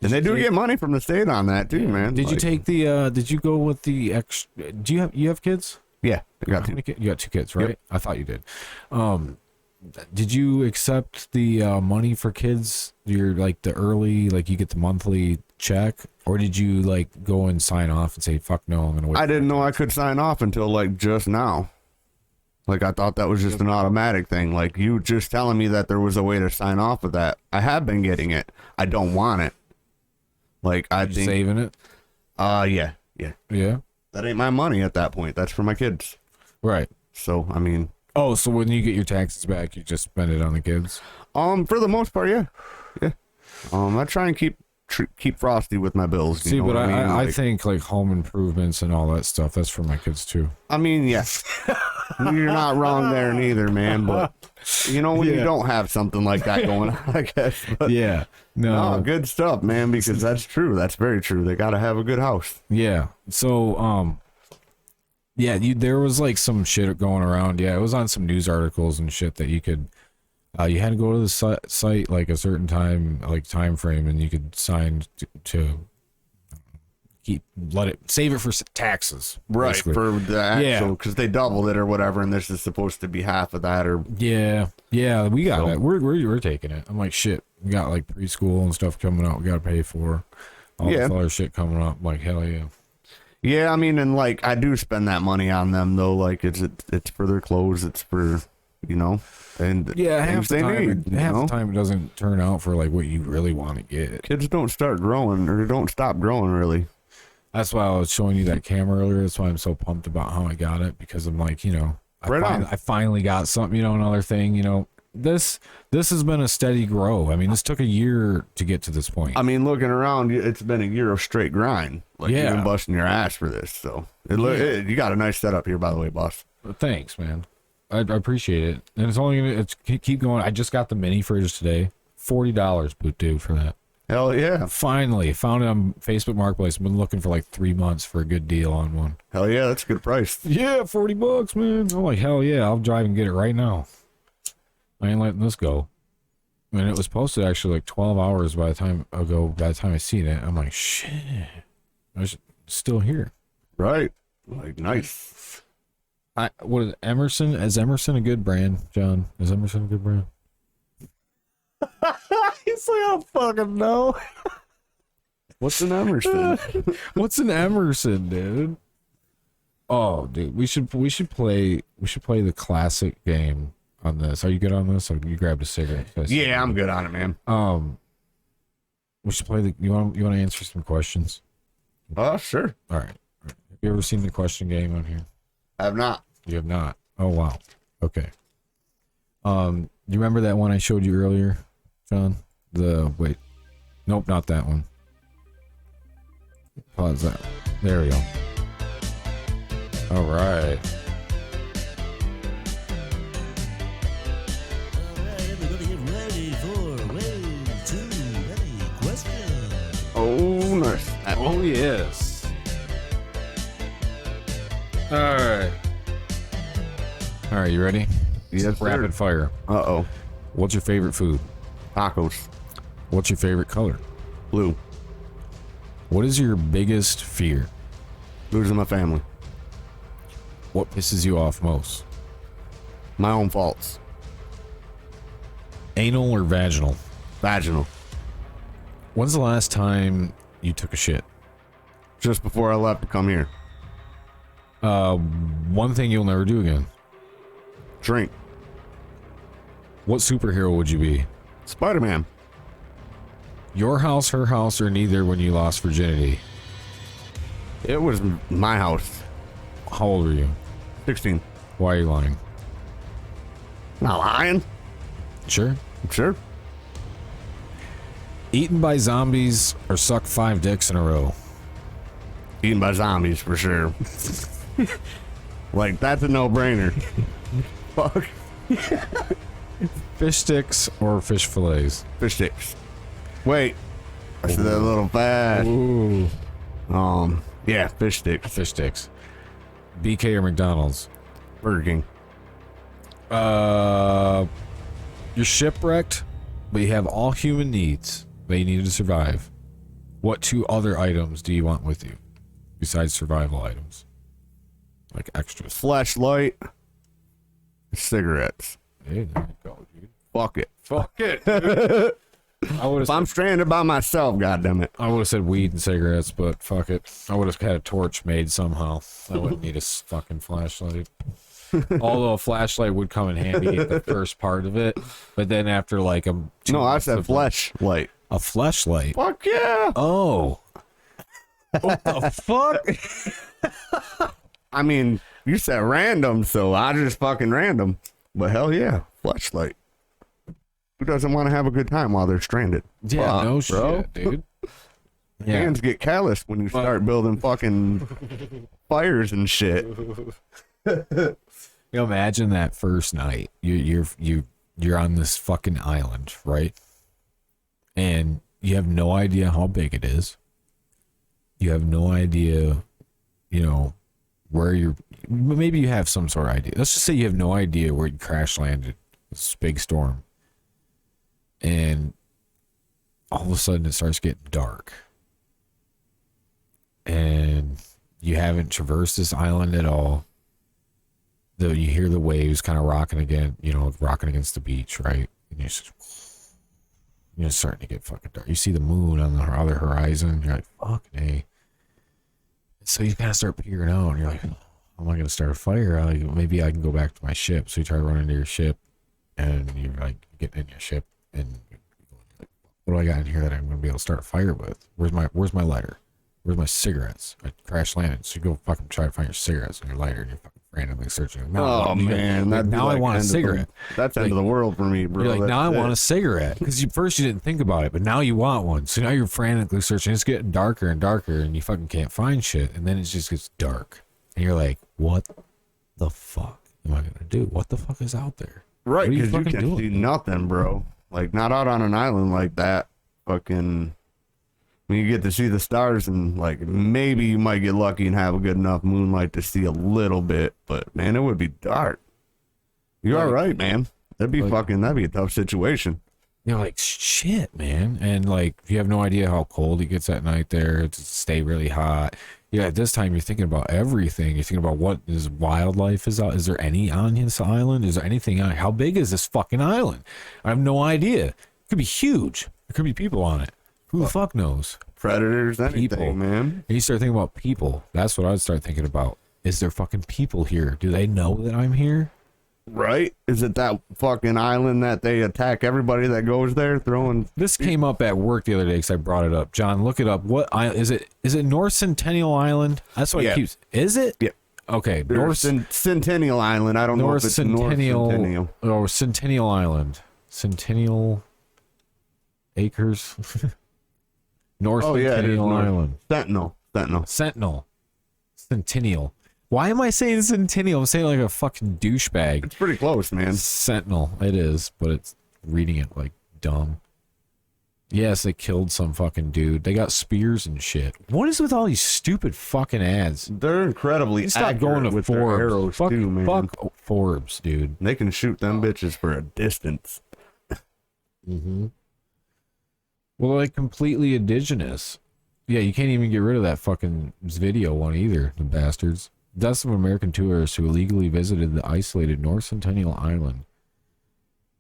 And they do get money from the state on that too, man. Did you take the, did you go with the extra, you have kids? Yeah, I got How two. many kids? You got 2 kids, right? Yep. I thought you did. Did you accept the money for kids? You're like the early, like you get the monthly check, or did you like go and sign off and say, fuck no, I'm gonna wait? I didn't know I could sign off until like just now. Like I thought that was just an automatic thing. Like you just telling me that there was a way to sign off with that. I have been getting it. I don't want it. Like I You think saving it. yeah. Yeah. That ain't my money at that point. That's for my kids. Right. So I mean, Oh, so when you get your taxes back, you just spend it on the kids? for the most part, yeah. I try and keep frosty with my bills. You See, know but what mean? I Like, think like home improvements and all that stuff, that's for my kids too. I mean, yes, you're not wrong there neither, man. But you know when you don't have something like that going on, I guess. But, Yeah. no, good stuff, man. Because that's true. That's very true. They got to have a good house. Yeah. So, yeah, there was like some shit going around. Yeah, it was on some news articles and shit that you could, you had to go to the site like a certain time frame, and you could sign to save it for taxes. Basically. For the actual, because they doubled it or whatever, and this is supposed to be half of that or. Yeah, we got it. We're taking it. I'm like, shit. We got like preschool and stuff coming out. We got to pay for all this other shit coming up. I'm like, hell yeah. Yeah, I mean, and like I do spend that money on them though. Like it's for their clothes. It's for you know, and Yeah, half things the they time, need, you half know? the time it doesn't turn out for like what you really want to get. Kids don't start growing or don't stop growing really. That's why I was showing you that camera earlier. That's why I'm so pumped about how I got it, because I'm like, I finally got something, another thing, This has been a steady grow. I mean, this took a year to get to this point. I mean, looking around, it's been a year of straight grind. Like, Yeah. you've been busting your ass for this. So, you got a nice setup here, by the way, boss. Thanks, man. I appreciate it. And it's only going to keep going. I just got the mini fridge today. $40, dude, for that. Hell yeah. Finally found it on Facebook Marketplace. I've been looking for like 3 months for a good deal on one. Hell yeah, that's a good price. Yeah, $40, man. I'm like, hell yeah, I'll drive and get it right now. I ain't letting this go. And it was posted actually like 12 hours by the time I seen it. I'm like, shit, it's still here. Right. Like, nice. What is Emerson? Is Emerson a good brand, John? Is Emerson a good brand? He's like, I don't fucking know. What's an Emerson? What's an Emerson, dude? Oh, dude, we should play the classic game on this. Are you good on this? Or you grabbed a cigarette? Yeah, I'm good on it, man. We should play you want to answer some questions? Oh, sure. All right. Have you ever seen the question game on here? I have not. You have not. Oh wow. Okay. You remember that one I showed you earlier, John? Wait. Nope, not that one. Pause that. There we go. All right. Everybody get ready for way too many questions. Oh, nice. Oh yes. All right. All right, you ready? Yes, sir. Rapid fire. Uh-oh. What's your favorite food? Tacos. What's your favorite color? Blue. What is your biggest fear? Losing my family. What pisses you off most? My own faults. Anal or vaginal? Vaginal. When's the last time you took a shit? Just before I left to come here. One thing you'll never do again. Drink. What superhero would you be? Spider-Man. Your house, her house, or neither when you lost virginity? It was my house. How old were you? 16. Why are you lying? Not lying. Sure. Sure. Eaten by zombies or suck 5 dicks in a row? Eaten by zombies for sure. Like, that's a no-brainer. Fuck. Fish sticks or fish fillets? Fish sticks. Wait. I said that a little fast. Ooh. Yeah, fish sticks. Fish sticks. BK or McDonald's? Burger King. You're shipwrecked, but you have all human needs that you need to survive. What 2 other items do you want with you besides survival items? Like extras. Flashlight. Cigarettes. Hey, there you go, dude. Fuck it. Fuck it, dude. If I'm stranded by myself, goddammit. I would have said weed and cigarettes, but fuck it. I would have had a torch made somehow. I wouldn't need a fucking flashlight. Although a flashlight would come in handy at the first part of it, but then after like a No, I said flashlight. a flashlight. Fuck yeah. Oh, what the fuck? I mean, you said random, so I just fucking random. But hell yeah, flashlight. Who doesn't want to have a good time while they're stranded? Yeah, Fuck, no bro. shit, dude. Yeah. Hands get calloused when you start building fucking fires and shit. Imagine that first night. You're on this fucking island, right? And you have no idea how big it is. You have no idea, where you're. Maybe you have some sort of idea. Let's just say you have no idea where you crash landed. This big storm. And all of a sudden it starts getting dark. And you haven't traversed this island at all. Though you hear the waves kind of rocking again, rocking against the beach, right? And you're starting to get fucking dark. You see the moon on the other horizon. You're like, fuck, hey. So you kind of start figuring out. And you're like, I'm not gonna start a fire. Maybe I can go back to my ship. So you try running to your ship, and you're like getting in your ship, and what do I got in here that I'm gonna be able to start a fire with? Where's my lighter? Where's my cigarettes? I crash landed. So you go fucking try to find your cigarettes and your lighter, and you're fucking randomly searching. Oh man, like, now I want a cigarette. That's Like, end of the world for me, bro. You're like, now I That's want a it. cigarette, because first you didn't think about it, but now you want one. So now you're frantically searching. It's getting darker and darker, and you fucking can't find shit. And then it just gets dark, and you're like, what the fuck am I gonna do? What the fuck is out there? Right, What are you because you fucking can doing? see nothing, bro. Like, not out on an island like that. Fucking, when you get to see the stars, and like maybe you might get lucky and have a good enough moonlight to see a little bit, but man, it would be dark. You're all right, man. That'd be a tough situation. You're like, shit, man. And like, you have no idea how cold it gets at night there. It's stay really hot. Yeah, at this time you're thinking about everything. You're thinking about what is wildlife is out. Is there any on this island? Is there anything on? How big is this fucking island? I have no idea. It could be huge. There could be people on it. Who the fuck knows? Predators, anything, People. man. And you start thinking about people. That's what I'd start thinking about. Is there fucking people here? Do they know that I'm here? Right? Is it that fucking island that they attack everybody that goes there, throwing? This came up at work the other day because I brought it up. John, look it up. What is it? Is it North Centennial Island? That's what Yeah. it keeps. Is it? Yeah. Okay. North Centennial Island. I don't know if North it's Centennial. North Centennial. Or Centennial Island. Centennial Acres. North Oh, yeah, it is Centennial North. Island. Sentinel. Sentinel. Centennial. Why am I saying Centennial? I'm saying like a fucking douchebag. It's pretty close, man. Sentinel. It is, but it's reading it like dumb. Yes, they killed some fucking dude. They got spears and shit. What is with all these stupid fucking ads? They're incredibly Stop accurate going to with their Forbes. arrows Fuck, too, man. fuck Forbes, dude. They can shoot them bitches for a distance. Mm-hmm. Well, like completely indigenous. Yeah, you can't even get rid of that fucking video one either, the bastards. Deaths of American tourists who illegally visited the isolated North Centennial Island.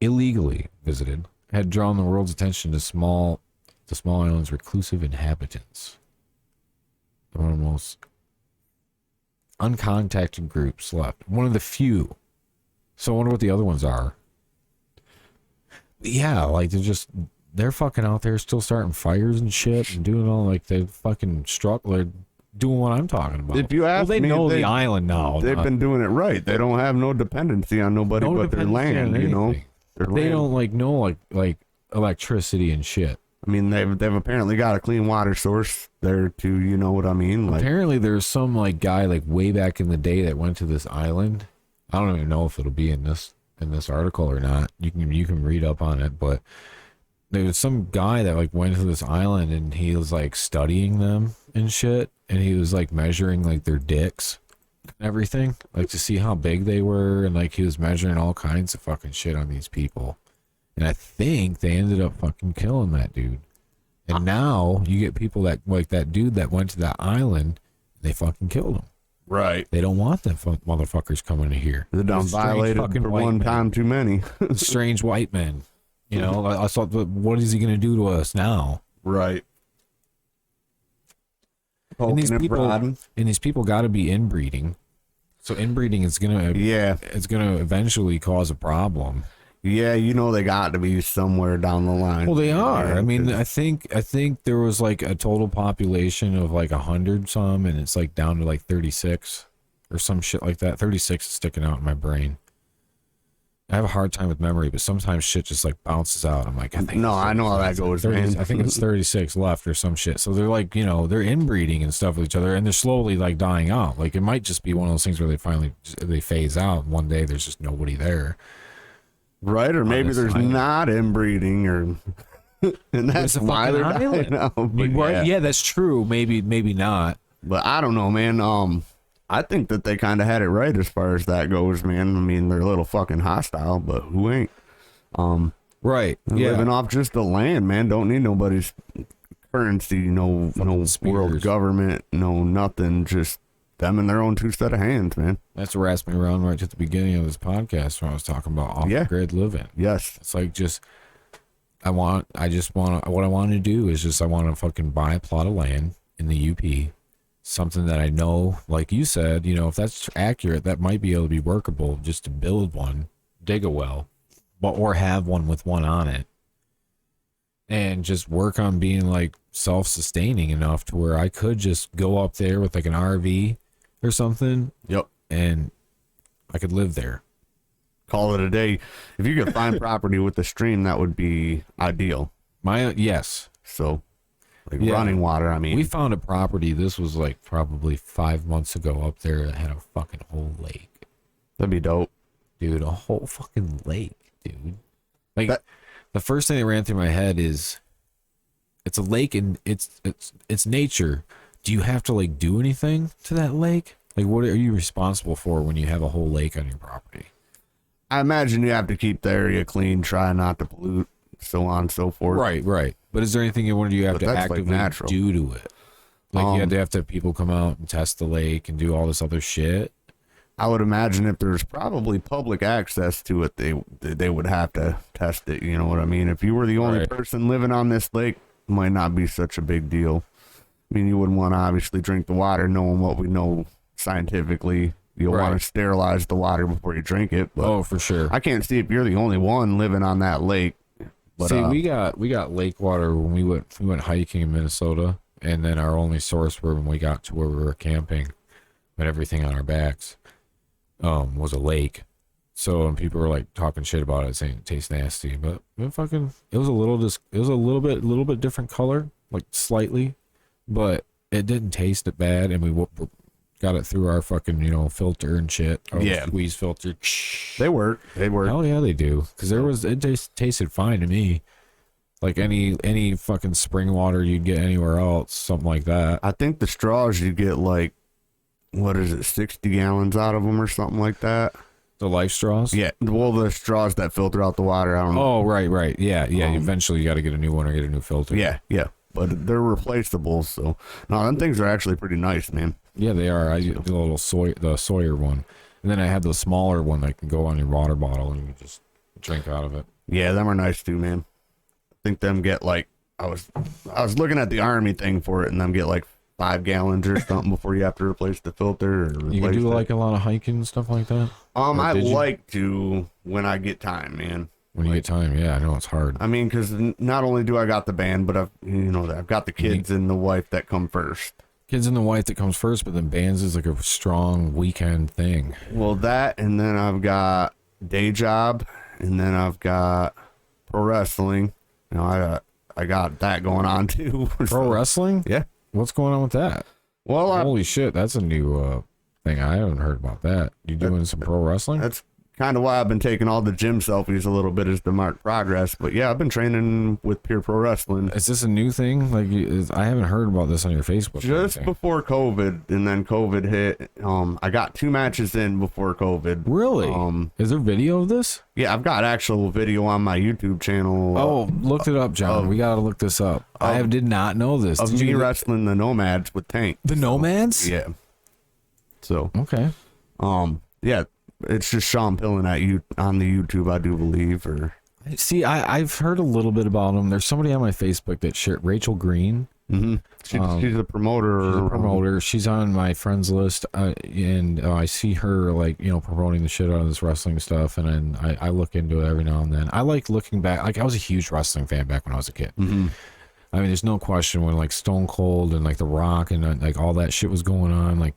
Illegally visited. Had drawn the world's attention to the small island's reclusive inhabitants. One of the most uncontacted groups left. One of the few. So I wonder what the other ones are. Yeah, like they're fucking out there still starting fires and shit and doing all like they fucking they're doing what I'm talking about. If you ask they me, know they- the island now. They've been doing it right. They don't have no dependency on nobody No but their dependency on land, you know. anything. Their They land. don't like know like electricity and shit. I mean, they've apparently got a clean water source there too. You know what I mean? Like, Apparently there's some like guy like way back in the day that went to this island. I don't even know if it'll be in this article or not. You can read up on it, but there was some guy that like went to this island and he was like studying them and shit, and he was like measuring like their dicks and everything, like to see how big they were, and like he was measuring all kinds of fucking shit on these people. And I think they ended up fucking killing that dude. And now you get people that like that dude that went to that island, they fucking killed him. right? They don't want them motherfuckers coming to here. They're done Those strange violated fucking for white one men. time too many. Strange white men. You know, I thought, what is he going to do to us now? Right. And these Poking and people, prodding. got to be inbreeding. So inbreeding is Yeah. it's gonna eventually cause a problem. Yeah, you know they got to be somewhere down the line. Well, they are. Yeah, I mean, 'cause- I think there was like a total population of like 100 some, and it's like down to like 36 or some shit like that. 36 is sticking out in my brain. I have a hard time with memory, but sometimes shit just like bounces out. I'm like, I think. No, it's I know how that 36. goes, 30 man. I think it's 36 left or some shit. So they're like, you know, they're inbreeding and stuff with each other, and they're slowly like dying out. Like it might just be one of those things where they phase out. One day there's just nobody there. right, or maybe this there's island. not inbreeding, or and that's There's a why they're fucking dying island. out. But Right? Yeah, that's true. Maybe not. But I don't know, man. I think that they kind of had it right as far as that goes, man. I mean, they're a little fucking hostile, but who ain't? Right. They're Yeah. living off just the land, man. Don't need nobody's currency, no world spears. government, no nothing. Just them and their own two set of hands, man. That's what wrapped me around right at the beginning of this podcast when I was talking about off Yeah. grid living. Yes, It's like what I want to do is just I want to fucking buy a plot of land in the UP, something that I know, like you said, you know, if that's accurate, that might be able to be workable just to build one, dig a well, or have one with one on it, and just work on being like self-sustaining enough to where I could just go up there with like an RV or something. Yep. And I could live there. Call it a day. If you could find property with the stream, that would be ideal. Yes. So, like Yeah. running water, I mean. We found a property, this was like probably 5 months ago up there, that had a fucking whole lake. That'd be dope. Dude, a whole fucking lake, dude. Like, That- the first thing that ran through my head is, it's a lake and it's nature. Do you have to like do anything to that lake? Like, what are you responsible for when you have a whole lake on your property? I imagine you have to keep the area clean, try not to pollute, so on and so forth. Right. But is there anything you have But to that's, like, actively natural. do to it? Like, you have to have people come out and test the lake and do all this other shit? I would imagine if there's probably public access to it, they would have to test it. You know what I mean? If you were the only Right. person living on this lake, it might not be such a big deal. I mean, you wouldn't want to obviously drink the water, knowing what we know scientifically. You'll want Right. to sterilize the water before you drink it. But Oh, for sure. I can't see if you're the only one living on that lake. But, See, we got lake water when we went hiking in Minnesota, and then our only source were when we got to where we were camping, with everything on our backs, was a lake. So when people were like talking shit about it, saying it tastes nasty, but it was a little bit different color, like slightly, but it didn't taste it bad, and we got it through our fucking filter and shit. Our Yeah. squeeze filter. they work. They work. Oh yeah, they do. Because tasted fine to me. Like any fucking spring water you'd get anywhere else, something like that. I think the straws you get like, what is it, 60 gallons out of them or something like that. The life straws. Yeah, well, the straws that filter out the water. I don't know. Oh right. Yeah. Eventually you got to get a new one or get a new filter. Yeah, but they're replaceable. So no, them things are actually pretty nice, man. Yeah, they are. I use the little the Sawyer one, and then I have the smaller one that can go on your water bottle and you just drink out of it. Yeah, them are nice too, man. I think them get like I was looking at the Army thing for it, and them get like 5 gallons or something before you have to replace the filter. Or You can replace do it. like a lot of hiking and stuff like that. Or I did you? like to when I get time, man. When you get time. Yeah, I know it's hard. I mean, because not only do I got the band, but I've got the kids and the wife that come first. Kids and the wife that comes first, but then bands is like a strong weekend thing. Well, that, and then I've got day job, and then I've got pro wrestling. I got that going on too. Pro wrestling? Yeah. What's going on with that? Well, Holy shit, that's a new thing. I haven't heard about that. You doing some pro wrestling? that's kind of why I've been taking all the gym selfies a little bit as to mark progress. But yeah, I've been training with Pure Pro Wrestling Is this a new thing? Like, I haven't heard about this on your Facebook. or just anything. before COVID, and then COVID hit. I got 2 matches in before COVID. Really? Is there video of this? Yeah, I've got actual video on my YouTube channel. Oh, looked it up, John. We gotta look this up. I did not know this. Of Did me you wrestling the Nomads with Tank. the Nomads? Yeah. So, Okay. yeah, it's just Shaun Pillen on the YouTube, I do believe, or See, I've heard a little bit about him. There's somebody on my Facebook that shared Rachel Green. she's a promoter. She's a promoter. She's on my friends list, and I see her like promoting the shit out of this wrestling stuff, and then I look into it every now and then. I like looking back. Like, I was a huge wrestling fan back when I was a kid. I mean, there's no question when like Stone Cold and like The Rock and like all that shit was going on, like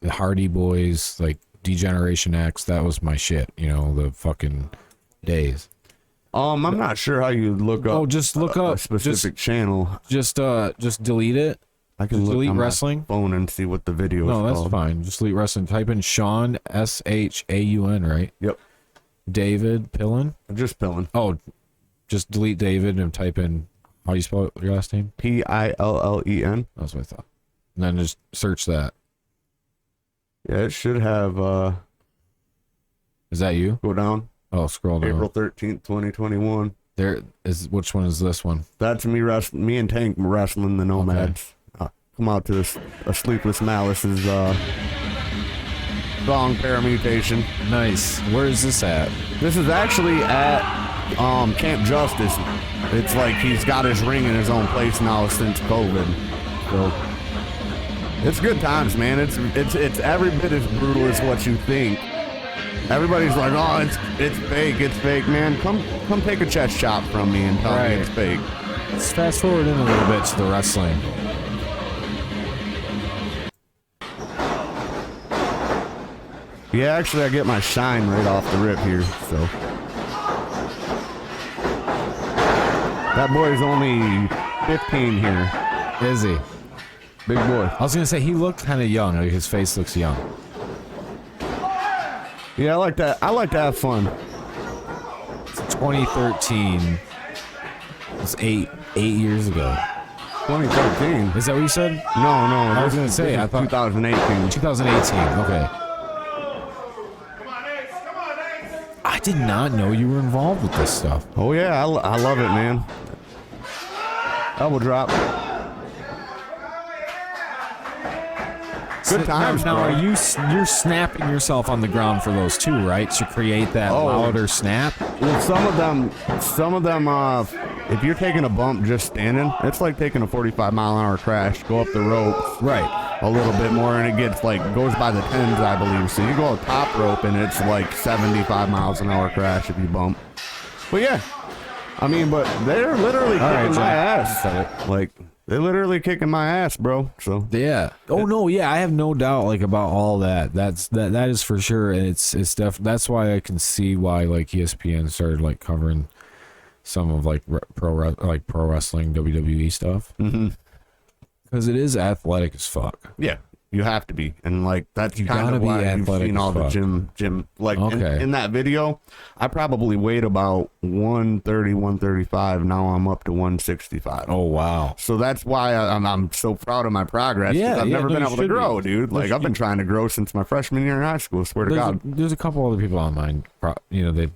the Hardy Boys, like D-Generation X. That was my shit. The fucking days. I'm not sure how you look up. Oh, just look up a specific channel. Just delete it. I can just look delete on my wrestling. phone and see what the video No, is that's called. fine. Just delete wrestling. Type in Shaun, Shaun, right? Yep, David Pillen. just Pillen. Oh, just delete David and type in how you spell your last name. Pillen. That's what I thought. And then just search that. Yeah, it should have Is that you? go down. Oh, scroll down. April 13th, 2021. There is. Which one is this one? That's me and Tank wrestling the Nomads. Come out to a Sleepless Malice's song Paramutation. Nice. Where is this at? This is actually at Camp Justice. It's like he's got his ring in his own place now since COVID. So It's good times, man. It's every bit as brutal as what you think. Everybody's like, oh, it's fake, man. Come take a chest chop from me and tell me it's fake. Let's fast forward in a little bit to the wrestling. Yeah, actually, I get my shine right off the rip here, so. That boy's only 15 here. Is he? Big boy. I was gonna say he looked kind of young. Like his face looks young. Yeah, I like that. I like to have fun. It's 2013. It's eight years ago. 2013. Is that what you said? No. I was gonna say, I thought 2018. 2018. Okay. I did not know you were involved with this stuff. Oh yeah, I love it, man. Elbow drop. Good times, Now, bro. you're snapping yourself on the ground for those too, right? To create that louder snap. Well, some of them, if you're taking a bump just standing, it's like taking a 45-mile-an-hour crash. Go up the ropes, Right. a little bit more, and it gets like goes by the tens, I believe. So you go top rope, and it's like 75 miles an hour crash if you bump. But yeah, I mean, but they're literally kicking my ass. Like they're literally kicking my ass, bro. So Yeah. Oh no. Yeah, I have no doubt like about all that. That is for sure, and it's that's why I can see why like ESPN started like covering some of like pro wrestling WWE stuff. Mm-hmm. Because it is athletic as fuck. yeah, you have to be, and like that's You kind gotta of be why you've athletic seen as all the fuck. gym. Like Okay. in that video, I probably weighed about 130, 135. Now I'm up to 165. Oh wow. So that's why I'm so proud of my progress. 'cause Yeah, I've yeah, never no, been you able to should grow, be. dude. Like I've been trying to grow since my freshman year in high school. Swear to God. There's a couple other people online. They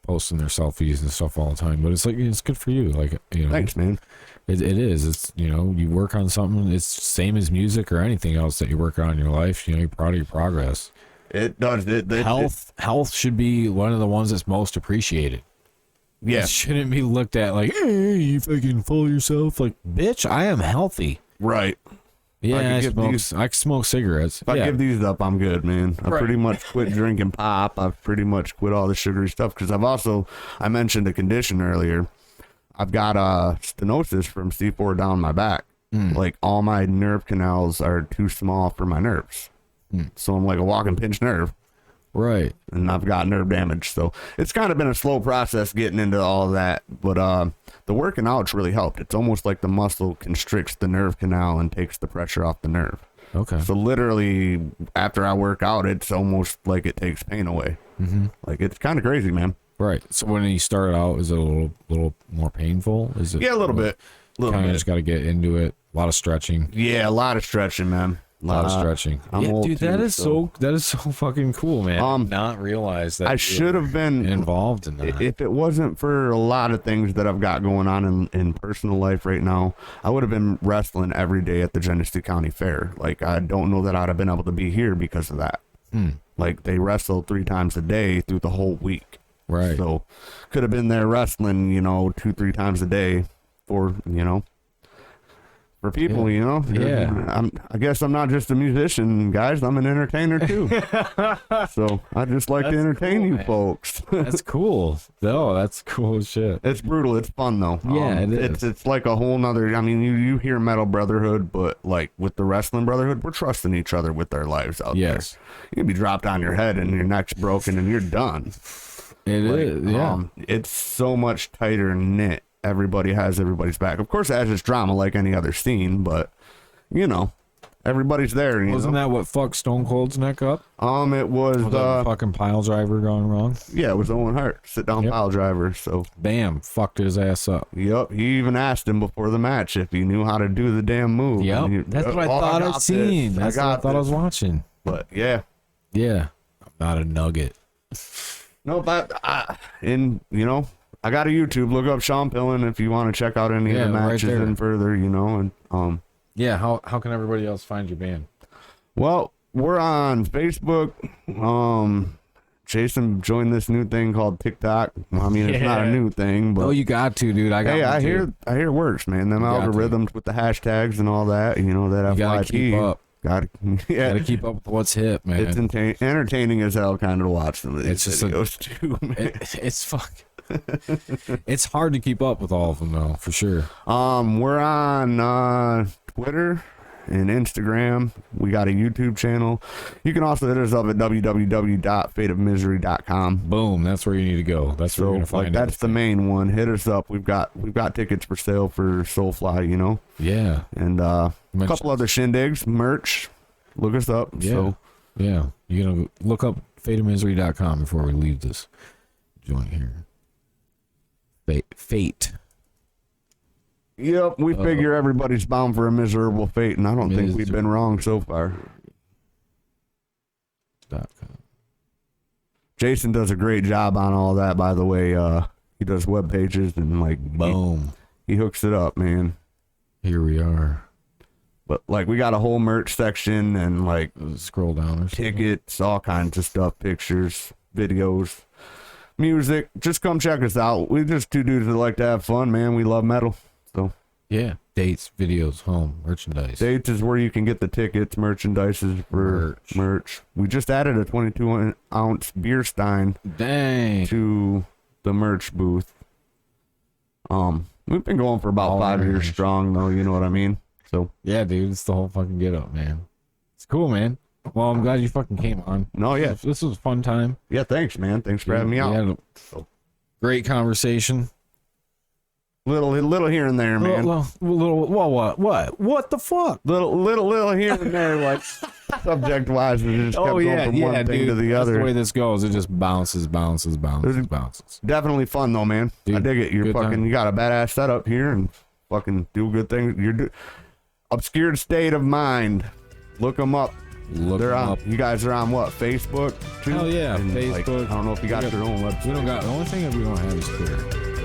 posting their selfies and stuff all the time, but it's like it's good for you. Like Thanks, man. It is. It's you work on something. It's same as music or anything else that you work on in your life. You're proud of your progress. It does. Health should be one of the ones that's most appreciated. Yeah. It shouldn't be looked at like, hey, you fucking fool yourself. Like, bitch, I am healthy. Right. Yeah, I I smoke cigarettes. If I give these up, I'm good, man. I Right. pretty much quit drinking pop. I've pretty much quit all the sugary stuff because I mentioned a condition earlier. I've got stenosis from C4 down my back. Like all my nerve canals are too small for my nerves. So I'm like a walking pinched nerve. Right. And I've got nerve damage. So it's kind of been a slow process getting into all of that. But the working out's really helped. It's almost like the muscle constricts the nerve canal and takes the pressure off the nerve. Okay. So literally, after I work out, it's almost like it takes pain away. Mm-hmm. Like it's kind of crazy, man. Right. So when you start out, is it a little more painful? Is it? Yeah, a little bit. Kind of just got to get into it. A lot of stretching. Yeah, a lot of stretching, man. A lot of stretching. I'm Yeah, old dude, too, that is so fucking cool, man. Not realize that I you should were have been involved in that. If it wasn't for a lot of things that I've got going on in personal life right now, I would have been wrestling every day at the Genesee County Fair. Like, I don't know that I'd have been able to be here because of that. Like, they wrestle 3 times a day through the whole week. Right. So, could have been there wrestling, 2-3 times a day for people, Yeah. I guess I'm not just a musician, guys. I'm an entertainer too. So I just like to entertain you folks. That's cool. No, that's cool as shit. It's brutal. It's fun though. Yeah, it is. It's like a whole nother. I mean, you hear Metal Brotherhood, but like with the Wrestling Brotherhood, we're trusting each other with our lives out Yes. there. You can be dropped on your head and your neck's broken and you're done. It is. Yeah. It's so much tighter knit. Everybody has everybody's back. Of course, it has its drama like any other scene, but everybody's there. Wasn't that what fucked Stone Cold's neck up? It was The fucking pile driver gone wrong. yeah, it was Owen Hart, sit down Yep. pile driver. So Bam, fucked his ass up. yep, he even asked him before the match if he knew how to do the damn move. Yep. And he- That's what I "Oh, thought got I'd this. seen. That's what I got thought I this." was watching. But yeah, Yeah. I'm not a nugget. no, but I got a YouTube. Look up Shaun Pillen if you want to check out any of the Yeah, right matches there. and further. And Yeah, how can everybody else find your band? well, we're on Facebook. Jason joined this new thing called TikTok. I mean, it's not a Yeah. new thing, but Oh, you got to, dude. I got hey, one I too. hear it works, man. Them You got to. algorithms with the hashtags and all that, that You gotta FYP. keep up. Yeah, Gotta keep up with what's hip, man. it's entertaining as hell kind of to watch some of these It's just videos too, man. It's fuck. It's hard to keep up with all of them though, for sure. We're on Twitter and Instagram. We got a YouTube channel. You can also hit us up at www.fateofmisery.com. Boom, that's where you need to go. That's where So you're gonna find that's the everything. main one. Hit us up. We've got tickets for sale for Soulfly, you know, Yeah. and a Mention- couple other shindigs, merch. Look us up. Yeah. So Yeah. You're gonna look up fateofmisery.com before we leave this joint here. Fate. yep, we figure everybody's bound for a miserable fate, and I don't think we've been wrong so far. .com. Jason does a great job on all that, by the way. He does web pages and like Boom. he hooks it up, man. Here we are. But like we got a whole merch section and like Scroll down or something. tickets, all kinds of stuff, pictures, videos, music. Just come check us out. We're just two dudes that like to have fun, man. We love metal. So Yeah. Dates, videos, home, merchandise. dates is where you can get the tickets, merchandise is for merch. We just added a 22-ounce beer stein Dang. to the merch booth. We've been going for about All 5 years range. strong, though. You know what I mean? So Yeah, dude. It's the whole fucking get up, man. It's cool, man. Well, I'm glad you fucking came on. no, yeah, This was a fun time. yeah. Thanks, man. Thanks for having me We out. had a great conversation. Little here and there, man. What the fuck? Little here and there, like subject wise, it just kept going from one thing to the That's other. the way this goes. It just bounces. Definitely fun though, man. I Dude, dig it. You're good fucking. time. You got a badass setup here and fucking do good things. Obscured State of Mind. Look them up. Look They're them on. up. You guys are on what? Facebook too? Hell yeah, And, like, Facebook. I don't know if you got your own website. We don't got. The only thing that we don't have is Twitter.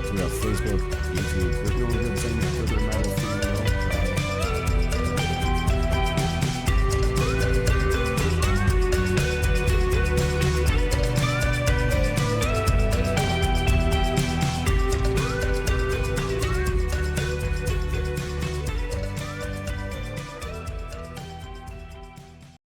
So we got Facebook, YouTube. We're doing good things for the metal scene.